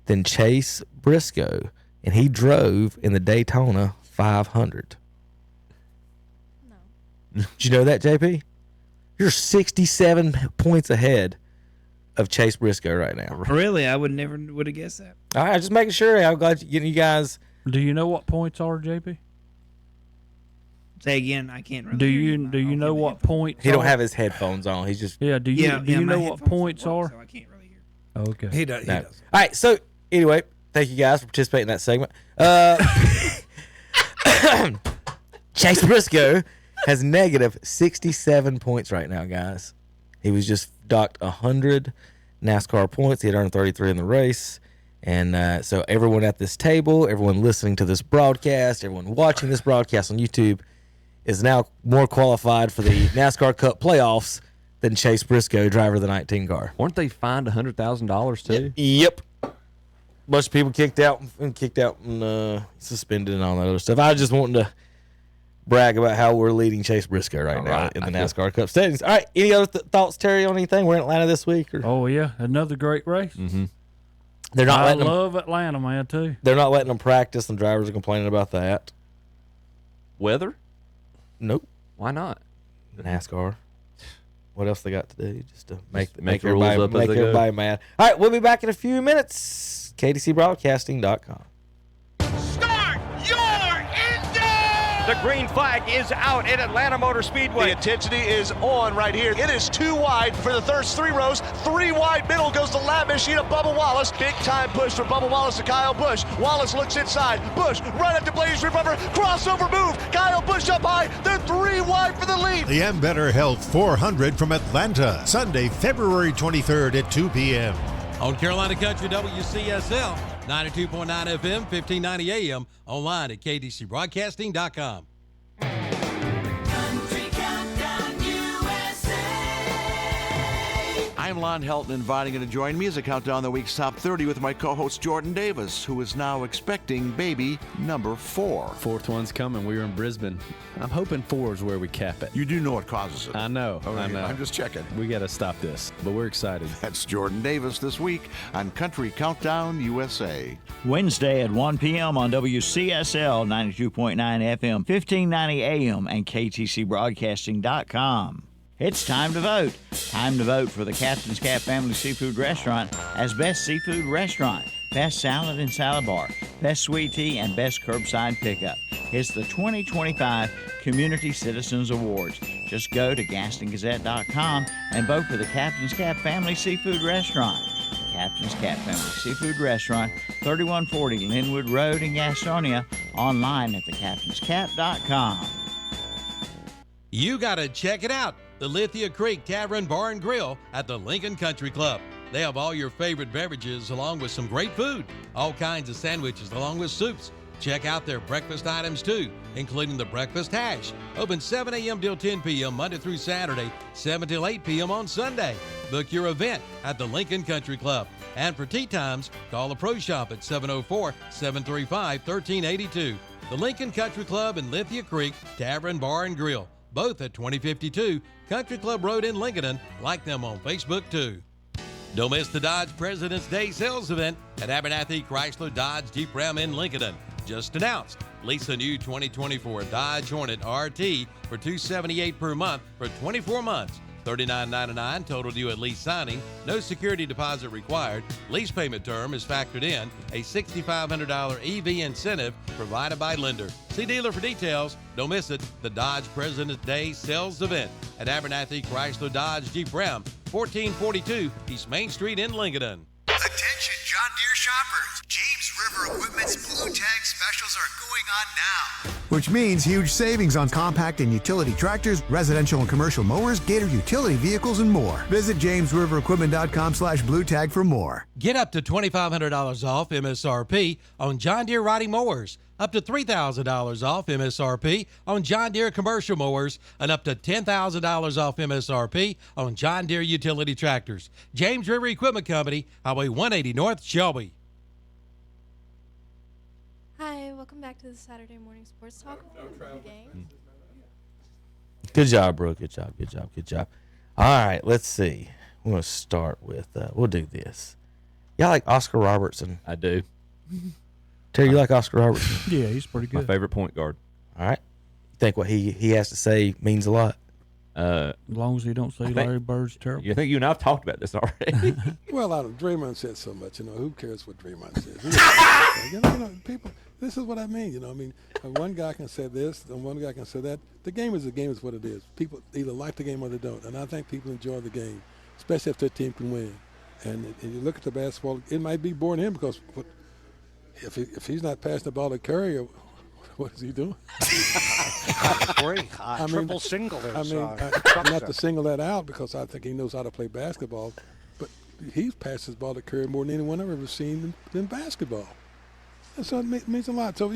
than Chase Briscoe, and he drove in the Daytona 500? No. Did you know that, JP? You're 67 points ahead of Chase Briscoe right now. Really? I would have guessed that. All right, just making sure. I'm glad you guys. Do you know what points are, JP? Say again. I can't really. Do you know what points? He don't are? have his headphones on. He's just Do you know what points are? So I can't really hear. Okay. He does. No. All right. So anyway, thank you guys for participating in that segment. Chase Briscoe has negative 67 points right now, guys. He was just docked 100 NASCAR points. He had earned 33 in the race. And so everyone at this table, everyone listening to this broadcast, everyone watching this broadcast on YouTube is now more qualified for the NASCAR Cup playoffs than Chase Briscoe, driver of the 19 car. Weren't they fined $100,000 too? Yep. Bunch of people kicked out and suspended and all that other stuff. I was just wanting to brag about how we're leading Chase Briscoe right now in the NASCAR Cup standings. All right. Any other thoughts, Terry, on anything? We're in Atlanta this week. Oh yeah, another great race. Mm-hmm. They're not I letting them. love Atlanta, man, too. They're not letting them practice, and drivers are complaining about that. Weather? Nope. Why not? NASCAR. What else they got to do just to make the rules everybody, up as make they go. everybody mad? All right, we'll be back in a few minutes. KDCBroadcasting.com. Start your engine! The green flag is out at Atlanta Motor Speedway. The intensity is on right here. It is 2 wide for the first 3 rows. 3 wide middle goes the lab machine of Bubba Wallace. Big time push from Bubba Wallace to Kyle Busch. Wallace looks inside. Busch right up to Blaze Ripper. Crossover move. Kyle Busch up high. They're 3 wide for the lead. The M Better Health 400 from Atlanta, Sunday, February 23rd at 2 p.m. On Carolina Country WCSL, 92.9 FM, 1590 AM, online at kdcbroadcasting.com. I'm Lon Helton, inviting you to join me as I count down the week's top 30 with my co-host Jordan Davis, who is now expecting baby number 4. Fourth one's coming. We were in Brisbane. I'm hoping 4 is where we cap it. You do know what causes it. I know. Okay, I know. I'm just checking. We got to stop this, but we're excited. That's Jordan Davis this week on Country Countdown USA. Wednesday at 1 p.m. on WCSL 92.9 FM, 1590 AM, and KTCBroadcasting.com. It's time to vote. Time to vote for the Captain's Cap Family Seafood Restaurant as Best Seafood Restaurant, Best Salad and Salad Bar, Best Sweet Tea, and Best Curbside Pickup. It's the 2025 Community Citizens Awards. Just go to GastonGazette.com and vote for the Captain's Cap Family Seafood Restaurant. Captain's Cap Family Seafood Restaurant, 3140 Linwood Road in Gastonia, online at thecaptainscap.com. You got to check it out. The Lithia Creek Tavern Bar and Grill at the Lincoln Country Club. They have all your favorite beverages along with some great food, all kinds of sandwiches along with soups. Check out their breakfast items too, including the breakfast hash. Open 7 a.m. till 10 p.m. Monday through Saturday, 7 till 8 p.m. on Sunday. Book your event at the Lincoln Country Club. And for tea times, call the Pro Shop at 704-735-1382. The Lincoln Country Club in Lithia Creek Tavern Bar and Grill, both at 2052 Country Club Road in Lincoln. Like them on Facebook too. Don't miss the Dodge President's Day sales event at Abernathy Chrysler Dodge Jeep Ram in Lincoln. Just announced. Lease a new 2024 Dodge Hornet RT for $278 per month for 24 months. $39.99 total due at lease signing. No security deposit required. Lease payment term is factored in. A $6,500 EV incentive provided by lender. See dealer for details. Don't miss it. The Dodge President's Day sales event at Abernathy Chrysler Dodge Jeep Ram, 1442 East Main Street in Lincoln. Attention John Deere shoppers. James River Equipment's Blue Tag specials are going on now. Which means huge savings on compact and utility tractors, residential and commercial mowers, Gator utility vehicles, and more. Visit JamesRiverEquipment.com/BlueTag for more. Get up to $2,500 off MSRP on John Deere riding mowers, up to $3,000 off MSRP on John Deere commercial mowers, and up to $10,000 off MSRP on John Deere utility tractors. James River Equipment Company, Highway 180 North, Shelby. Hi, welcome back to the Saturday Morning Sports Talk. Game. Good job, bro. Good job. Good job. Good job. All right, let's see. We're going to start with, we'll do this. Y'all like Oscar Robertson? I do. Terry, you like Oscar Robertson? Yeah, he's pretty good. My favorite point guard. All right. You think what he has to say means a lot? As long as he don't say Larry Bird's terrible. You think you and I have talked about this already? Well, Draymond said so much. Who cares what Draymond says? People. This is what I mean. One guy can say this, and one guy can say that. The game is what it is. People either like the game or they don't, and I think people enjoy the game, especially if their team can win. And you look at the basketball, it might be boring to him because if he's not passing the ball to Curry, what is he doing? Triple single. Not to single that out because I think he knows how to play basketball, but he's passed his ball to Curry more than anyone I've ever seen in basketball. And so it means a lot. So,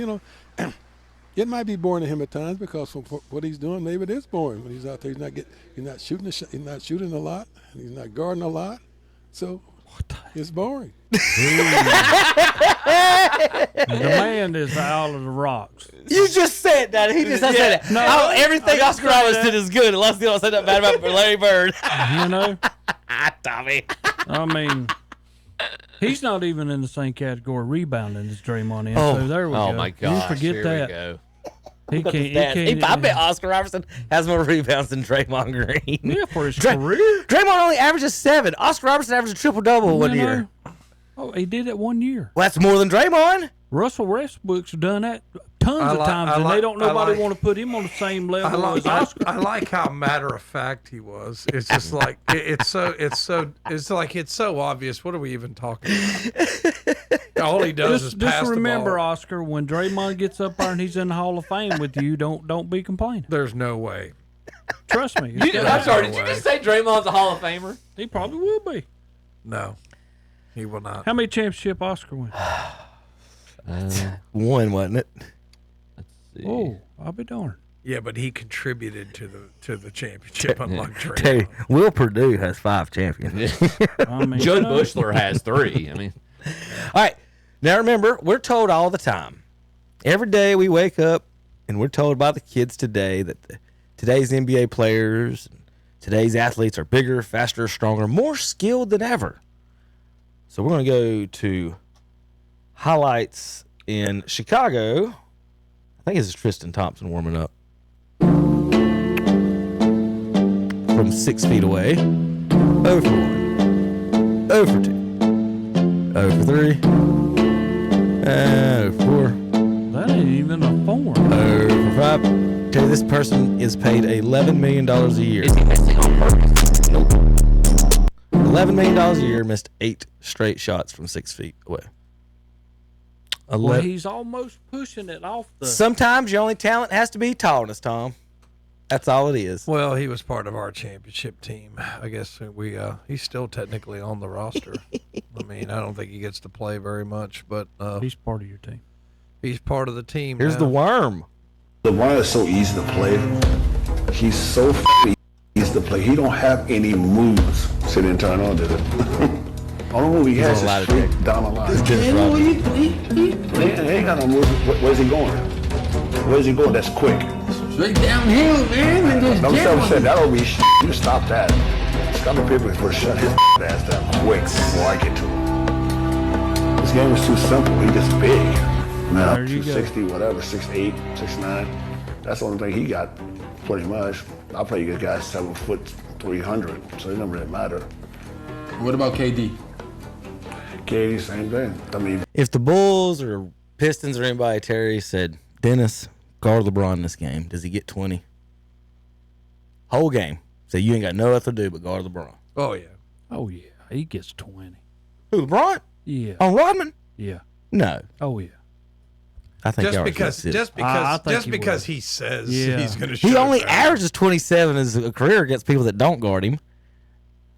it might be boring to him at times because for what he's doing, maybe it is boring when he's out there. He's not shooting a lot, and he's not guarding a lot. So it's boring. The man is out of the rocks. You just said that. He just said that. No, everything Oscar Robertson is good unless you don't say that bad about Larry Bird. Tommy. I mean, he's not even in the same category rebounding as Draymond is. So there we go. Oh my gosh. You forget Here that. we go. He can't. I bet Oscar Robertson has more rebounds than Draymond Green. Yeah, for his career. Draymond only averages 7. Oscar Robertson averages a triple-double one year. Oh, he did it 1 year. Well, that's more than Draymond. Russell Westbrook's done that tons of times, and they don't nobody want to put him on the same level as Oscar. I like how matter of fact he was. It's just like it's so obvious. What are we even talking about? All he does is pass just remember, the ball. Oscar, when Draymond gets up there and he's in the Hall of Fame with you, don't be complaining. There's no way. Trust me. I'm sorry. Did you just say Draymond's a Hall of Famer? He probably will be. No, he will not. How many championship Oscar win? One, wasn't it? Let's see. Oh, I'll be darned. Yeah, but he contributed to the championship, unlike Draymond. Tell you, Will Purdue has 5 champions. I mean, Judd Bushler has 3. I mean, all right. Now remember, we're told all the time. Every day we wake up and we're told by the kids today that today's NBA players, today's athletes are bigger, faster, stronger, more skilled than ever. So we're going to go to highlights in Chicago. I think it's Tristan Thompson warming up from 6 feet away. 0 for 1, 0 for 2, 0 for 3, 0 for 4. That ain't even a 4. 0 for 5. Tell you, this person is paid $11 million a year. Is he missing on purpose? Nope. $11 million a year, missed 8 straight shots from 6 feet away. Well, he's almost pushing it off the. Sometimes your only talent has to be tallness, Tom. That's all it is. Well, he was part of our championship team. I guess he's still technically on the roster. I mean, I don't think he gets to play very much, but he's part of your team. He's part of the team. Here's the worm. LeBron is so easy to play. He's so easy to play. He don't have any moves. See, didn't turn on, did it? All the move he has is straight down the line. He ain't got no moves. Where's he going? Where's he going? That's quick. Straight downhill, man. And just Don't say that'll be You stop that. Scottie Pippen for shut his ass down quick before I get to him. This game is too simple. He just big. Now, 260, whatever, 6'8", 6'9". That's the only thing he got, pretty much. I play against guys 7 foot 300, so it doesn't really matter. What about KD? KD, same thing. I mean, if the Bulls or Pistons or anybody, Terry, said, Dennis, guard LeBron this game, does he get 20? Whole game. So you ain't got no other to do but guard LeBron. Oh, yeah. Oh, yeah. He gets 20. Who, LeBron? Yeah. On Rodman? Yeah. No. Oh, yeah. I think just because he says he's going to shoot. He only averages 27 as a career against people that don't guard him.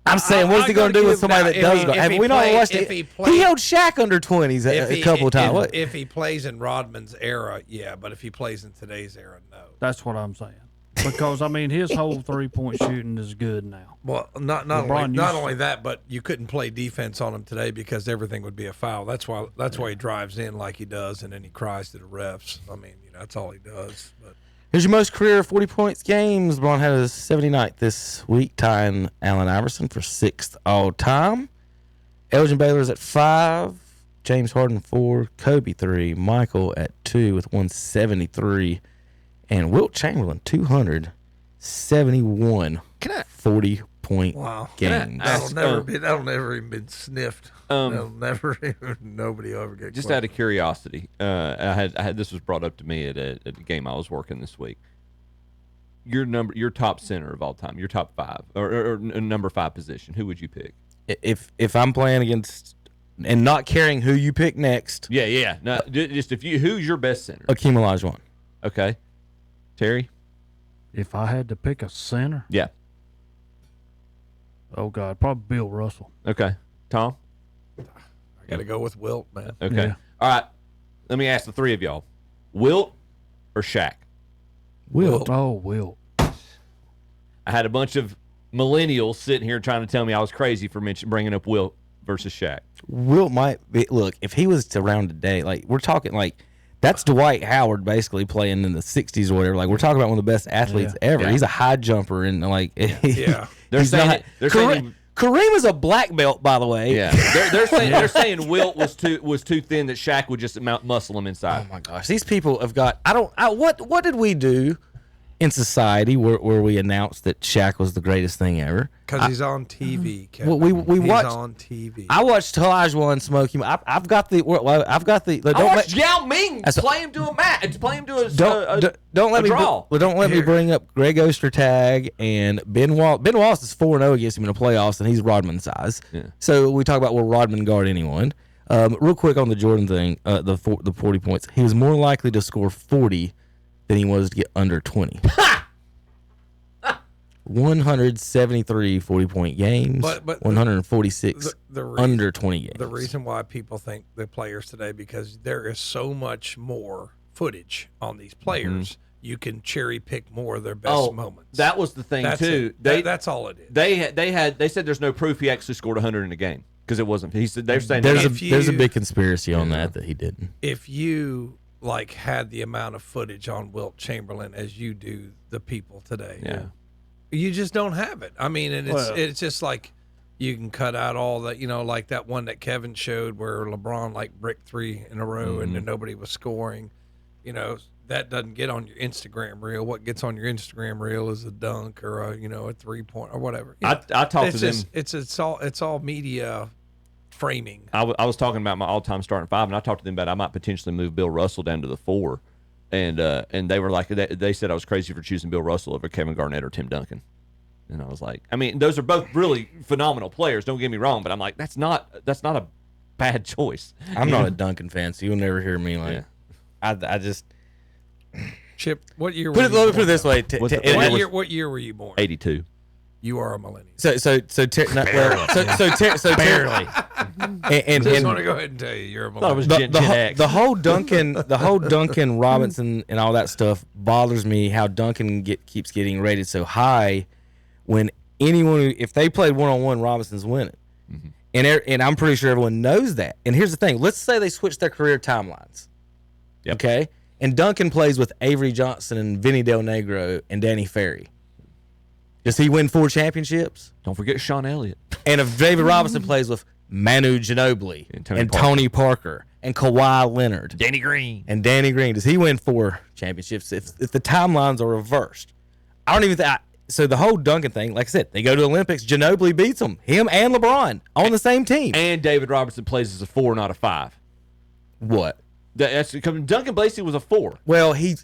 I'm saying, what is he going to do with somebody that does guard? Have we not watched it? He held Shaq under 20s a couple of times. If he plays in Rodman's era, yeah, but if he plays in today's era, no. That's what I'm saying. Because I mean, his whole 3-point shooting is good now. Well, not only that, but you couldn't play defense on him today because everything would be a foul. That's why he drives in like he does, and then he cries to the refs. I mean, that's all he does. But here's your most career 40 points games. LeBron had his 79th this week, tying Allen Iverson for 6th all time. Elgin Baylor's at 5, James Harden 4, Kobe 3, Michael at 2 with 173. And Wilt Chamberlain, 271 40-point games. That'll never even been sniffed. That'll never even, nobody ever get. Just out of curiosity, I had this was brought up to me at a game I was working this week. Your top center of all time, your top 5 or number 5 position. Who would you pick? If I'm playing against and not caring who you pick next. Yeah. No, just who's your best center? Akeem Olajuwon. Okay. Terry? If I had to pick a center? Yeah. Oh, God. Probably Bill Russell. Okay. Tom? I got to go with Wilt, man. Okay. Yeah. All right. Let me ask the 3 of y'all. Wilt or Shaq? Wilt. Oh, Wilt. I had a bunch of millennials sitting here trying to tell me I was crazy for bringing up Wilt versus Shaq. Wilt might be. Look, if he was around today, like, we're talking like, that's Dwight Howard basically playing in the 60s or whatever. Like, we're talking about one of the best athletes ever. Yeah. He's a high jumper and like They're saying Kareem is a black belt, by the way. Yeah. they're saying Wilt was too thin that Shaq would just muscle him inside. Oh my gosh. These people have got what did we do in society where we announced that Shaq was the greatest thing ever. Because he's on TV, Kevin. Well, we he's watched on TV. I watched Olajuwon smoke him. I've got the. I watched Yao Ming play him to a match. Play him to a don't let me draw. don't let me bring up Greg Ostertag and Ben Wallace. Ben Wallace is 4-0 against him in the playoffs, and he's Rodman size. Yeah. So we talk about will Rodman guard anyone? Real quick on the Jordan thing, the 40 points. He was more likely to score 40 than he was to get under 20. 173 40-point games, but 146 under 20 games. The reason why people think the players today, because there is so much more footage on these players, you can cherry pick more of their best moments. That was the thing too. That's all it is. They said there's no proof he actually scored 100 in a game because it wasn't. He said they're saying there's a big conspiracy on that he didn't. If you had the amount of footage on Wilt Chamberlain as you do the people today, you just don't have it. I mean, and it's just like you can cut out all that, like that one that Kevin showed where LeBron bricked 3 in a row and then nobody was scoring. That doesn't get on your Instagram reel. What gets on your Instagram reel is a dunk or a 3-point or whatever. I talked to them. It's all media framing. I was talking about my all-time starting 5, and I talked to them about I might potentially move Bill Russell down to the 4. And they were like, they said I was crazy for choosing Bill Russell over Kevin Garnett or Tim Duncan. And I was like, I mean, those are both really phenomenal players. Don't get me wrong, but I'm like, that's not a bad choice. I'm not a Duncan fan, so you'll never hear me I just. Chip, what year? Let me put it this way. What year were you born? 82. You are a millennial. So barely. And just want to go ahead and tell you, you're a millennial. The whole Duncan Robinson and all that stuff bothers me. How Duncan keeps getting rated so high, when if they played 1-on-1, Robinson's winning, and I'm pretty sure everyone knows that. And here's the thing: let's say they switch their career timelines, okay? And Duncan plays with Avery Johnson and Vinny Del Negro and Danny Ferry. Does he win 4 championships? Don't forget Sean Elliott. And if David Robinson plays with Manu Ginobili and Tony Parker and Kawhi Leonard, Danny Green, does he win 4 championships? If the timelines are reversed, I don't even think. So the whole Duncan thing, like I said, they go to the Olympics. Ginobili beats him and LeBron on the same team. And David Robinson plays as a 4, not a 5. What? That's Duncan Blasey was a 4. Well, he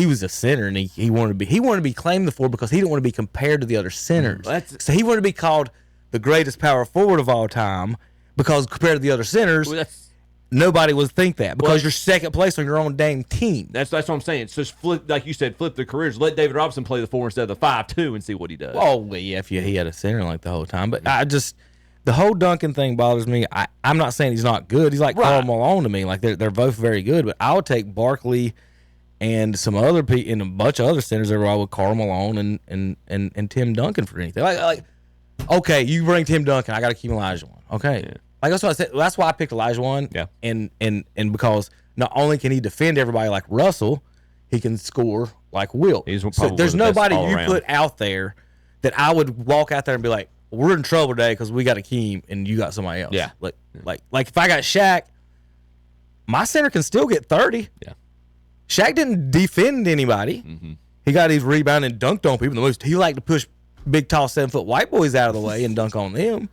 was a center, and he wanted to be claimed the 4 because he didn't want to be compared to the other centers. So he wanted to be called the greatest power forward of all time because compared to the other centers, nobody would think that because you're second place on your own dang team. That's what I'm saying. So flip, like you said, flip their careers. Let David Robinson play the 4 instead of the 5 too, and see what he does. Oh well, yeah, if he had a center like the whole time, but the whole Duncan thing bothers me. I'm not saying he's not good. He's like Karl Malone to me. Like they're both very good, but I'll take Barkley and some other people and a bunch of other centers over all with Karl Malone and Tim Duncan for anything. Like okay, you bring Tim Duncan, I got to keep Olajuwon. Okay, like that's what I said. That's why I picked Olajuwon. Yeah, and because not only can he defend everybody like Russell, he can score like Wilt. So there's nobody you put out there that I would walk out there and be like, we're in trouble today because we got Akeem and you got somebody else. Yeah. Like if I got Shaq, my center can still get 30. Yeah. Shaq didn't defend anybody. He got his rebound and dunked on people. He liked to push big, tall, 7-foot white boys out of the way and dunk on them.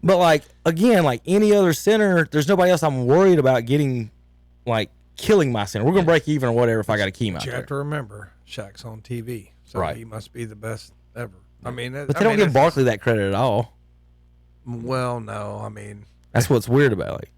But again, like any other center, there's nobody else I'm worried about killing my center. We're gonna break even or whatever if I got Akeem out there. You have to remember, Shaq's on TV, so he must be the best ever. I mean, but they don't give Barkley that credit at all. Well, no, I mean that's what's weird about it.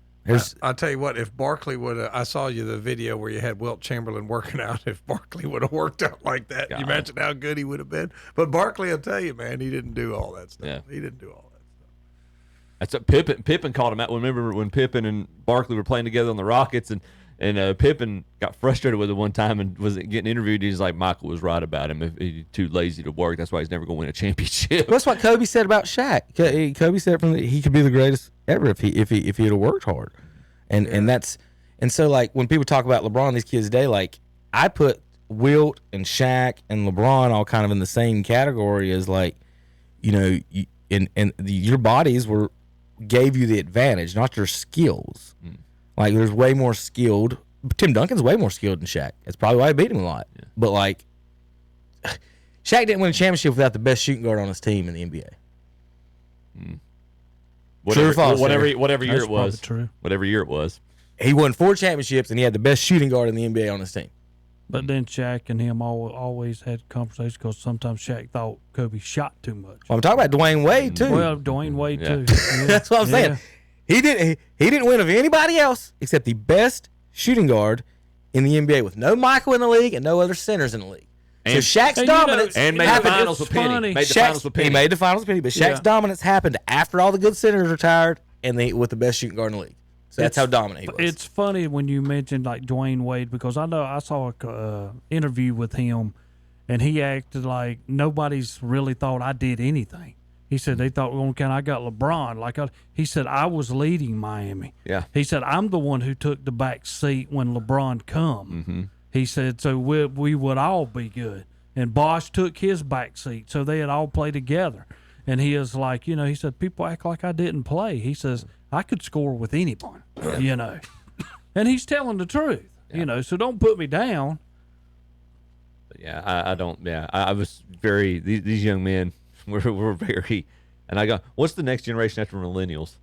I'll tell you what, if Barkley would have, I saw the video where you had Wilt Chamberlain working out. If Barkley would have worked out like that, you imagine how good he would have been. But Barkley, I'll tell you, man, he didn't do all that stuff. Yeah. He didn't do all that stuff. That's what Pippen called him out. Remember when Pippen and Barkley were playing together on the Rockets, and Pippen got frustrated with it one time and was getting interviewed. He's like, Michael was right about him. If he's too lazy to work, that's why he's never going to win a championship. That's what Kobe said about Shaq. Kobe said he could be the greatest ever if he had worked hard, and so like when people talk about LeBron, these kids today, like I put Wilt and Shaq and LeBron all kind of in the same category as like, your bodies gave you the advantage, not your skills. Like, there's way more skilled. Tim Duncan's way more skilled than Shaq. That's probably why I beat him a lot. Yeah. But, Shaq didn't win a championship without the best shooting guard on his team in the NBA. True or false? Whatever year That's it was. probably true. Whatever year it was. He won 4 championships, and he had the best shooting guard in the NBA on his team. But then Shaq and him always had conversations because sometimes Shaq thought Kobe shot too much. Well, I'm talking about Dwayne Wade too. Well, Dwayne Wade too. Yeah. That's what I'm saying. He didn't win of anybody else except the best shooting guard in the NBA with no Michael in the league and no other centers in the league. So Shaq's dominance and made the finals with Penny. He made the finals with Penny, but Shaq's dominance happened after all the good centers retired and with the best shooting guard in the league. So that's how dominant he was. It's funny when you mentioned like Dwayne Wade because I know I saw a interview with him, and he acted like nobody's really thought I did anything. He said they thought, well, I got LeBron. He said I was leading Miami. Yeah. He said I'm the one who took the back seat when LeBron come. Mm-hmm. He said so we would all be good. And Bosh took his back seat, so they'd all play together. And he is like, he said people act like I didn't play. He says I could score with anyone, And he's telling the truth, so don't put me down. But yeah, I don't. Yeah, I was very. These young men were very. And I go, what's the next generation after millennials?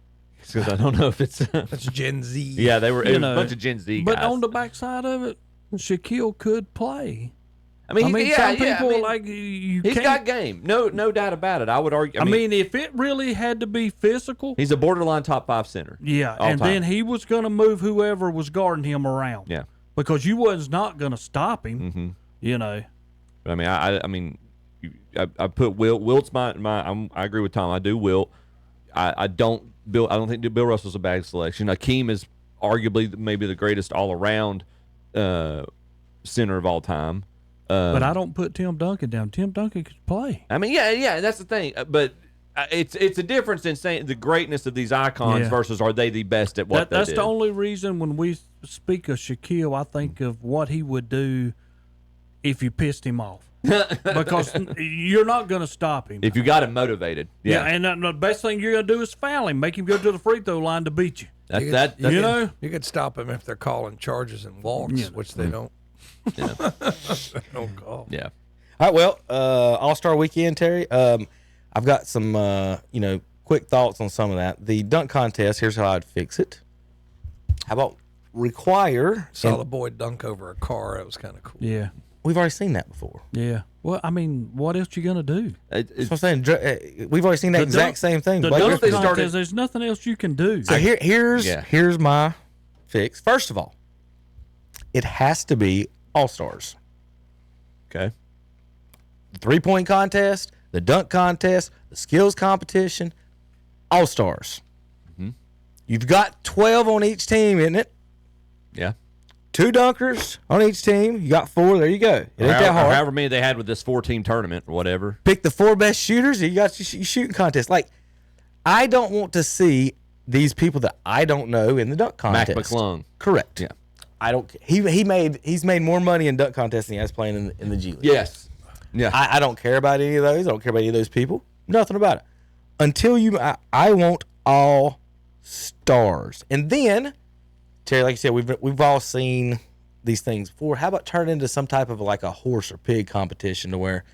Because I don't know if it's that's Gen Z. Yeah, they were a bunch of Gen Z guys. But on the backside of it, Shaquille could play. I mean, some people like you. He's got game, no doubt about it. I would argue. I mean, if it really had to be physical, he's a borderline top 5 center. Yeah, and then he was going to move whoever was guarding him around. Yeah, because you was not going to stop him. Mm-hmm. But I mean, I put Wilt. Wilt's my. I agree with Tom. I do Wilt. I don't think Bill Russell's a bad selection. Akeem is arguably maybe the greatest all around center of all time. But I don't put Tim Duncan down. Tim Duncan could play. I mean, yeah, that's the thing. But it's a difference in saying the greatness of these icons versus are they the best at what they do. That's the only reason when we speak of Shaquille, I think of what he would do if you pissed him off. Because you're not going to stop him. If you got him motivated. Yeah, and the best thing you're going to do is foul him. Make him go to the free throw line to beat you. You could stop him if they're calling charges and walks, which they don't. Yeah. Don't call. Yeah. All right. Well, All-Star Weekend, Terry. I've got some, quick thoughts on some of that. The dunk contest. Here's how I'd fix it. How about require? Saw the boy dunk over a car. That was kind of cool. Yeah. We've already seen that before. Yeah. Well, I mean, what else you gonna do? That's what I'm saying. We've already seen that exact same thing. The dunk contest. There's nothing else you can do. So here's my fix. First of all, it has to be All-Stars. Okay. The 3-point contest, the dunk contest, the skills competition, All-Stars. Mm-hmm. You've got 12 on each team, isn't it? Yeah. 2 dunkers on each team. You got 4. There you go. It ain't that hard. However many they had with this 4-team tournament or whatever. Pick the 4 best shooters. You got your shooting contest. Like, I don't want to see these people that I don't know in the dunk contest. Mac McClung. Correct. Yeah. I don't. He's made more money in dunk contests than he has playing in the G League. Yes. Yeah. I don't care about any of those. I don't care about any of those people. Nothing about it. Until I want all stars. And then, Terry, like you said, we've all seen these things before. How about turn it into some type of like a horse or pig competition to where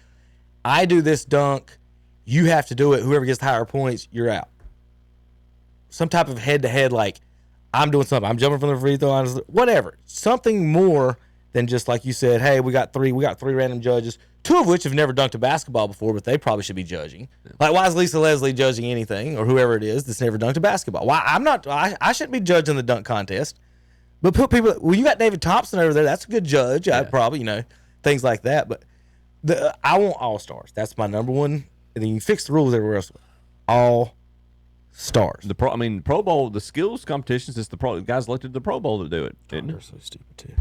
I do this dunk, you have to do it. Whoever gets the higher points, you're out. Some type of head-to-head, like I'm doing something. I'm jumping from the free throw line. Whatever. Something more than just like you said, hey, we got three random judges, 2 of which have never dunked a basketball before, but they probably should be judging. Like, why is Lisa Leslie judging anything, or whoever it is that's never dunked a basketball? Why I shouldn't be judging the dunk contest. But put people, well, you got David Thompson over there. That's a good judge. I'd probably, things like that. But I want all-stars. That's my number one. And then you fix the rules everywhere else. All stars. Pro Bowl, the skills competitions is the guys elected to the Pro Bowl to do it. They're so stupid too.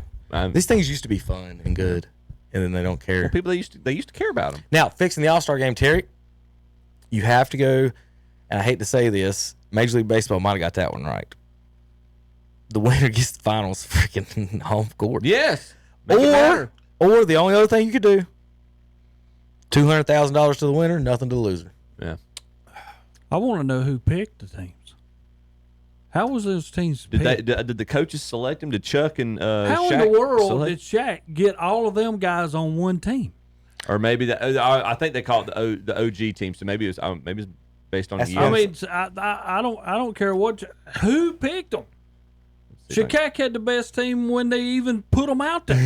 These things used to be fun and good, and then they don't care. Well, people they used to care about them. Now, fixing the All-Star game, Terry, you have to go. And I hate to say this, Major League Baseball might have got that one right. The winner gets the finals freaking home court. Yes. Or the only other thing you could do, $200,000 to the winner, nothing to the loser. Yeah. I want to know who picked the teams. How was those teams picked? Did the coaches select them? Did Chuck and How Shaq in the world select? did Shaq get all of them guys on one team? Or maybe I think they call it the OG team. So maybe it's based on years. I mean, I don't care who picked them. Chicago had the best team when they even put them out there.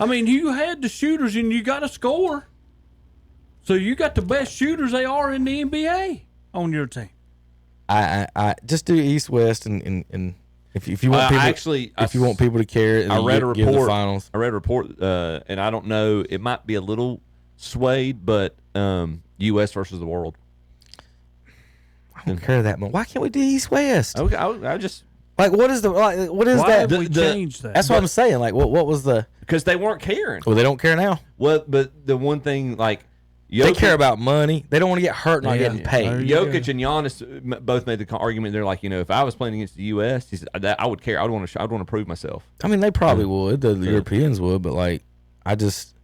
I mean, you had the shooters and you got to score. So you got the best shooters they are in the NBA on your team. I just do East West and if you want people want people to care, and I read a report. The finals. I read a report, and I don't know. It might be a little swayed, but U.S. versus the world. I don't care that much. Why can't we do East West? Okay, I just like what is that? Why have we changed that? That's what I'm saying. Like what was the? Because they weren't caring. Well, they don't care now. Well, but the one thing like. They care about money. They don't want to get hurt not getting paid. Jokic and Giannis both made the argument. They're like, if I was playing against the U.S., he said, I would care. I'd want to prove myself. I mean, they probably would. The Europeans would, but like, I don't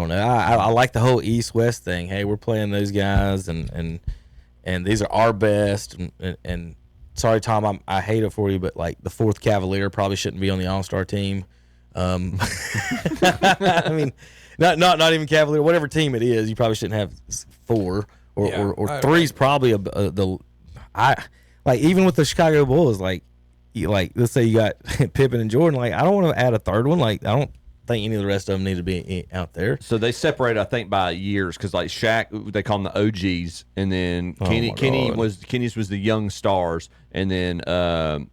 know. I like the whole East-West thing. Hey, we're playing those guys, and these are our best. And sorry, Tom, I hate it for you, but like the 4th Cavalier probably shouldn't be on the All-Star team. I mean. Not even Cavalier. Whatever team it is, you probably shouldn't have 4 or 3 is probably even with the Chicago Bulls. Like let's say you got Pippen and Jordan. Like I don't want to add a 3rd one. Like I don't think any of the rest of them need to be out there. So they separate, I think, by years because like Shaq, they call them the OGs, and then Kenny's was the young stars, and then who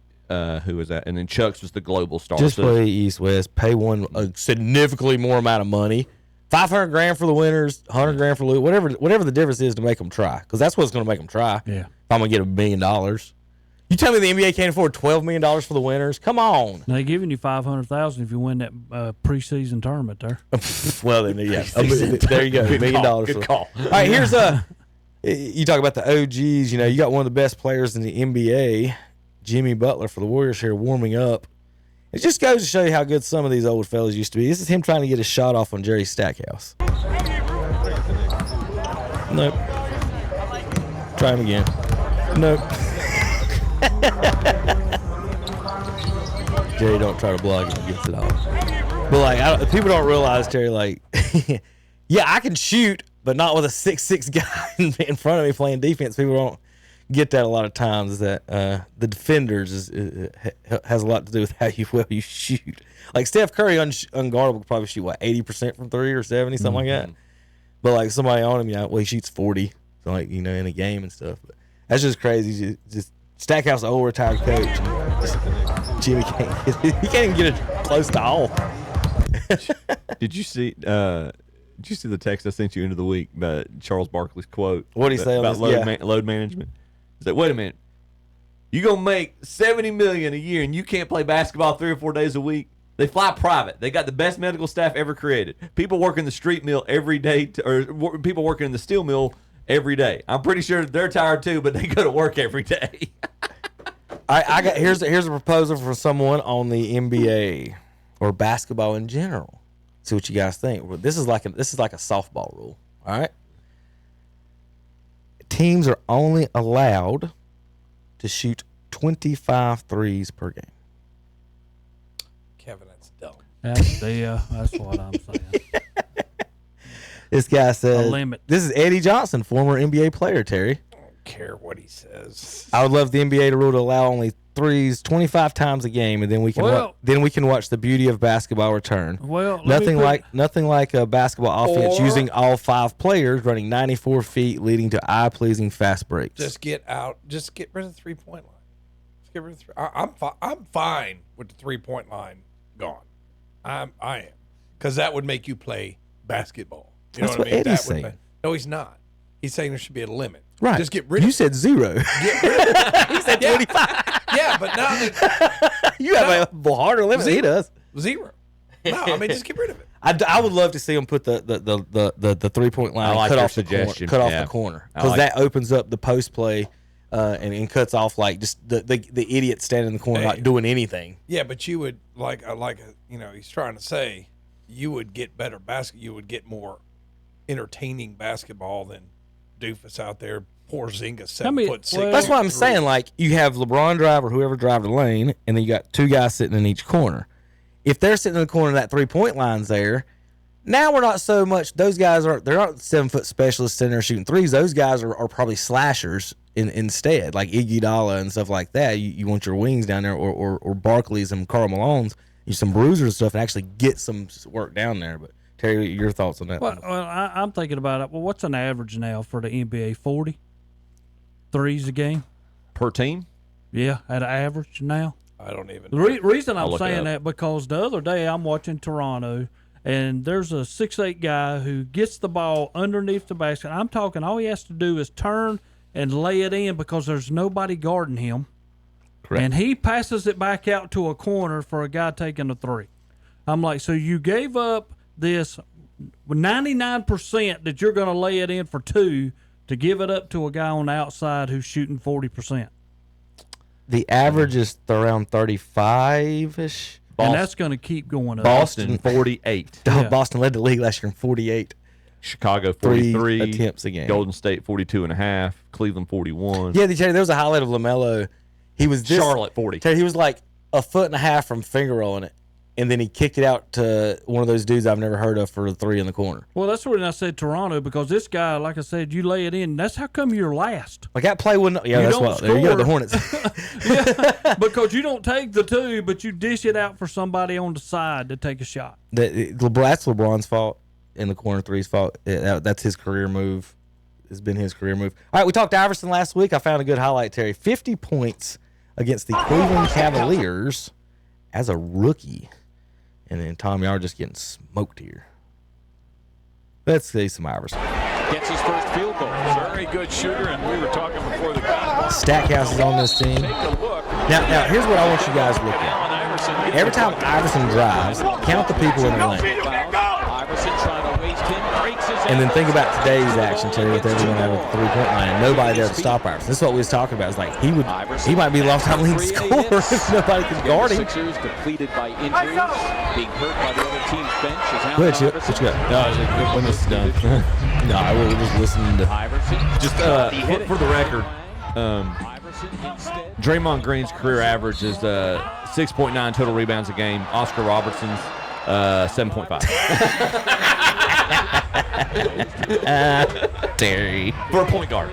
was that? And then Chuck's was the global star. Just play East West. Pay one a significantly more amount of money. $500,000 for the winners, $100,000 for losers. Whatever the difference is to make them try, because that's what's going to make them try. Yeah. If I'm going to get $1 million, you tell me the NBA can't afford $12 million for the winners? Come on. They're giving you $500,000 if you win that preseason tournament there. Well, then there you go, $1 million. Good call. All right, here's you talk about the OGs. You got one of the best players in the NBA. Jimmy Butler for the Warriors here warming up. It just goes to show you how good some of these old fellas used to be. This is him trying to get a shot off on Jerry Stackhouse. Nope. Try him again. Nope. Jerry don't try to block him. He gets it off. But like, people don't realize, Terry, like, yeah, I can shoot, but not with a 6'6" guy in front of me playing defense. People don't get that a lot of times, is that the defenders has a lot to do with how well you shoot. Like Steph Curry, unguardable, could probably shoot, 80% from 3 or 70, something like that. But like somebody on him, he shoots 40, so like, in a game and stuff. But that's just crazy. Just Stackhouse, old retired coach. Jimmy he can't even get it close to all. Did you see the text I sent you into the week about Charles Barkley's quote? What did he say about load management? He's like, wait a minute, you gonna make $70 million a year and you can't play basketball 3 or 4 days a week? They fly private. They got the best medical staff ever created. People working the street mill every day, or people working in the steel mill every day. I'm pretty sure they're tired too, but they go to work every day. I got here's a proposal for someone on the NBA or basketball in general. See what you guys think. This is like a softball rule. All right. Teams are only allowed to shoot 25 threes per game. Kevin, that's dumb. That's what I'm saying. This guy says, limit. This is Eddie Johnson, former NBA player, Terry. I don't care what he says. I would love the NBA to rule to allow only threes 25 times a game, and then we can watch the beauty of basketball return. Well, nothing like a basketball offense using all 5 players running 94 feet, leading to eye-pleasing fast breaks. Just get rid of the 3-point line. Just get rid of I'm fine with the 3-point line gone. I am, because that would make you play basketball. You know That's what I mean? Eddie's saying. No, he's not. He's saying there should be a limit. Right. Just get rid of it. You said 0. Get rid of it. He said 25. Yeah, but now that you have a harder limit than he does. 0. No, I mean, just get rid of it. I would love to see him put the 3-point line like cut your off suggestion. the corner, because that opens up the post play and cuts off like just the idiot standing in the corner not doing anything. Yeah, but you would he's trying to say you would get better you would get more entertaining basketball than doofus out there. Poor Zinga, 7'6". That's what I'm saying. Like, you have LeBron drive or whoever drive the lane, and then you got 2 guys sitting in each corner. if they're sitting in the corner, that 3-point line's there. Now we're not so much. Those guys they're not 7-foot specialists sitting there shooting threes. Those guys are probably slashers instead, like Iguodala and stuff like that. You want your wings down there, or Barkley's and Karl Malone's, some bruisers and stuff, and actually get some work down there. But Terry, your thoughts on that? Well, I'm thinking about it. Well, what's an average now for the NBA? 40 threes a game per team? Yeah, at an average now. I don't even. The reason I'm saying that because the other day I'm watching Toronto, and there's a 6'8" guy who gets the ball underneath the basket. I'm talking all he has to do is turn and lay it in because there's nobody guarding him. Correct. And he passes it back out to a corner for a guy taking a three. I'm like, so you gave up this 99% that you're going to lay it in for two to give it up to a guy on the outside who's shooting 40%. The average is around 35-ish. And that's going to keep going up. Boston 48. Yeah. Boston led the league last year in 48. Chicago 43 attempts a game. Golden State 42.5. Cleveland 41. Yeah, there was a highlight of LaMelo. He was Charlotte 40. He was like a foot and a half from finger rolling it, and then he kicked it out to one of those dudes I've never heard of for a three in the corner. Well, that's when I said Toronto, because this guy, like I said, you lay it in. That's how come you're last. Like that play wouldn't. Yeah, that's what. There you go, the Hornets. Yeah, because you don't take the two, but you dish it out for somebody on the side to take a shot. That's LeBron's fault in the corner three's fault. That's his career move. It's been his career move. All right, we talked to Iverson last week. I found a good highlight, Terry. 50 points against the Cleveland Cavaliers as a rookie. And then Tom, y'all are just getting smoked here. Let's see some Iverson. Gets his first field goal. Very good shooter, and we were talking before the game. Stackhouse is on this team. Now, here's what I want you guys to look at. Every time Iverson drives, count the people in the lane. And then think about today's action, Terry, with everyone out of the 3-point line and nobody there to stop Iverson. This is what we was talking about. It's like he might be lost on leading scorer if nobody can guard him. Sixers depleted by injuries, being hurt by the other team's bench. What you got? No, when this is done. No, I was just listening to Iverson. Just for the record, Draymond Green's career average is 6.9 total rebounds a game. Oscar Robertson's 7.5. Terry. For a point guard.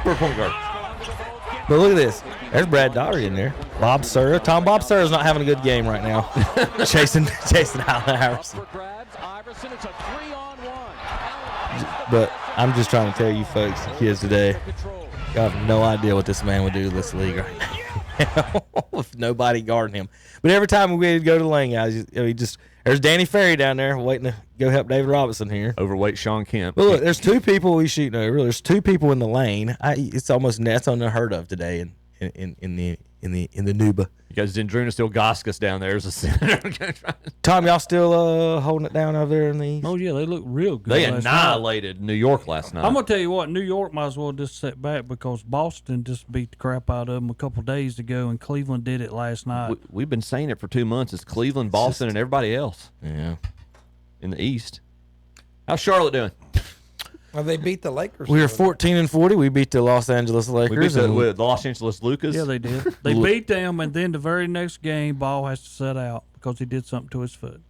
But look at this. There's Brad Daugherty in there. Bob Sura. Bob Sura's not having a good game right now. chasing Allen Iverson. But I'm just trying to tell you folks, kids today, you have no idea what this man would do to this league right now with nobody guarding him. But every time we go to the lane, guys, there's Danny Ferry down there waiting to go help David Robinson here. Overweight Sean Kemp. But look, there's two people we shooting over. There's two people in the lane. It's almost unheard of today in the Nuba. You guys didn't dream of still Goskis down there as a center. Tom, y'all still holding it down over there in the East? Oh yeah, they look real good. They annihilated New York last night. I'm gonna tell you what, New York might as well just sit back because Boston just beat the crap out of them a couple days ago, and Cleveland did it last night. We've been saying it for 2 months. It's Cleveland, Boston, and everybody else. Yeah, in the East. How's Charlotte doing? Well, they beat the Lakers. We were 14-40. We beat the Los Angeles Lakers. We beat the Los Angeles Lucas. Yeah, they did. They beat them, and then the very next game, Ball has to sit out because he did something to his foot.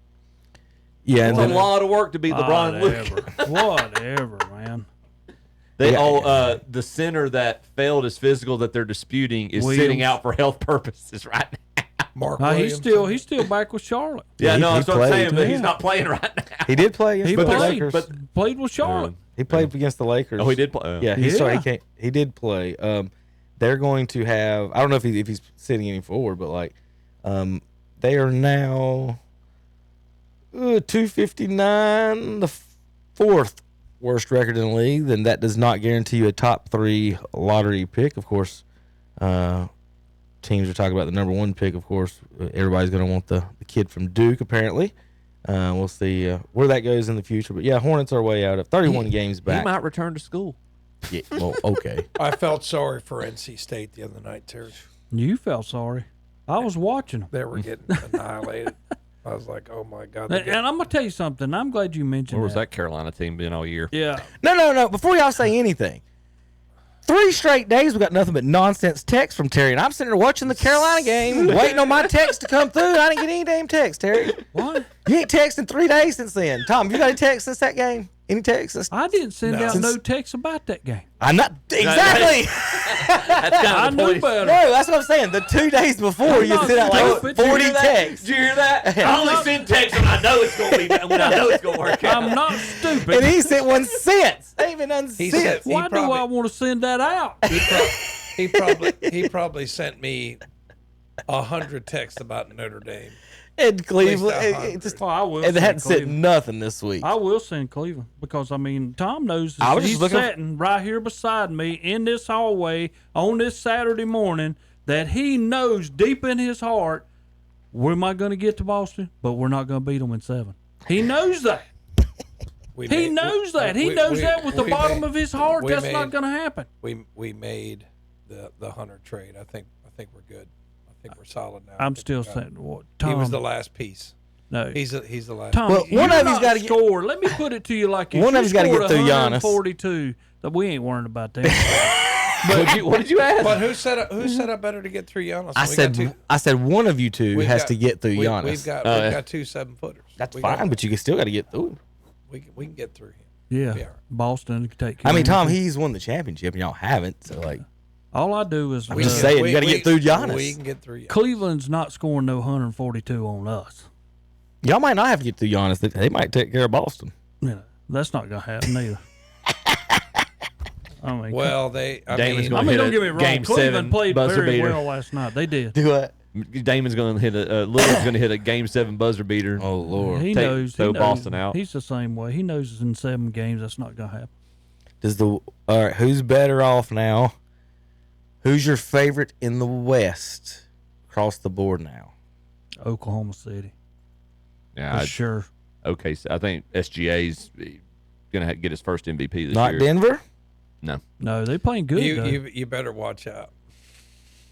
Yeah, and a lot of work to beat LeBron and Luka. Whatever, man. The center that failed his physical that they're disputing is sitting out for health purposes right now. Mark he's still back with Charlotte. Yeah, that's what I'm saying, but he's not playing right now. He did play against the Lakers. But played with Charlotte. He played against the Lakers. Oh, he did play. Yeah, he did play. They're going to have. I don't know if he's sitting any forward, but they are now 259, the fourth worst record in the league. Then that does not guarantee you a top 3 lottery pick. Of course, teams are talking about the number 1 pick. Of course, everybody's going to want the kid from Duke. Apparently. We'll see where that goes in the future. But, yeah, Hornets are way out of 31 games back. He might return to school. Yeah, well, okay. I felt sorry for NC State the other night, Terry. You felt sorry. I was watching them. They were getting annihilated. I was like, oh, my God. And I'm going to tell you something. I'm glad you mentioned Where was that Carolina team been all year? Yeah. No. Before y'all say anything, 3 straight days we got nothing but nonsense texts from Terry, and I'm sitting there watching the Carolina game, waiting on my text to come through. I didn't get any damn text, Terry. What? You ain't texting 3 days since then. Tom, you got any text since that game? Any texts? I didn't send out no text about that game. I'm not exactly. That's I knew better. No, that's what I'm saying. The 2 days before you sent out like 40 texts. Did you hear that? I only send texts when I know it's gonna be. When I know it's gonna work out. I'm not stupid. And he sent one since. They even done since. Why do I want to send that out? He probably sent me 100 texts about Notre Dame. And Cleveland, I will. And they hadn't send sent nothing this week. I will send Cleveland because Tom knows I was he's just sitting right here beside me in this hallway on this Saturday morning that he knows deep in his heart we're not going to get to Boston, but we're not going to beat them in 7. He knows that. He knows that with the bottom of his heart. That's not going to happen. We made the Hunter trade. I think we're good. I think we're solid now. I'm still saying what Tom. He was the last piece. No, he's the last. Tom, well, one of you's got to score. Let me put it to you like this. One of you's got to get through Giannis. 42. That we ain't worrying about that. What did you ask? But who said up better to get through Giannis? I said one of you two has to get through Giannis. We've got 2 7-footers. That's fine, but you still got to get through. We can get through him. Yeah, Boston can take care. I mean, Tom, he's won the championship, and y'all haven't. So like, all I do is I'm just saying, you got to get through Giannis. We can get through. Cleveland's not scoring no 142 on us. Y'all might not have to get through Giannis. They might take care of Boston. Yeah, that's not gonna happen either. I mean, well, don't get me wrong. Game Cleveland 7 played buzzer very beater. well last night. They did. Do what? Damon's going to hit Lillard's going to hit a Game 7 buzzer beater. Oh Lord! He knows. Throw Boston out. He's the same way. He knows in 7 games that's not gonna happen. All right? Who's better off now? Who's your favorite in the West across the board now? Oklahoma City. Yeah, sure. Okay, so I think SGA's going to get his first MVP this year. Not Denver? No, they playing good. You better watch out.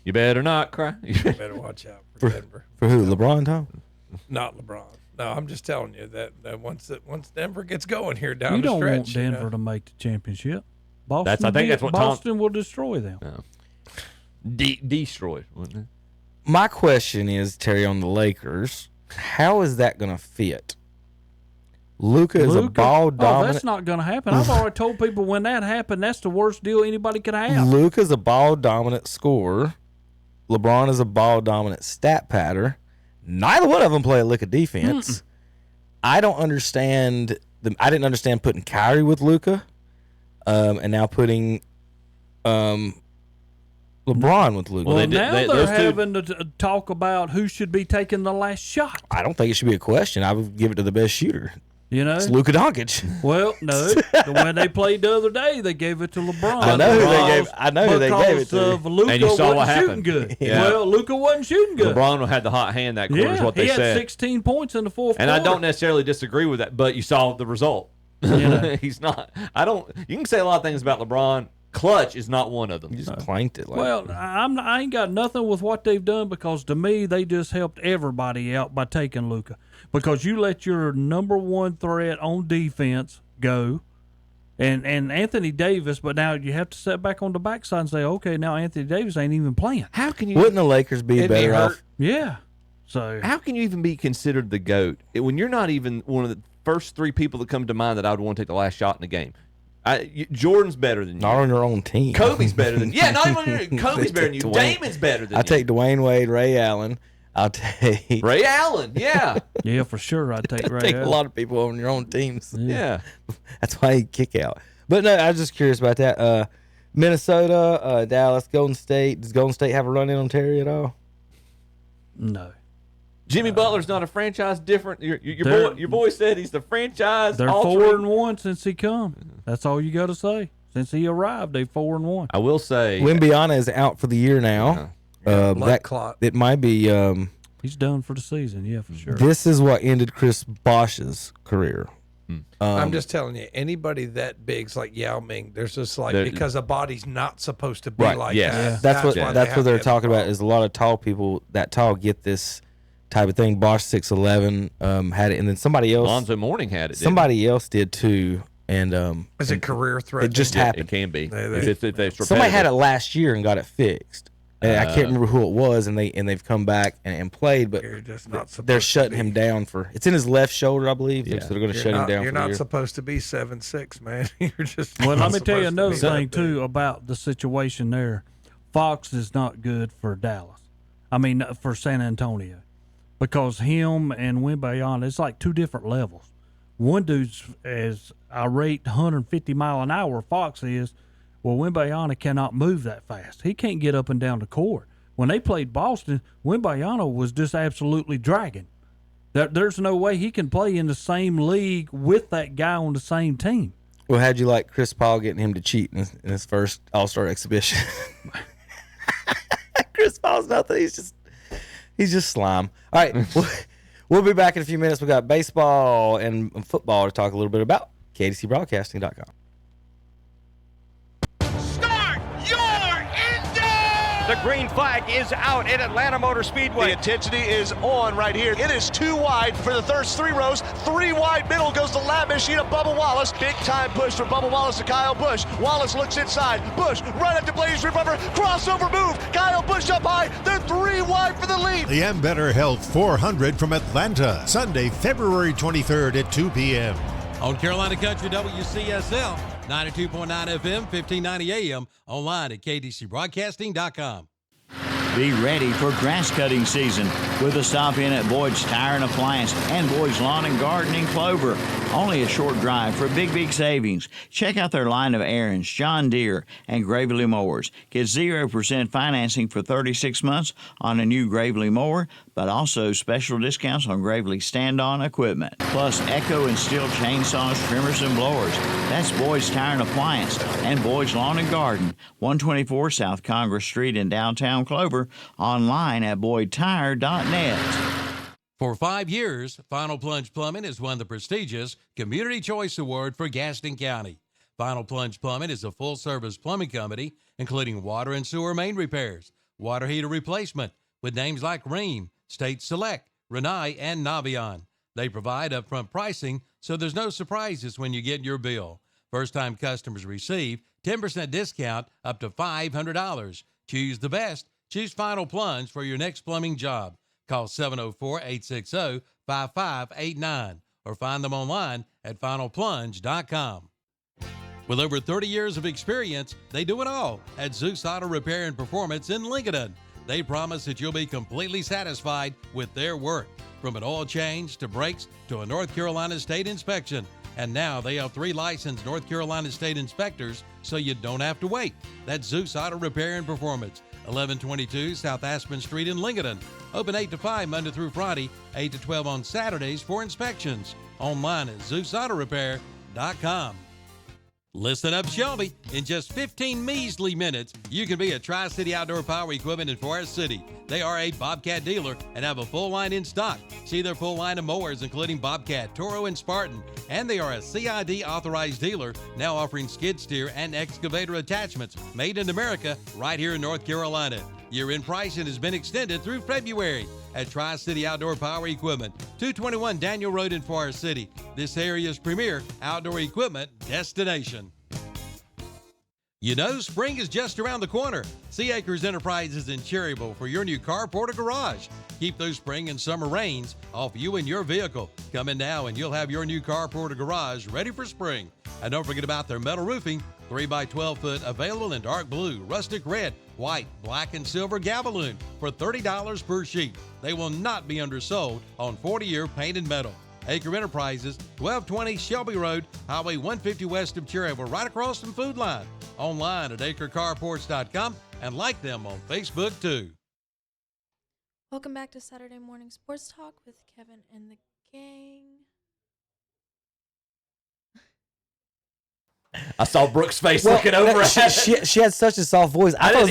You better not cry. You better watch out for Denver. For who? LeBron, Tom? Not LeBron. No, I'm just telling you that once Denver gets going here down you the don't stretch, want Denver to make the championship. Boston. I think that's what Boston will destroy them. Destroy, wouldn't it? My question is, Terry, on the Lakers, how is that going to fit? Luka is a ball dominant. Oh, that's not going to happen. I've already told people when that happened, that's the worst deal anybody could have. Luka's a ball dominant scorer. LeBron is a ball dominant stat patter. Neither one of them play a lick of defense. I don't understand. I didn't understand putting Kyrie with Luka, and now putting LeBron with Luka. Well, now they're having to talk about who should be taking the last shot. I don't think it should be a question. I would give it to the best shooter. You know, it's Luka Doncic. Well, no, when they played the other day, they gave it to LeBron. I know who they gave it to. Luka and you saw what shooting happened. Good. Yeah. Well, Luka wasn't shooting good. LeBron had the hot hand that quarter. Is what they he said. He had 16 points in the fourth and quarter. I don't necessarily disagree with that, but you saw the result. He's not. I don't. You can say a lot of things about LeBron. Clutch is not one of them. You just planked it. Well, I ain't got nothing with what they've done because to me they just helped everybody out by taking Luka. Because you let your number one threat on defense go, and Anthony Davis, but now you have to sit back on the backside and say, okay, now Anthony Davis ain't even playing. How can you? Wouldn't the Lakers be better off? Yeah. So how can you even be considered the GOAT when you're not even one of the first 3 people that come to mind that I would want to take the last shot in the game? Jordan's better than you. Not on your own team. Kobe's better than you. Yeah, not even on your Kobe's better than you. Damon's better than you. I take Dwayne Wade, Ray Allen. I'll take Ray Allen. Yeah. Yeah, for sure. I'd take Ray Allen. A lot of people on your own teams. Yeah. That's why he kick out. But no, I was just curious about that. Minnesota, Dallas, Golden State. Does Golden State have a run in on Terry at all? No. Jimmy Butler's not a franchise different. Your boy said he's the franchise. They're 4-1 since he come. That's all you got to say. Since he arrived, they 4-1. I will say, Wembyana is out for the year now. It might be. He's done for the season. Yeah, for sure. This is what ended Chris Bosh's career. I'm just telling you, anybody that big's like Yao Ming, there's just because a body's not supposed to be like that. That's what they're talking about. Is a lot of tall people that tall get this type of thing. Bosh 6'11" had it, and then somebody else. Lonzo Mourning had it. Somebody else did too. And is it career threat? It just happened. It can be. Somebody had it last year and got it fixed. And I can't remember who it was, and they've come back and played, but they're shutting him down for. It's in his left shoulder, I believe. Yeah. So they're going to shut him down. You're for not the year. supposed to be 7'6", man. You're just. Well, let me tell you another thing too about the situation there. Fox is not good for Dallas. I mean, for San Antonio, because him and Wembanyama, it's like two different levels. One dude's as irate 150 mile an hour. Fox is. Well, Wembanyama cannot move that fast. He can't get up and down the court. When they played Boston, Wembanyama was just absolutely dragging. There's no way he can play in the same league with that guy on the same team. Well, how'd you like Chris Paul getting him to cheat in his first All-Star exhibition? Chris Paul's nothing. He's just slime. All right, we'll be back in a few minutes. We got baseball and football to talk a little bit about. KDCBroadcasting.com. The green flag is out at Atlanta Motor Speedway. The intensity is on right here. It is 2 wide for the first 3 rows. 3 wide middle goes the lap machine of Bubba Wallace. Big time push from Bubba Wallace to Kyle Busch. Wallace looks inside. Busch right up to Blaze Ripper. Crossover move. Kyle Busch up high. They're 3 wide for the lead. The M Better Health 400 from Atlanta, Sunday, February 23rd at 2 p.m. On Carolina Country WCSL, 92.9 FM, 1590 AM, online at KDCBroadcasting.com. Be ready for grass cutting season with a stop in at Boyd's Tire and Appliance and Boyd's Lawn and Garden in Clover. Only a short drive for big savings. Check out their line of Aaron's, John Deere, and Gravely mowers. Get 0% financing for 36 months on a new Gravely mower, but also special discounts on Gravely stand-on equipment. Plus Echo and Steel chainsaws, trimmers, and blowers. That's Boyd's Tire and Appliance and Boyd's Lawn and Garden, 124 South Congress Street in downtown Clover. Online at boydtire.net. For 5 years, Final Plunge Plumbing has won the prestigious Community Choice Award for Gaston County. Final Plunge Plumbing is a full-service plumbing company, including water and sewer main repairs, water heater replacement, with names like Ream, State Select, Renai, and Navion. They provide upfront pricing, so there's no surprises when you get your bill. First-time customers receive 10% discount up to $500. Choose the best. Choose Final Plunge for your next plumbing job. Call 704-860-5589 or find them online at finalplunge.com. With over 30 years of experience, they do it all at Zeus Auto Repair and Performance in Lincoln. They promise that you'll be completely satisfied with their work, from an oil change to brakes to a North Carolina state inspection. And now they have 3 licensed North Carolina state inspectors, so you don't have to wait. That's Zeus Auto Repair and Performance. 1122 South Aspen Street in Lincoln. Open 8 to 5 Monday through Friday, 8 to 12 on Saturdays for inspections. Online at ZeusAutoRepair.com. Listen up, Shelby. In just 15 measly minutes, you can be a Tri-City Outdoor Power Equipment in Forest City. They are a Bobcat dealer and have a full line in stock. See their full line of mowers, including Bobcat, Toro, and Spartan. And they are a CID authorized dealer, now offering skid steer and excavator attachments made in America right here in North Carolina. Year-end pricing has been extended through February at Tri-City Outdoor Power Equipment, 221 Daniel Road in Forest City, this area's premier outdoor equipment destination. You know, spring is just around the corner. Sea Acres Enterprises in Cherryville for your new carport or garage. Keep those spring and summer rains off you and your vehicle. Come in now and you'll have your new carport or garage ready for spring. And don't forget about their metal roofing, 3x12 foot, available in dark blue, rustic red, white, black, and silver Gavaloon for $30 per sheet. They will not be undersold on 40-year painted metal. Acre Enterprises, 1220 Shelby Road, Highway 150 west of Cherryville, right across from Food Line. Online at acrecarports.com and like them on Facebook too. Welcome back to Saturday Morning Sports Talk with Kevin and the gang. I saw Brooke's face looking over at she had such a soft voice. I thought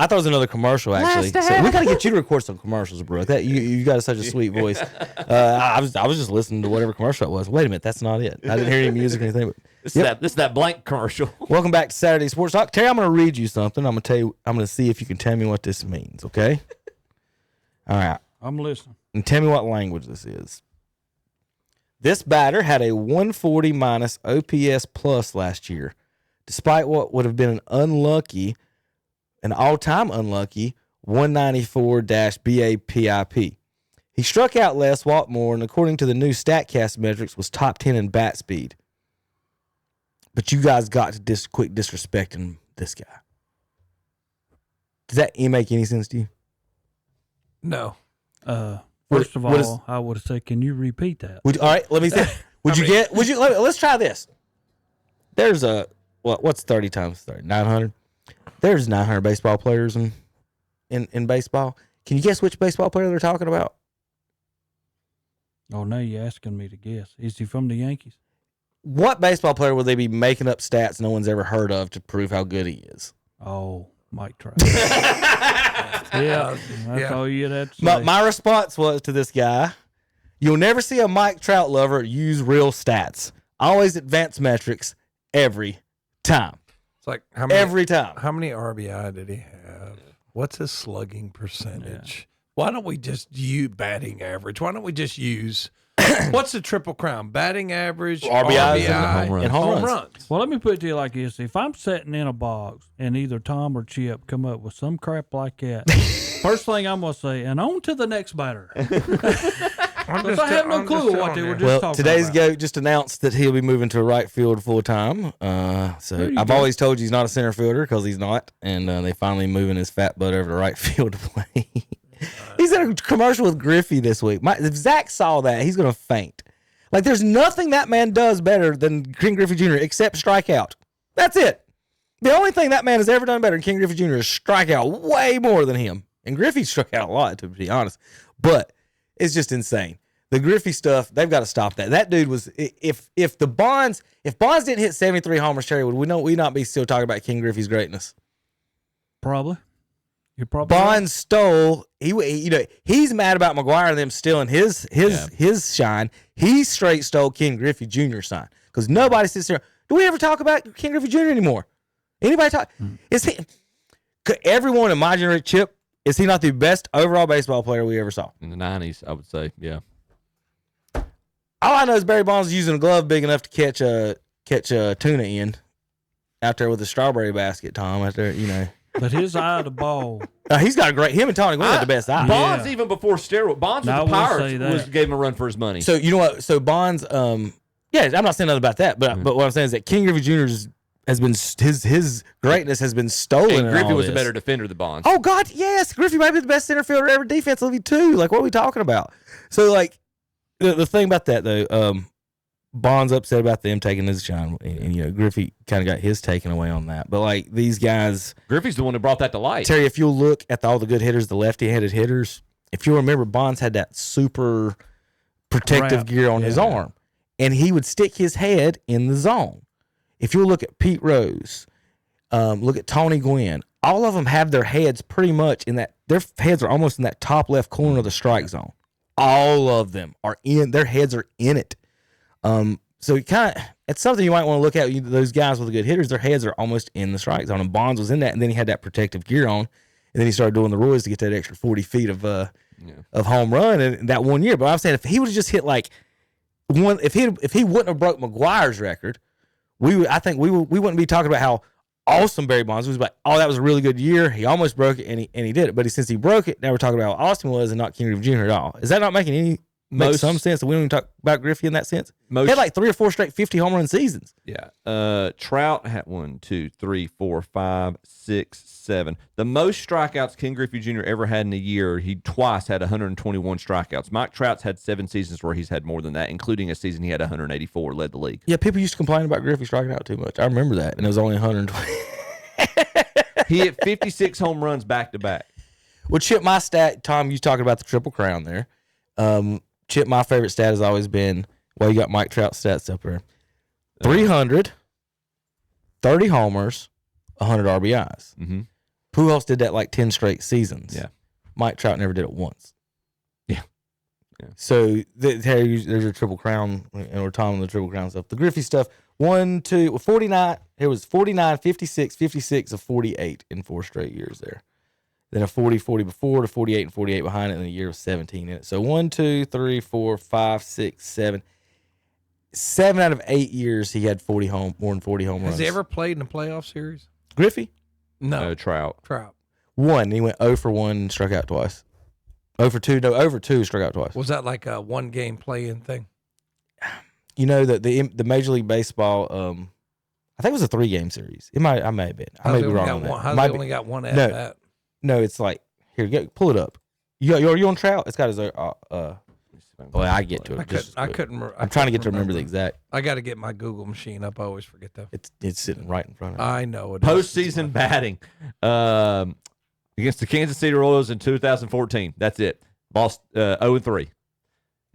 it was another commercial, actually. So we got to get you to record some commercials, Brooke. You got such a sweet voice. I was just listening to whatever commercial it was. Wait a minute, that's not it. I didn't hear any music or anything. But, this is that blank commercial. Welcome back to Saturday Sports Talk. Terry, I'm going to read you something. I'm going to see if you can tell me what this means, okay? All right. I'm listening. And tell me what language this is. This batter had a 140 minus OPS plus last year, despite what would have been an all-time unlucky 194-BAPIP. He struck out less, walked more, and according to the new StatCast metrics, was top 10 in bat speed. But you guys got to quit disrespecting this guy. Does that make any sense to you? No. First of all, I would say, can you repeat that? All right, let me say. Let's try this. There's what's 30 times 30? 900? There's 900 baseball players in baseball. Can you guess which baseball player they're talking about? Oh, now you're asking me to guess. Is he from the Yankees? What baseball player would they be making up stats no one's ever heard of to prove how good he is? Oh, Mike Trout. That's all you had to say. My response was to this guy, you'll never see a Mike Trout lover use real stats. Always advanced metrics every time. It's like every time. How many RBI did he have? What's his slugging percentage? Yeah. Why don't we just use batting average? Why don't we just use what's the Triple Crown? Batting average, RBI and home runs. Well, let me put it to you like this. If I'm sitting in a box and either Tom or Chip come up with some crap like that, first thing I'm going to say, and on to the next batter. I have no clue what they were just talking about. Today's GOAT just announced that he'll be moving to right field full time. So I've always told you he's not a center fielder because he's not, and they finally moving his fat butt over to right field to play. He's in a commercial with Griffey this week. If Zach saw that, he's going to faint. Like, there's nothing that man does better than King Griffey Jr. except strike out. That's it. The only thing that man has ever done better than King Griffey Jr. is strike out way more than him. And Griffey struck out a lot, to be honest. But it's just insane. The Griffey stuff, they've got to stop that. That dude was, if Bonds didn't hit 73 homers, Terry, would we not be still talking about King Griffey's greatness? Probably. You're probably Bonds stole. He's mad about McGuire and them stealing his shine. He straight stole King Griffey Jr.'s shine because nobody sits there. Do we ever talk about King Griffey Jr. anymore? Anybody talk? Is he? Everyone in my generation, Chip, is he not the best overall baseball player we ever saw? In the 90s, I would say, yeah. All I know is Barry Bonds was using a glove big enough to catch a tuna in out there with a strawberry basket, Tom. Out there, But his eye of the ball. He's got a great. Him and Tony Gwynn had the best eye. Bonds even before steroid. Bonds with the Pirates gave him a run for his money. So you know what? So Bonds, I'm not saying nothing about that, but what I'm saying is that King Griffey Jr. has been his greatness has been stolen. And Griffey was a better defender than Bonds. Oh God, yes, Griffey might be the best center fielder ever defensively too. Like, what are we talking about? So like, the thing about that though, Bonds upset about them taking his shine, and Griffey kind of got his taken away on that. But like these guys, Griffey's the one who brought that to light. Terry, if you'll look at all the good hitters, the lefty-handed hitters, if you remember, Bonds had that super protective gear on his arm, and he would stick his head in the zone. If you look at Pete Rose, look at Tony Gwynn, all of them have their heads pretty much in that. Their heads are almost in that top left corner of the strike zone. All of them are in. Their heads are in it. So it's something you might want to look at. Those guys with the good hitters, their heads are almost in the strike zone, and Bonds was in that, and then he had that protective gear on, and then he started doing the Royals to get that extra 40 feet of home run in that 1 year. But I'm saying if he would have just hit like one, if he wouldn't have broke McGuire's record, we wouldn't be talking about how awesome Barry Bonds was. But that was a really good year. He almost broke it, and he did it. But since he broke it, now we're talking about how Austin was and not King Griffey Jr. at all. Is that not making any? Makes some sense that we don't even talk about Griffey in that sense. He had like 3 or 4 straight 50 home run seasons. Yeah. Trout had 1, 2, 3, 4, 5, 6, 7. The most strikeouts King Griffey Jr. ever had in a year, he twice had 121 strikeouts. Mike Trout's had 7 seasons where he's had more than that, including a season he had 184, led the league. Yeah, people used to complain about Griffey striking out too much. I remember that, and it was only 120. He hit 56 home runs back to back. Well, Chip, my stat, Tom, you talking about the Triple Crown there. Chip, my favorite stat has always been, you got Mike Trout stats up there. 300, 30 homers, 100 RBIs. Mm-hmm. Pujols did that like 10 straight seasons. Yeah. Mike Trout never did it once. Yeah. So there's your Triple Crown, and we're talking the Triple Crown stuff. The Griffey stuff, 49. It was 49, 56, 56 of 48 in 4 straight years there. Then a 40 before, to 48 and 48 behind it, and a year of 17 in it. So 1, 2, 3, 4, 5, 6, 7. 7 out of 8 years he had more than 40 home runs. Has he ever played in a playoff series? Griffey? No. Trout. One. He went 0 for 1, struck out twice. 0 for 2. No, 0 for 2, struck out twice. Was that like a one-game play-in thing? You know that the Major League Baseball, I think it was a 3-game series. I may have been. I may be wrong on that. How's he only got one at bat? No, it's like here. Pull it up. You on Trout? It's got his. I get to it. I couldn't. I'm trying to get to remember the exact. I got to get my Google machine up. I always forget that. It's sitting right in front of me. I know it. Postseason batting against the Kansas City Royals in 2014. That's it. Lost 0-3.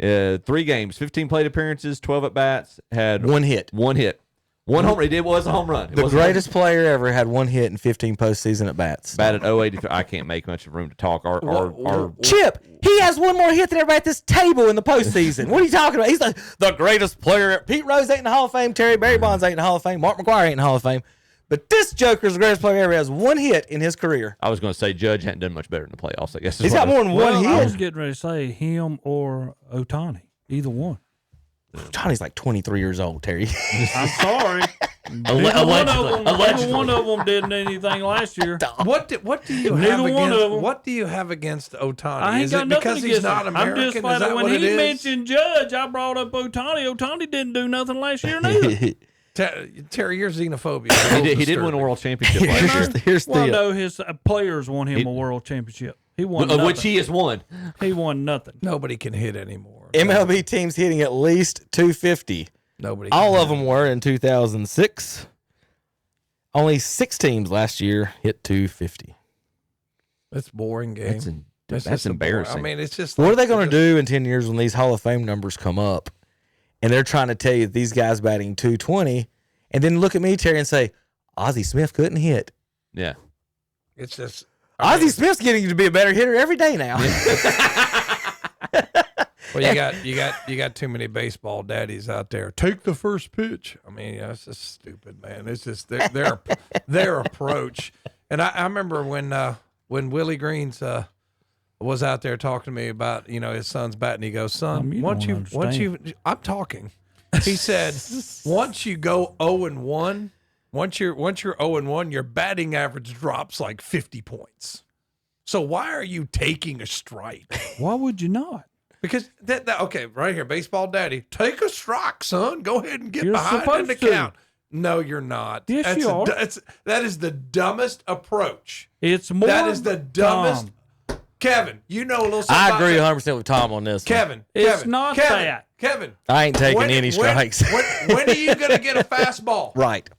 3 games, 15 plate appearances, 12 at bats. Had 1 hit. 1 hit. 1 home run. It was a home run. The greatest player ever had 1 hit in 15 postseason at bats. Batted 083. I can't make much of room to talk. Our Chip, he has 1 more hit than everybody at this table in the postseason. What are you talking about? He's the greatest player. Pete Rose ain't in the Hall of Fame. Terry Barry Bonds ain't in the Hall of Fame. Mark McGwire ain't in the Hall of Fame. But this Joker's the greatest player ever. Has 1 hit in his career. I was going to say Judge hadn't done much better in the playoffs. I guess he's got more than 1 hit. I was getting ready to say him or Ohtani, either one. Ohtani's like 23 years old, Terry. I'm sorry. Neither one of them didn't anything last year. What do you have against? What do you have against Ohtani? I ain't got nothing because he's against not him. American? I'm just finding when he mentioned Judge, I brought up Ohtani. Ohtani didn't do nothing last year neither. Terry, your xenophobia. He did win a world championship last year. Well, no, his players won him a world championship. He won of which he has won. He won nothing. Nobody can hit anymore. MLB teams hitting at least 250. Nobody. All of them were in 2006. Only 6 teams last year hit 250. That's boring game. That's embarrassing. I mean, it's just. What are they going to do in 10 years when these Hall of Fame numbers come up, and they're trying to tell you these guys batting 220, and then look at me, Terry, and say Ozzie Smith couldn't hit. Yeah. It's just. Ozzie Smith's getting to be a better hitter every day now. Well, you got too many baseball daddies out there. Take the first pitch. I mean, it's just stupid, man. It's just their approach. And I remember when Willie Greens was out there talking to me about his son's batting. He goes, son, once you I'm talking. He said, once you go 0-1, once you're 0-1, your batting average drops like 50 points. So why are you taking a strike? Why would you not? Because that okay, right here, baseball daddy, take a strike, son. Go ahead and get You're behind in the supposed to. count. No, you're not. Yes, you are. That is the dumbest approach. It's more. That is the dumbest. Kevin, you know a little something. I agree 100% with Tom on this. Kevin, it's not that. Kevin, I ain't taking any strikes. When are you going to get a fastball? Right.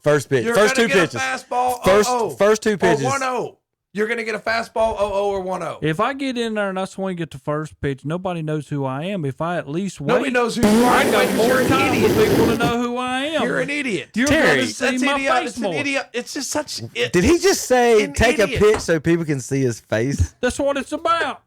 First pitch. You're First 2 get pitches. A fastball. First 2 pitches. Or 1-0. You're going to get a fastball 0-0 or 1-0. If I get in there and I swing at the first pitch, nobody knows who I am. If I at least wait, nobody knows who you are. I got more time for people to know who I am. You're an idiot. You're Terry, going to see my face It's more. an idiot. It's just such. Did he just say take idiot. a pitch so people can see his face? That's what it's about.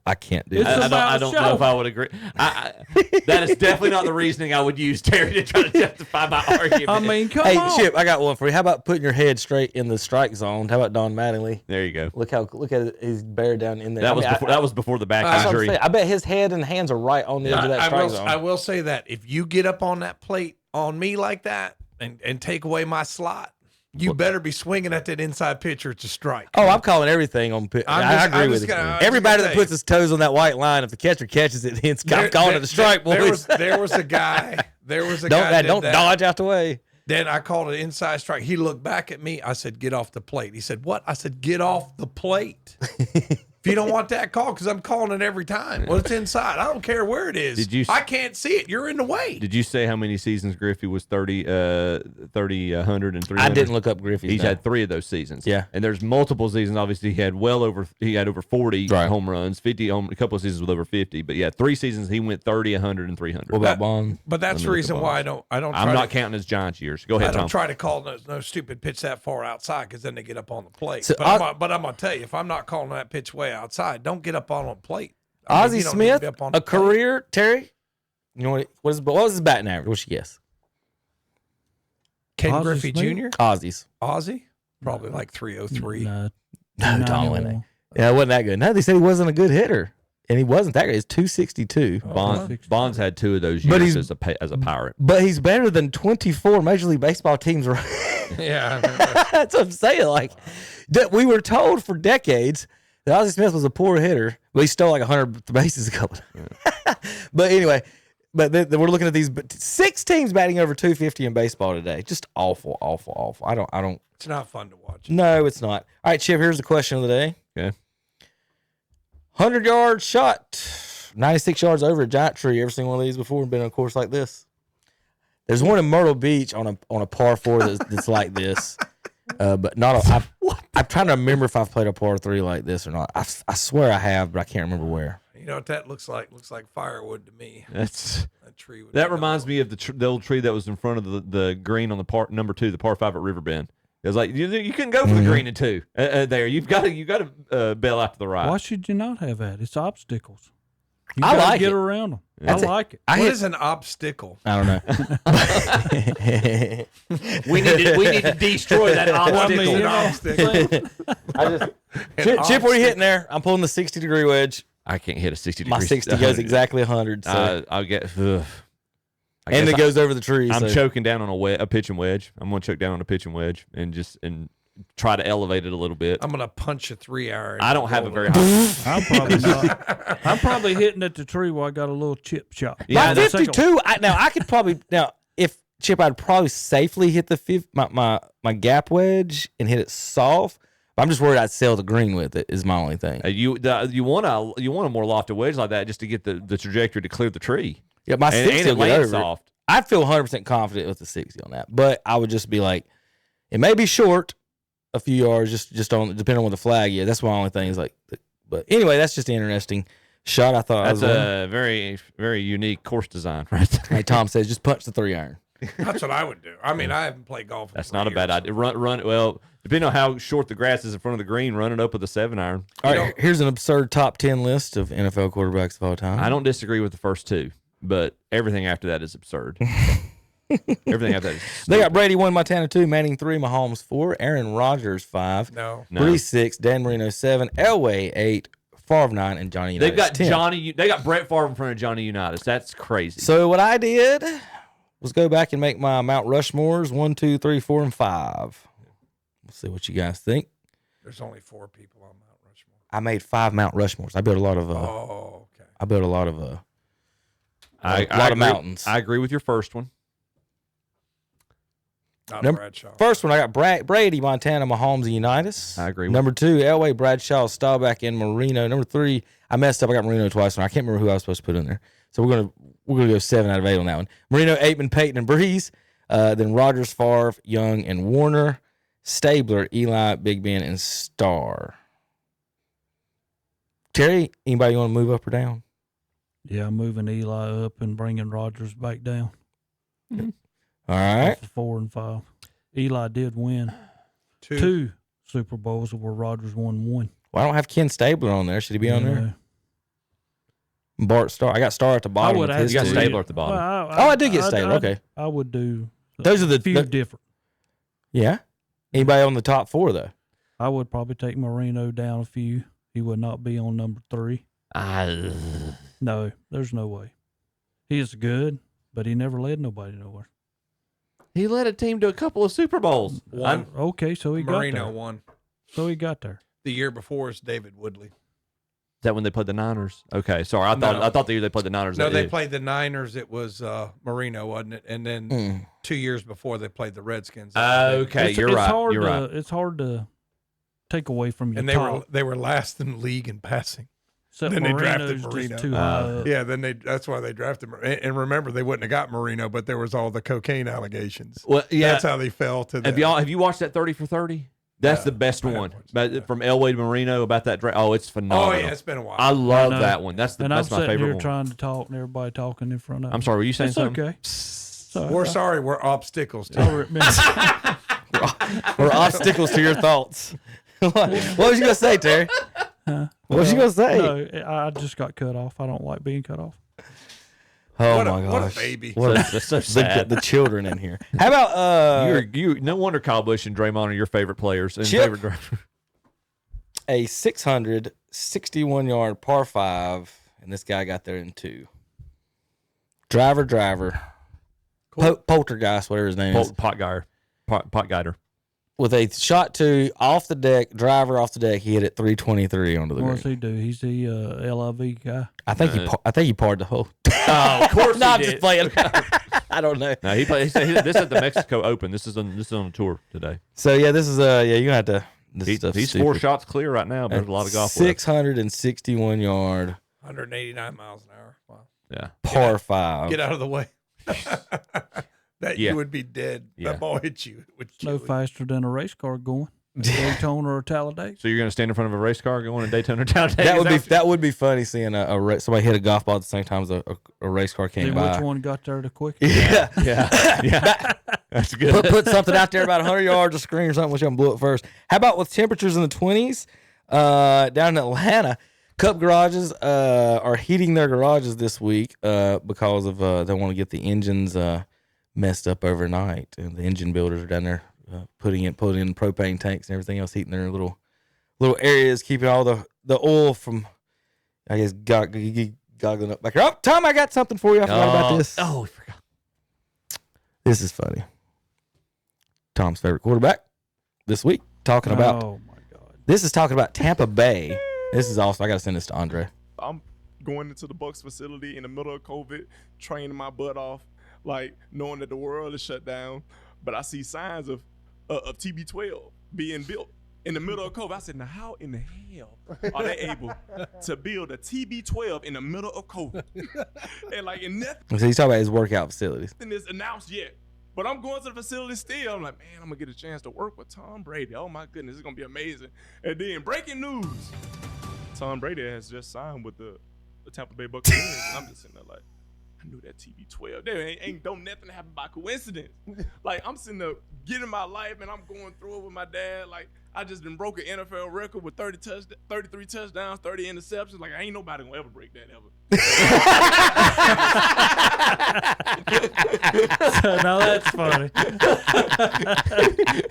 I can't do that. I don't know if I would agree. That is definitely not the reasoning I would use, Terry, to try to justify my argument. I mean, come hey, on. Chip, I got one for you. How about putting your head straight in the strike zone? How about Don Mattingly? There you go. Look at it. He's buried down in there. That was before the back injury. I bet his head and hands are right on the edge of that strike zone. I will say that if you get up on that plate on me like that and take away my slot, you better be swinging at that inside pitch or it's a strike. Oh, I'm calling everything on pitch. I agree with you. Everybody that puts his toes on that white line, if the catcher catches it, I'm calling it a strike, boys. There was a guy. Don't dodge out the way. Then I called it inside strike. He looked back at me. I said, "Get off the plate." He said, "What?" I said, "Get off the plate." If you don't want that call, because I'm calling it every time. Well, it's inside. I don't care where it is. I can't see it. You're in the way. Did you say how many seasons Griffey was 30, 100, and 300? I didn't look up Griffey's. He's had 3 of those seasons. Yeah. And there's multiple seasons. Obviously, he had over 40 home runs, 50 a couple of seasons with over 50. But yeah, 3 seasons he went 30, 100, and 300. What about Bond? But that's the reason why I don't. I'm not counting his Giants years. Go ahead, I don't Tom. try to call no stupid pitch that far outside because then they get up on the plate. So but I'm going to tell you, if I'm not calling that pitch way outside, don't get up on a plate. Ozzie Smith, a career, Terry. You know what was his batting average? What's your guess? Ken Griffey Jr. Ozzie, probably like 303. No, Tom Lennon. Yeah, it wasn't that good. No, they said he wasn't a good hitter. And he wasn't that great. It's 262. Bonds had 2 of those But years he's- as a Pirate. But he's better than 24 Major League Baseball teams. Yeah. That's what I'm saying. Like, that we were told for decades that Ozzie Smith was a poor hitter. Well, he stole like 100 bases a couple. But anyway, then we're looking at these 6 teams batting over 250 in baseball today. Just awful, awful, awful. I don't. It's not fun to watch. No, it's not. All right, Chip, here's the question of the day. Okay. 100-yard shot, 96 yards over a giant tree. Ever seen one of these before and been on a course like this? There's one in Myrtle Beach on a par 4 that's like this. But not a, I'm trying to remember if I've played a par 3 like this or not. I swear I have, but I can't remember where. You know what that looks like? Looks like firewood to me. That tree. That reminds me of the old tree that was in front of the green on the number 2, the par 5 at Riverbend. It was like you couldn't go for the green in 2 there. You've got to bail out to the right. Why should you not have that? It's obstacles. You I gotta like get it. around them. Yeah. I like it. What is an obstacle? I don't know. we need to destroy that obstacle. Chip, what are you hitting there? I'm pulling the 60-degree wedge. I can't hit a 60-degree. My 60 goes exactly 100. So. I'll get. And it goes over the tree. I'm so. choking down on a pitching wedge. I'm going to choke down on a pitching wedge and try to elevate it a little bit. I'm going to punch a 3-iron. I don't have a very high. I'm probably not. I'm probably hitting at the tree where I got a little chip shot. Yeah, my 52. I could probably if Chip, I'd probably safely hit the my gap wedge and hit it soft. I'm just worried I'd sail the green with it. Is my only thing. You want a more lofted wedge like that just to get the trajectory to clear the tree. Yeah, my 60 will get over soft. I'd feel 100% confident with the 60 on that, but I would just be like, it may be short, a few yards, just on depending on what the flag is. That's my only thing is like. But anyway, that's just an interesting shot. I thought that's a very, very unique course design, right there. Hey, Tom says just punch the 3-iron. That's what I would do. I mean, I haven't played golf. That's not a bad idea. Run. Well, depending on how short the grass is in front of the green, run it up with a 7-iron. All right, here's an absurd top 10 list of NFL quarterbacks of all time. I don't disagree with the first 2, but everything after that is absurd. Everything after that is stupid. They got Brady 1, Montana 2, Manning 3, Mahomes 4, Aaron Rodgers 5, Brees 6, Dan Marino 7, Elway 8, Favre 9, and Johnny Unitas. They've got 10. They got Brett Favre in front of Johnny Unitas. That's crazy. So what I did was go back and make my Mount Rushmores 1, 2, 3, 4, and 5. We'll see what you guys think. There's only 4 people on Mount Rushmore. I made 5 Mount Rushmores. I built a lot of. Okay. I built a lot of. A lot of mountains. I agree with your first one. Bradshaw. First one, I got Brady, Montana, Mahomes, and Unitas. I agree. Number 2, Elway, Bradshaw, Staubach, and Marino. Number 3, I messed up. I got Marino twice. I can't remember who I was supposed to put in there. So we're gonna go 7 out of 8 on that one. Marino, Aitman, Peyton, and Breeze. Then Rodgers, Favre, Young, and Warner. Stabler, Eli, Big Ben, and Starr. Terry, anybody you want to move up or down? Yeah, I'm moving Eli up and bringing Rodgers back down. Mm-hmm. All right. 4 and 5. Eli did win 2 Super Bowls where Rodgers won 1. Well, I don't have Ken Stabler on there. Should he be on there? Bart Starr. I got Starr at the bottom. You got Stabler at the bottom. Well, I did get Stabler. Okay. I would do. Those are the few different. Yeah. Anybody on the top 4 though? I would probably take Marino down a few. He would not be on number 3. No, there's no way. He is good, but he never led nobody nowhere. He led a team to a couple of Super Bowls. Okay, so he Marino got there. won. So he got there. The year before is David Woodley. Is that when they played the Niners? Okay, sorry. I thought the year they played the Niners. No, they played the Niners. It was Marino, wasn't it? And then 2 years before they played the Redskins. Okay, you're right. You're right. It's hard to take away from your and top. they were last in the league in passing. Except then Marino's they drafted just Marino. too high up. Yeah, that's why they drafted him. And remember, they wouldn't have got Marino, but there was all the cocaine allegations. Well, yeah, that's how they fell to that. Have you watched that 30 for 30? That's the best one. From Elway to Marino about that draft. Oh, it's phenomenal. Oh yeah, it's been a while. I love that one. That's I'm my sitting favorite here one. trying to talk and everybody talking in front of me. I'm sorry. Were you saying something? Okay. We're sorry. We're obstacles. We're obstacles to your thoughts. What was you gonna say, Terry? What was you gonna say? No, I just got cut off. I don't like being cut off. Oh my gosh! What a baby! That's so sad. The children in here. How about you? No wonder Kyle Busch and Draymond are your favorite players and Chip. favorite drivers. a 661-yard par 5, and this guy got there in 2. Driver. Poltergeist, whatever his name is. Pot guider. With a shot 2 off the deck, driver off the deck, he hit it 323 onto the green. What does he do? He's the LIV guy. I think he parred the hole. Oh, of course no, he I'm did. just playing. I don't know. No, he played. This is at the Mexico Open. This is on the tour today. So yeah, this is you're gonna have to. He's 4 shots clear right now, but there's a lot of golf. 661 yard, 189 miles an hour. Wow. Yeah. Par 5. Get out of the way. You would be dead. Yeah. That ball hit you. It would kill No faster than a race car going. Daytona or Talladega. So you're going to stand in front of a race car going in Daytona or Talladega? That would be funny seeing somebody hit a golf ball at the same time as a race car came by. Which one got there the quickest? Yeah. That's good. Put something out there about 100 yards of screen or something, which I'm blew it first. How about with temperatures in the 20s down in Atlanta? Cup garages are heating their garages this week because of they want to get the engines messed up overnight, and the engine builders are down there putting in propane tanks and everything else, heating their little areas, keeping all the oil from, I guess, goggling up back here. Oh, Tom, I got something for you. I forgot about this. Oh, we forgot. This is funny. Tom's favorite quarterback this week talking about. Oh my God! This is talking about Tampa Bay. This is awesome. I got to send this to Andre. I'm going into the Bucs facility in the middle of COVID, training my butt off, like knowing that the world is shut down. But I see signs of TB12 being built in the middle of COVID. I said, now how in the hell are they able to build a TB12 in the middle of COVID? and nothing. So he's talking about his workout facilities. Nothing is announced yet. But I'm going to the facility still. I'm like, man, I'm going to get a chance to work with Tom Brady. Oh, my goodness, it's going to be amazing. And then breaking news. Tom Brady has just signed with the Tampa Bay Buccaneers. I'm just sitting there like, I knew that TB12. There don't nothing happen by coincidence. Like, I'm sitting there getting my life, and I'm going through it with my dad. Like, I just been broke an NFL record with 33 touchdowns, 30 interceptions. Like, ain't nobody going to ever break that ever. Now that's funny.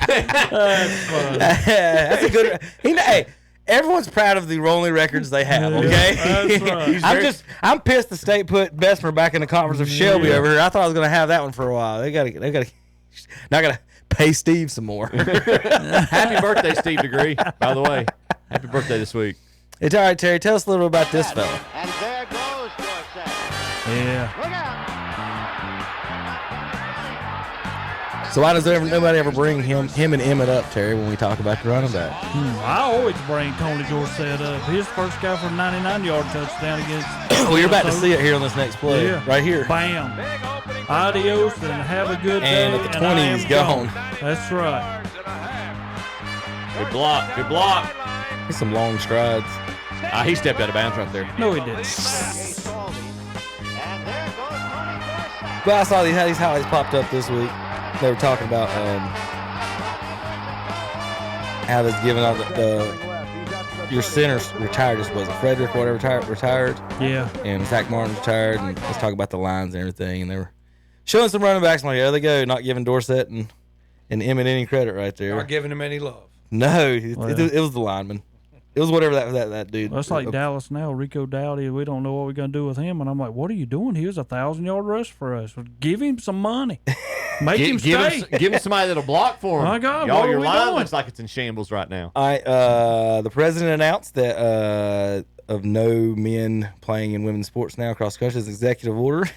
That's funny. That's a good. Hey, everyone's proud of the only records they have. Okay, that's right. I'm pissed the state put Bessemer back in the conference of Shelby over here. I thought I was going to have that one for a while. They got to. Now I got to pay Steve some more. Happy birthday, Steve Degree. By the way, happy birthday this week. It's all right, Terry. Tell us a little bit about this fella. And there goes Dorsett. Yeah. Look out. So why does nobody ever bring him and Emmett up, Terry, when we talk about the running back? I always bring Tony Dorsett up. His first guy for a 99-yard touchdown against. Well, you're about to see it here on this next play. Yeah. Right here. Bam. Adios and have a good day. And at the 20, he's gone. That's right. Good block. Good block. He's some long strides. He stepped out of bounds right there. No, he didn't. But I saw these highlights popped up this week. They were talking about how they're giving out your centers retired. Just was it Frederick or whatever retired? Yeah. And Zach Martin retired. And let's talk about the lines and everything. And they were showing some running backs. I'm like, there they go. Not giving Dorsett and Emmett any credit right there. Not giving him any love. No, it was the lineman. It was whatever that dude. That's like Dallas now. Rico Dowdy, we don't know what we're going to do with him. And I'm like, what are you doing? He was a 1,000-yard rush for us. Give him some money. Make him stay. Give him somebody that'll block for him. My God, y'all, what your are we line doing? looks like it's in shambles right now. All right, the president announced that of no men playing in women's sports now across the country is executive order.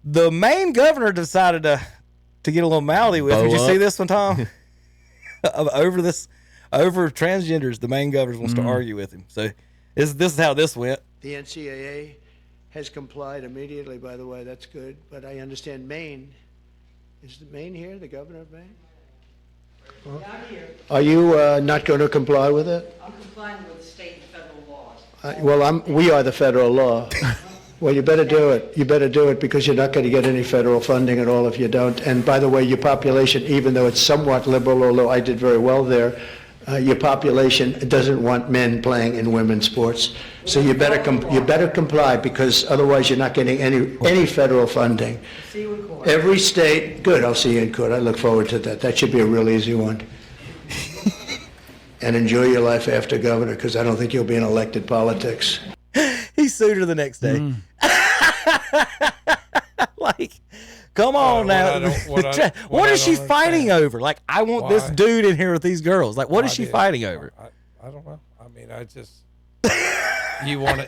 The Maine governor decided to get a little mouthy with. Did you see this one, Tom? Over transgenders, the Maine governor wants to argue with him. So this is how this went. The NCAA has complied immediately, by the way. That's good. But I understand Maine. Is Maine here, the governor of Maine? Not here. Are you not going to comply with it? I'm complying with state and federal laws. We are the federal law. Well, you better do it. You better do it because you're not going to get any federal funding at all if you don't. And by the way, your population, even though it's somewhat liberal, although I did very well there, your population doesn't want men playing in women's sports. So you better comply because otherwise you're not getting any federal funding. See you in court. Every state, good. I'll see you in court. I look forward to that. That should be a real easy one. and enjoy your life after governor, because I don't think you'll be in elected politics. He sued her the next day. Like, come on now. What is she fighting over? Like, I want this dude in here with these girls. Like, what is she fighting over? I don't know. I mean, I just you want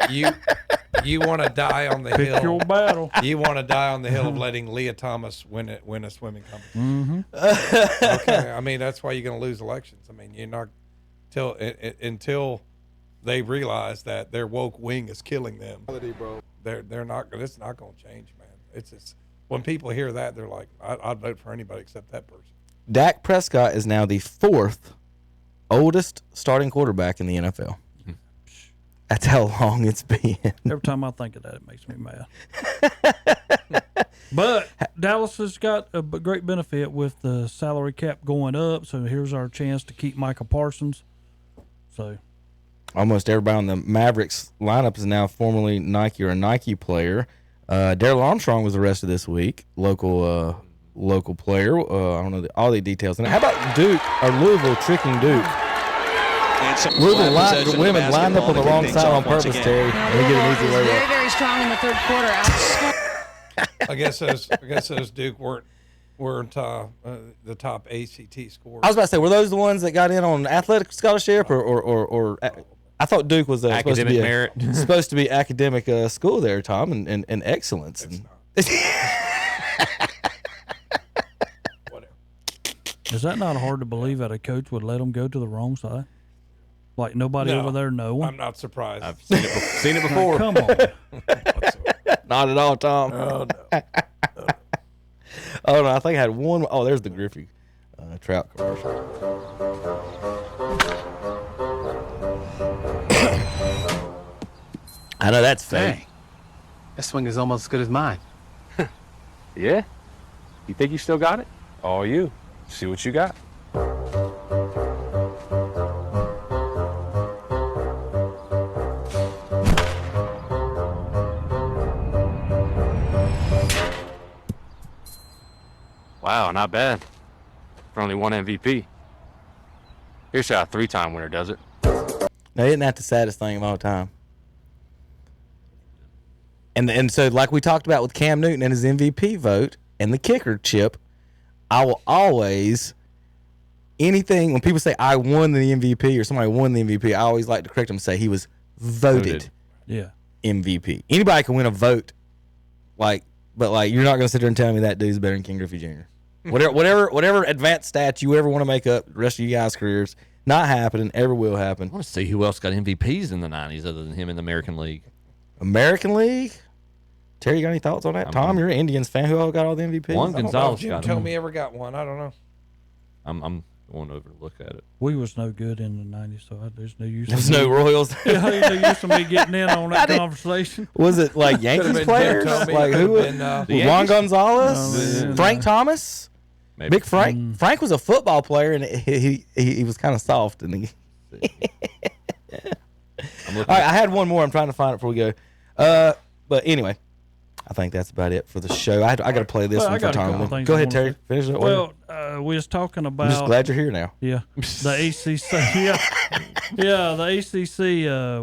to die on the hill. Pick your battle. You want to die on the hill of letting Leah Thomas win a swimming competition. Okay, I mean that's why you're going to lose elections. I mean you're not until they realize that their woke wing is killing them. They're not. It's not going to change, man. It's just when people hear that, they're like, I'd vote for anybody except that person. Dak Prescott is now the 4th oldest starting quarterback in the NFL. That's how long it's been. Every time I think of that, it makes me mad. But Dallas has got a great benefit with the salary cap going up, so here's our chance to keep Micah Parsons. So, almost everybody on the Mavericks lineup is now formerly Nike or a Nike player. Darrell Armstrong was arrested this week, local player. I don't know all the details. And how about Duke or Louisville tricking Duke? Louisville the women lined up on the wrong side on purpose, Terry, and we get an easy layup. Very, very strong in the third quarter. I guess those Duke weren't the top ACT scores. I was about to say, were those the ones that got in on athletic scholarship, or I thought Duke was supposed to be academic school there, Tom, and excellence. Whatever. Is that not hard to believe that a coach would let them go to the wrong side? Like nobody over there knowing? I'm not surprised. I've seen it before. Come on. Not at all, Tom. Oh, no. Oh, no, I think I had one. Oh, there's the Griffey Trout commercial. I know that's fake. Dang. That swing is almost as good as mine. Yeah? You think you still got it? All you. See what you got. Wow, not bad. For only one MVP. Here's how a 3-time winner does it. Now, isn't that the saddest thing of all time? And so, like we talked about with Cam Newton and his MVP vote and the kicker chip, I will always, anything, when people say I won the MVP or somebody won the MVP, I always like to correct them and say he was voted. Yeah. MVP. Anybody can win a vote, but you're not going to sit there and tell me that dude's better than King Griffey Jr. Whatever advanced stats you ever want to make up the rest of you guys' careers, not happening, ever will happen. I want to see who else got MVPs in the 90s other than him in the American League. American League? Terry, you got any thoughts on that? Tom, you're an Indians fan. Who all got all the MVPs? Juan Gonzalez Jim got tell him. me ever got one. I don't know. I'm going over to look at it. We was no good in the 90s, so there's no use. There's no Royals. Yeah, there's no use of me getting in on that conversation. Was it like Yankees players? Like who? Juan Gonzalez? Frank Thomas? Maybe. Big Frank? Frank was a football player, and he was kind of soft. And all right, I had one more. I'm trying to find it before we go. But anyway, I think that's about it for the show. I got to play this one for Tom. Go ahead, Terry. Finish it. Well, we was talking about. I'm just glad you're here now. Yeah, the ACC. Yeah, the ACC.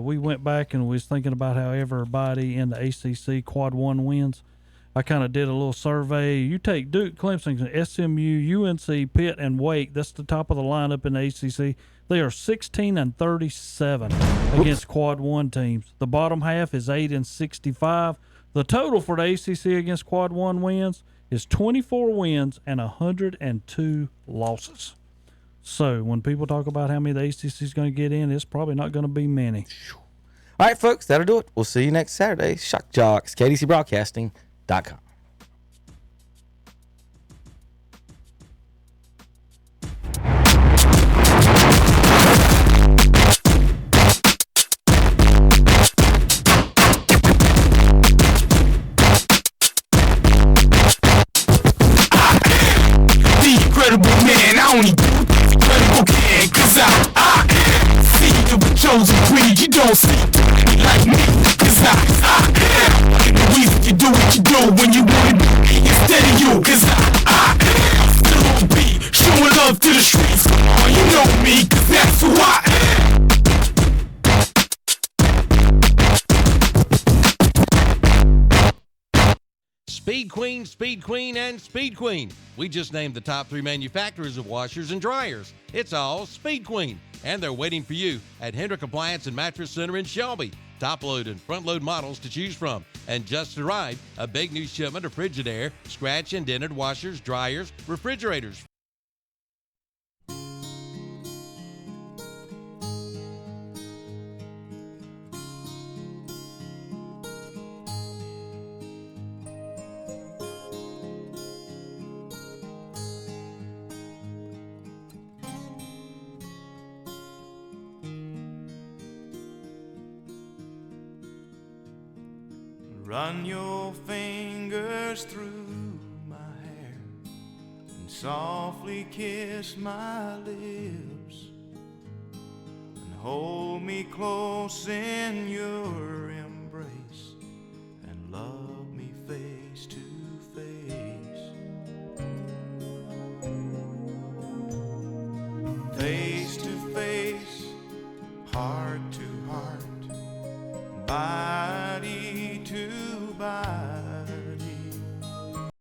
We went back and we was thinking about how everybody in the ACC quad one wins. I kind of did a little survey. You take Duke, Clemson, SMU, UNC, Pitt, and Wake. That's the top of the lineup in the ACC. They are 16-37 against quad one teams. The bottom half is 8-65. The total for the ACC against quad one wins is 24 wins and 102 losses. So when people talk about how many the ACC is going to get in, it's probably not going to be many. All right, folks, that'll do it. We'll see you next Saturday. Shock Joxx, KDCBroadcasting.com. Man, I only do things incredible can, cause I see you with chosen breed. You don't see me like me, cause I am the reason you do what you do when you wanna be me instead of you, cause I'm still on beat, showing love to the streets. Come on, you know me, cause that's That's who I am. Speed Queen, Speed Queen, and Speed Queen. We just named the top 3 manufacturers of washers and dryers. It's all Speed Queen. And they're waiting for you at Hendrick Appliance and Mattress Center in Shelby. Top load and front load models to choose from. And just arrived, a big new shipment of Frigidaire, scratch and dented washers, dryers, refrigerators. Run your fingers through my hair and softly kiss my lips and hold me close in your embrace and love me face to face. Face to